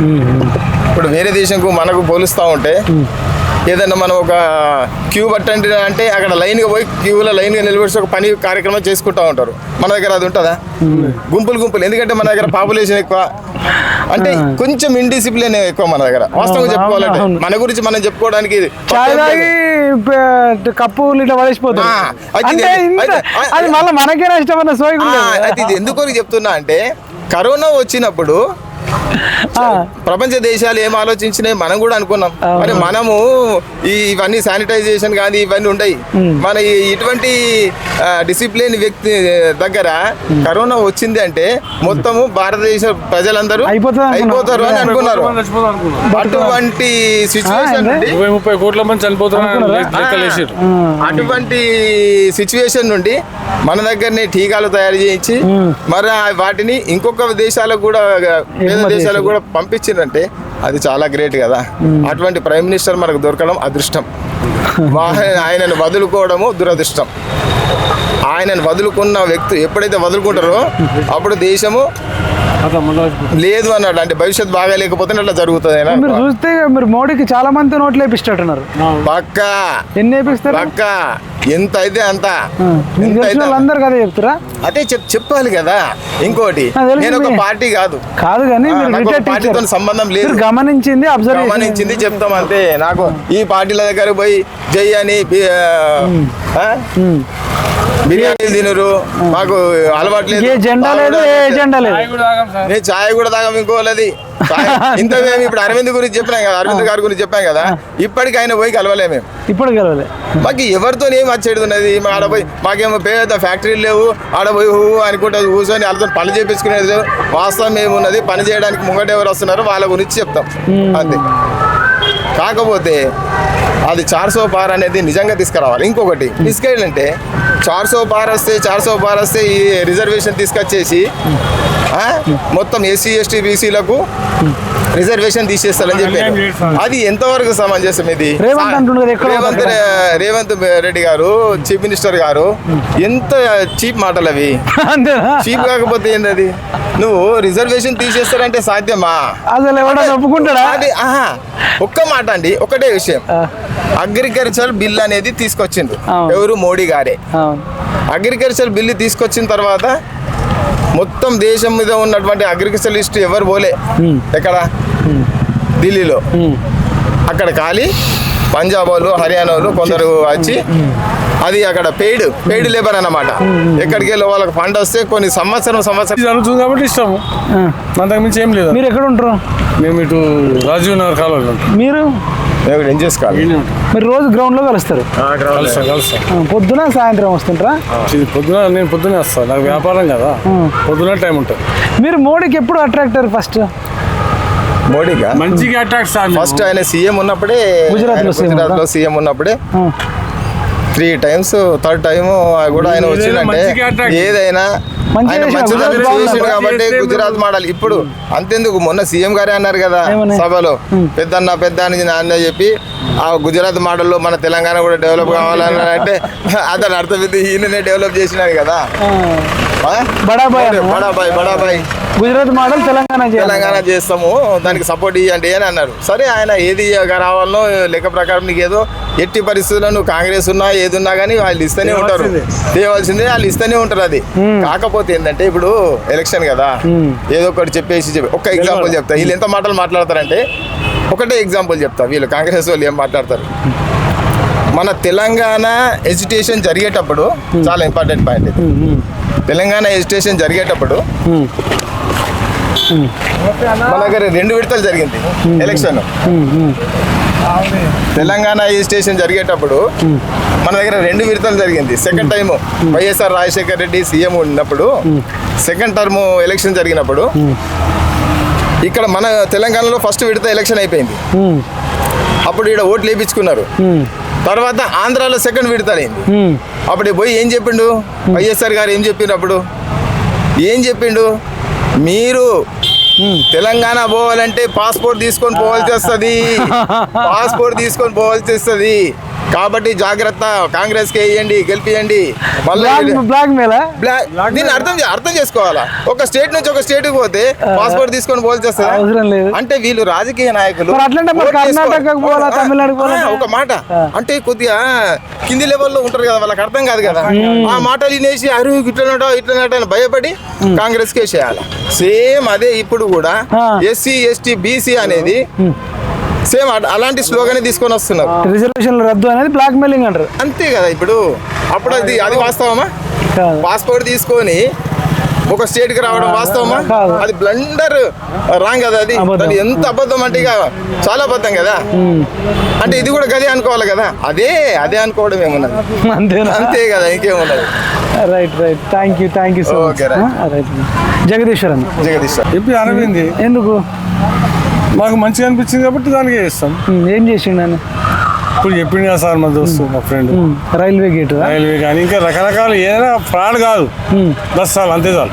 ఇప్పుడు వేరే దేశంకు మనకు పోలుస్తూ ఉంటే ఏదన్నా మనం ఒక క్యూ పట్టండి అంటే అక్కడ లైన్గా పోయి క్యూలో లైన్గా నిలబెట్టి ఒక పని కార్యక్రమం చేసుకుంటూ ఉంటారు. మన దగ్గర అది ఉంటుందా? గుంపులు, ఎందుకంటే మన దగ్గర పాపులేషన్ ఎక్కువ, అంటే కొంచెం ఇండిసిప్లిన్ ఎక్కువ మన దగ్గర. వాస్తవంగా చెప్పుకోవాలంటే మన గురించి మనం చెప్పుకోవడానికి కప్పు ఇట్లా పడేసిపోతుంది. అది మళ్ళీ మనకేనా ఇష్టమైన సోయి. అయితే ఇది ఎందుకు చెప్తున్నా అంటే కరోనా వచ్చినప్పుడు ప్రపంచ దేశాలు ఏం ఆలోచించినాయి మనం కూడా అనుకున్నాం. మరి మనము ఇవన్నీ శానిటైజేషన్ కానీ ఇవన్నీ ఉండయి. మన ఇటువంటి డిసిప్లిన్ వ్యక్తి దగ్గర కరోనా వచ్చింది అంటే మొత్తము భారతదేశ ప్రజలందరూ అయిపోతారు అని అనుకున్నారు. అటువంటి సిచ్యువేషన్ నుండి 30 కోట్ల మంది చనిపోతారు. అటువంటి సిచ్యువేషన్ నుండి మన దగ్గరనే టీకాలు తయారు చేయించి మరి వాటిని ఇంకొక దేశాలకు కూడా పేద దేశాలకు కూడా పంపించిందంటే అది చాలా గ్రేట్ కదా. అటువంటి ప్రైమ్ మినిస్టర్ మనకు దొరకడం అదృష్టం. ఆయనను వదులుకోవడము దురదృష్టం. ఆయనను వదులుకున్న వ్యక్తి ఎప్పుడైతే వదులుకుంటారో అప్పుడు దేశము లేదు అన్నాడు. అంటే భవిష్యత్తు బాగా లేకపోతే అట్లా జరుగుతుంది. మీరు చూస్తే మీరు మోడీకి చాలా మంది నోట్లు వేపిస్తున్నారు. పక్కా ఎన్ని వేపిస్తారు? పక్కా ఎంత అయితే అంత. అందరు కదా చెప్తారా? అదే చెప్పాలి కదా. ఇంకోటి నేను ఒక పార్టీ కాదు కానీ పార్టీతో సంబంధం లేదు. గమనించింది చెప్తాం అంతే. నాకు ఈ పార్టీల దగ్గర పోయి జై అని బిర్యానీ తినరు, మాకు అలవాటు లేదు. నేను ఛాయ్ కూడా తాగం. ఇంకోలేదు ఇంతమేమి ఇప్పుడు అరవింద్ గురించి చెప్పినాం కదా, అరవింద్ గారి గురించి చెప్పాం కదా, ఇప్పటికి ఆయన పోయి కలవలే మేము. ఇప్పుడు కలవలే. మాకు ఎవరితో ఏం వచ్చేది ఉన్నది? ఆడ పోయి మాకేమో పెద్ద ఫ్యాక్టరీలు లేవు. ఆడ పోయి అనుకుంటే కూర్చొని వాళ్ళతో పని చేపించుకునేది లేవు. వాస్తవం ఏమున్నది, పని చేయడానికి ముంగట ఎవరు వస్తున్నారో వాళ్ళ గురించి చెప్తాం అంతే. కాకపోతే అది 400 పార్ అనేది నిజంగా తీసుకురావాలి. ఇంకొకటి తీసుకెళ్ళాలంటే 400 పార్ వస్తే ఈ రిజర్వేషన్ తీసుకొచ్చేసి మొత్తం ఎస్సీ ఎస్టీ బీసీలకు రిజర్వేషన్ తీసేస్తారని చెప్పారు. అది ఎంతవరకు సమంజసం? ఇది రేవంత్ రెడ్డి గారు చీఫ్ మినిస్టర్ గారు ఎంత చీప్ మాటలు అవి. చీప్ కాకపోతే ఏంటది? నువ్వు రిజర్వేషన్ తీసేస్తారంటే సాధ్యమా? అది ఒక్క మాట అండి, ఒకటే విషయం. అగ్రికల్చర్ బిల్ అనేది తీసుకొచ్చిండు ఎవరు? మోడీ గారే. అగ్రికల్చర్ బిల్లు తీసుకొచ్చిన తర్వాత మొత్తం దేశం మీద ఉన్నటువంటి అగ్రికల్చరలిస్ట్ ఎవరు పోలే. ఎక్కడ? ఢిల్లీలో. అక్కడ ఖాళీ పంజాబ్ వాళ్ళు, హర్యానా వాళ్ళు కొందరు వచ్చి అది అక్కడ పెయిడ్ లేబర్ అన్నమాట. ఎక్కడికి వెళ్ళి వాళ్ళకి ఫండ్ వస్తే కొన్ని సంవత్సరం జరుగుతుంది కాబట్టి ఇష్టము. అంతకు మించి ఏం లేదు. మీరు ఎక్కడ ఉంటారు? మేము ఇటు రాజీవ్ నగర్ కాలేజ్ ఉంటాం. మీరు ఏం చేసుకోవాలి? మీరు రోజు గ్రౌండ్ లో కలుస్తారు? పొద్దున సాయంత్రం వస్తుంటారా? నేను పొద్దునే వస్తాను. నాకు వ్యాపారం కదా, పొద్దున టైం ఉంటుంది. మీరు మోడీకి ఎప్పుడు అట్రాక్ట్ అయ్యారు? మోడీగా మంచిగా అట్రాక్ట్. ఫస్ట్ ఆయన సీఎం ఉన్నప్పుడే, గుజరాత్ లో సీఎం ఉన్నప్పుడే 3 times, 3rd time కూడా ఆయన వచ్చిందంటే ఏదైనా ఆయన మంచిదని చేసిండు కాబట్టి గుజరాత్ మోడల్. ఇప్పుడు అంతెందుకు, మొన్న సీఎం గారే అన్నారు కదా సభలో, పెద్ద అని చెప్పి ఆ గుజరాత్ మోడల్లో మన తెలంగాణ కూడా డెవలప్ కావాలని అంటే అతను అర్థమైంది ఈయననే డెవలప్ చేసినారు కదా. బడాబాయ్ గుజరాత్ మోడల్ తెలంగాణ చేస్తాము, దానికి సపోర్ట్ ఇవ్వండి అని అన్నారు. సరే, ఆయన ఏది రావాలనో లెక్క ప్రకారం నీకు ఏదో ఎట్టి పరిస్థితుల్లో నువ్వు కాంగ్రెస్ ఉన్నా ఏది ఉన్నా కానీ వాళ్ళు ఇస్తూనే ఉంటారు, తేవాల్సిందే వాళ్ళు ఇస్తూనే ఉంటారు. అది కాకపోతే ఏంటంటే ఇప్పుడు ఎలక్షన్ కదా, ఏదో ఒకటి చెప్పేసి ఒక్క ఎగ్జాంపుల్ చెప్తా. వీళ్ళు ఎంత మాటలు మాట్లాడతారంటే ఒకటే ఎగ్జాంపుల్ చెప్తా. వీళ్ళు కాంగ్రెస్ వాళ్ళు ఏం మాట్లాడతారు. మన తెలంగాణ ఎడ్యుకేషన్ జరిగేటప్పుడు చాలా ఇంపార్టెంట్ పాయింట్ ఇది. తెలంగాణ ఎడ్యుకేషన్ జరిగేటప్పుడు మన దగ్గర 2 విడతలు జరిగింది ఎలక్షన్. తెలంగాణ ఎడ్యుకేషన్ జరిగేటప్పుడు మన దగ్గర 2 విడతలు జరిగింది. Second time YSR Rajasekhar Reddy CM ఉన్నప్పుడు, సెకండ్ టర్మ్ ఎలక్షన్ జరిగినప్పుడు ఇక్కడ మన తెలంగాణలో ఫస్ట్ విడత ఎలక్షన్ అయిపోయింది. అప్పుడు ఇక్కడ ఓట్లు వేయించుకున్నారు. తర్వాత ఆంధ్రాలో సెకండ్ విడత అయింది. అప్పుడు పోయి ఏం చెప్పిండు వైఎస్ఆర్ గారు? ఏం చెప్పిండు? మీరు తెలంగాణ పోవాలంటే పాస్పోర్ట్ తీసుకొని పోవాల్సి వస్తుంది. కాబట్టి జాగ్రత్త, కాంగ్రెస్కి వేయండి, గెలిపియండి. బ్లాక్ మేలా దీన్ని అర్థం చేసుకోవాలా. ఒక స్టేట్ నుంచి ఒక స్టేట్ కి పోతే పాస్పోర్ట్ తీసుకొని పోల్చేస్తా అవసరం లేదు. అంటే వీళ్ళు రాజకీయ నాయకులు మరి అట్లంటే మరి ఓట్లు కర్ణాటకకు పోవాలా, తమిళనాడుకు పోవాలా? ఒక మాట అంటే కొద్దిగా కింది లెవెల్లో ఉంటారు కదా, వాళ్ళకి అర్థం కాదు కదా. ఆ మాటలు వినేసి అరు ఇట్లనటో అని భయపడి కాంగ్రెస్ కి వేసేయాలి. సేమ్ అదే ఇప్పుడు కూడా ఎస్సీ ఎస్టీ బీసీ అనేది సేమ్ అలాంటి స్లోగానే తీసుకొని వస్తున్నారు. రిజర్వేషన్ రద్దు అనేది బ్లాక్ మెయిలింగ్ అంటారు. అంతే కదా. ఇప్పుడు అప్పుడు అది వాస్తవమా? పాస్పోర్ట్ తీసుకొని ఒక స్టేట్ కి రావడం వాస్తవమా? అది బ్లండర్ రాంగ్ కదా. అది ఎంత అబద్ధం అంటే ఇక చాలా అబద్ధం కదా. అంటే ఇది కూడా గదే అనుకోవాలి కదా. అదే అనుకోవడం ఏమున్నది, అంతే కదా, ఇంకేమున్నది. Right thank you so much. Jagadishwar చెప్పి అరవింది ఎందుకు మాకు మంచిగా అనిపించింది కాబట్టి దానికి చేస్తాం. ఏం చేసిండు? ఇప్పుడు చెప్పింది కదా సార్ మా దోస్తు, మా ఫ్రెండ్, రైల్వే కానీ ఇంకా రకరకాలు ఏదైనా ఫ్రాడ్ కాదు, బస్ చాలు, అంతే చాలు.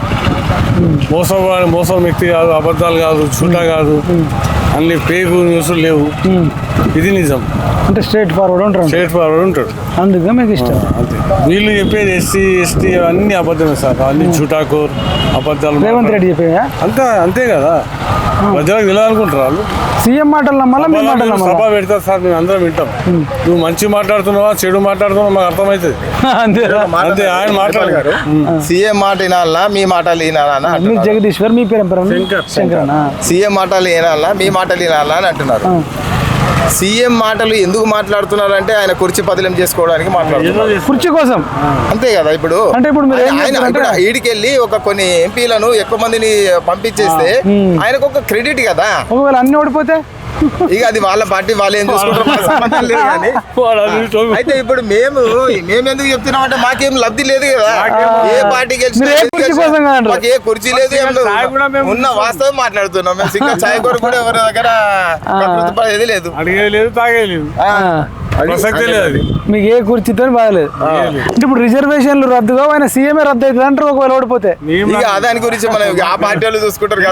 మోసం వ్యక్తి కాదు, అబద్ధాలు కాదు, చుట్టా కాదు, అన్ని పేగు న్యూస్లు లేవు. ఇది నిజం. అంటే స్ట్రేట్ ఫార్వర్డ్ ఉంటాడు. అందుకే మీకు ఇష్టం. అంతే. వీళ్ళు చెప్పేది ఎస్టీ అన్ని అబద్ధమే సార్, అన్ని చుటాకోర్ అబద్ధాలు. రేవంత్ రెడ్డి చెప్పేదా? అంతే కదా. ప్రజలకు వెళ్ళాలనుకుంటారు వాళ్ళు. సీఎం మాటలు నమ్మాలా, మీ మాటలు నమ్మాలా? సభ పెడతారు సార్, మేము అందరం వింటాం. నువ్వు మంచి మాట్లాడుతున్నావా, చెడు మాట్లాడుతున్నావా మాకు అర్థమవుతుంది. అంతే. ఆయన మాట్లాడారు. సీఎం మాట వినాలా, మీ మాటలు వినాలా? జగదీశ్వర్, మీ పేరు శంకర్. సీఎం మాటలు వినాలా, మీ మాటలు వినాలా అని అంటున్నారు. సీఎం మాటలు ఎందుకు మాట్లాడుతున్నారు అంటే ఆయన కుర్చీ పదిలం చేసుకోవడానికి మాట్లాడుతున్నారు, కుర్చీ కోసం. అంతే కదా. ఇప్పుడు ఆయన ఈడికెళ్ళి కొన్ని ఎంపీలను ఎక్కువ మందిని పంపించేస్తే ఆయనకు ఒక క్రెడిట్ కదా. ఒకవేళ అన్ని ఓడిపోతే ఇక అది వాళ్ళ పార్టీ వాళ్ళు ఏం చూసుకుంటారు, మాకు సంబంధం లేదు. కానీ అయితే ఇప్పుడు మేము ఎందుకు చెప్తున్నాం అంటే మాకేం లబ్ధి లేదు కదా. ఏ పార్టీ గెలిచినా మాకు ఏ కుర్చీ లేదు, ఉన్న వాస్తవం మాట్లాడుతున్నాం. మేము సింగల్ ఛాయ్ కొరకు కూడా ఎవరి దగ్గర ఏది లేదు, అడిగేది తాగేలేదు, ప్రసక్తే లేదు. మీకు ఏ కుర్చీతో బాగలేదు. అంటే ఇప్పుడు రిజర్వేషన్లు రద్దుగా ఆయన సీఎంఏ రద్దు అవుతుంది అంటారు ఒకవేళ ఓడిపోతే. ఇక దాని గురించి మనం ఆ పార్టీ వాళ్ళు చూసుకుంటారు కదా,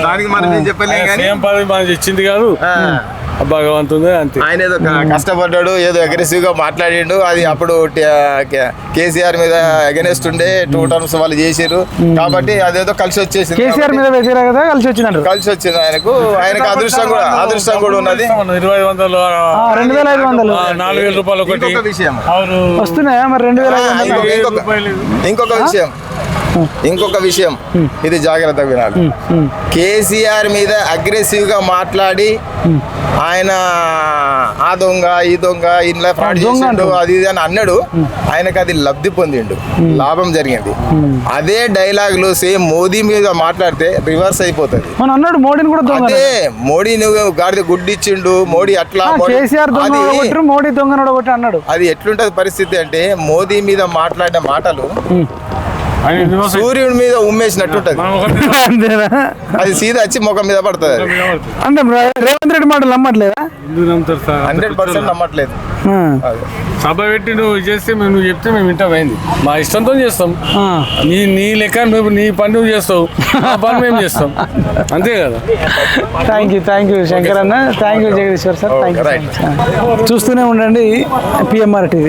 దానికి మనం ఏం చెప్పలేం. కానీ మనకి ఇచ్చింది కాదు, భగవంతుందే. అంతే. ఆయన ఏదో కష్టపడ్డాడు, ఏదో అగ్రెసివ్ గా మాట్లాడిండు. అది అప్పుడు కేసీఆర్ మీద అగెనెస్ట్ ఉండే 2 టర్మ్స్ వాళ్ళు చేసారు కాబట్టి అదేదో కలిసి వచ్చేసింది. కేసీఆర్ మీద కలిసి వచ్చింది ఆయనకు అదృష్టం కూడా ఉన్నది. 2500 4,000 రూపాయలు ఒకటి వస్తున్నాయా మరి? 2500. ఇంకొక విషయం ఇది జాగ్రత్తగా వినాలి. కేసీఆర్ మీద అగ్రెసివ్ గా మాట్లాడి ఆయన ఆ దొంగ ఈ దొంగ ఇంట్లో ఫ్రాడ్ చేసిండు అది ఇది అని అన్నాడు. ఆయనకు అది లబ్ధి పొందిండు, లాభం జరిగింది. అదే డైలాగులు సేమ్ మోదీ మీద మాట్లాడితే రివర్స్ అయిపోతుంది. అదే మోడీ నువ్వు గాడిద గుడ్డిచ్చిండు, మోడీ అట్లా, అది ఎట్లుంటది పరిస్థితి అంటే మోదీ మీద మాట్లాడిన మాటలు సూర్యుడి మీద ఉమ్మేసినట్టుంటది. అది సీదా వచ్చి ముఖం మీద పడుతుంది. అంటే రేవంత్ రెడ్డి మాటలు నమ్మట్లేదా? 100% నమ్మట్లేదు. సభ పెట్టి నువ్వు చేస్తే నువ్వు చెప్తే మేము వింటాం. అయింది మా ఇష్టంతో చేస్తాం. నీ లెక్క నువ్వు నీ పని నువ్వు చేస్తావు, ఆ పని మేము చేస్తాం, అంతే కదా. థ్యాంక్ యూ శంకర్ అన్న, థ్యాంక్ యూ జగదీశ్వర్ సార్. చూస్తూనే ఉండండి PMR TV.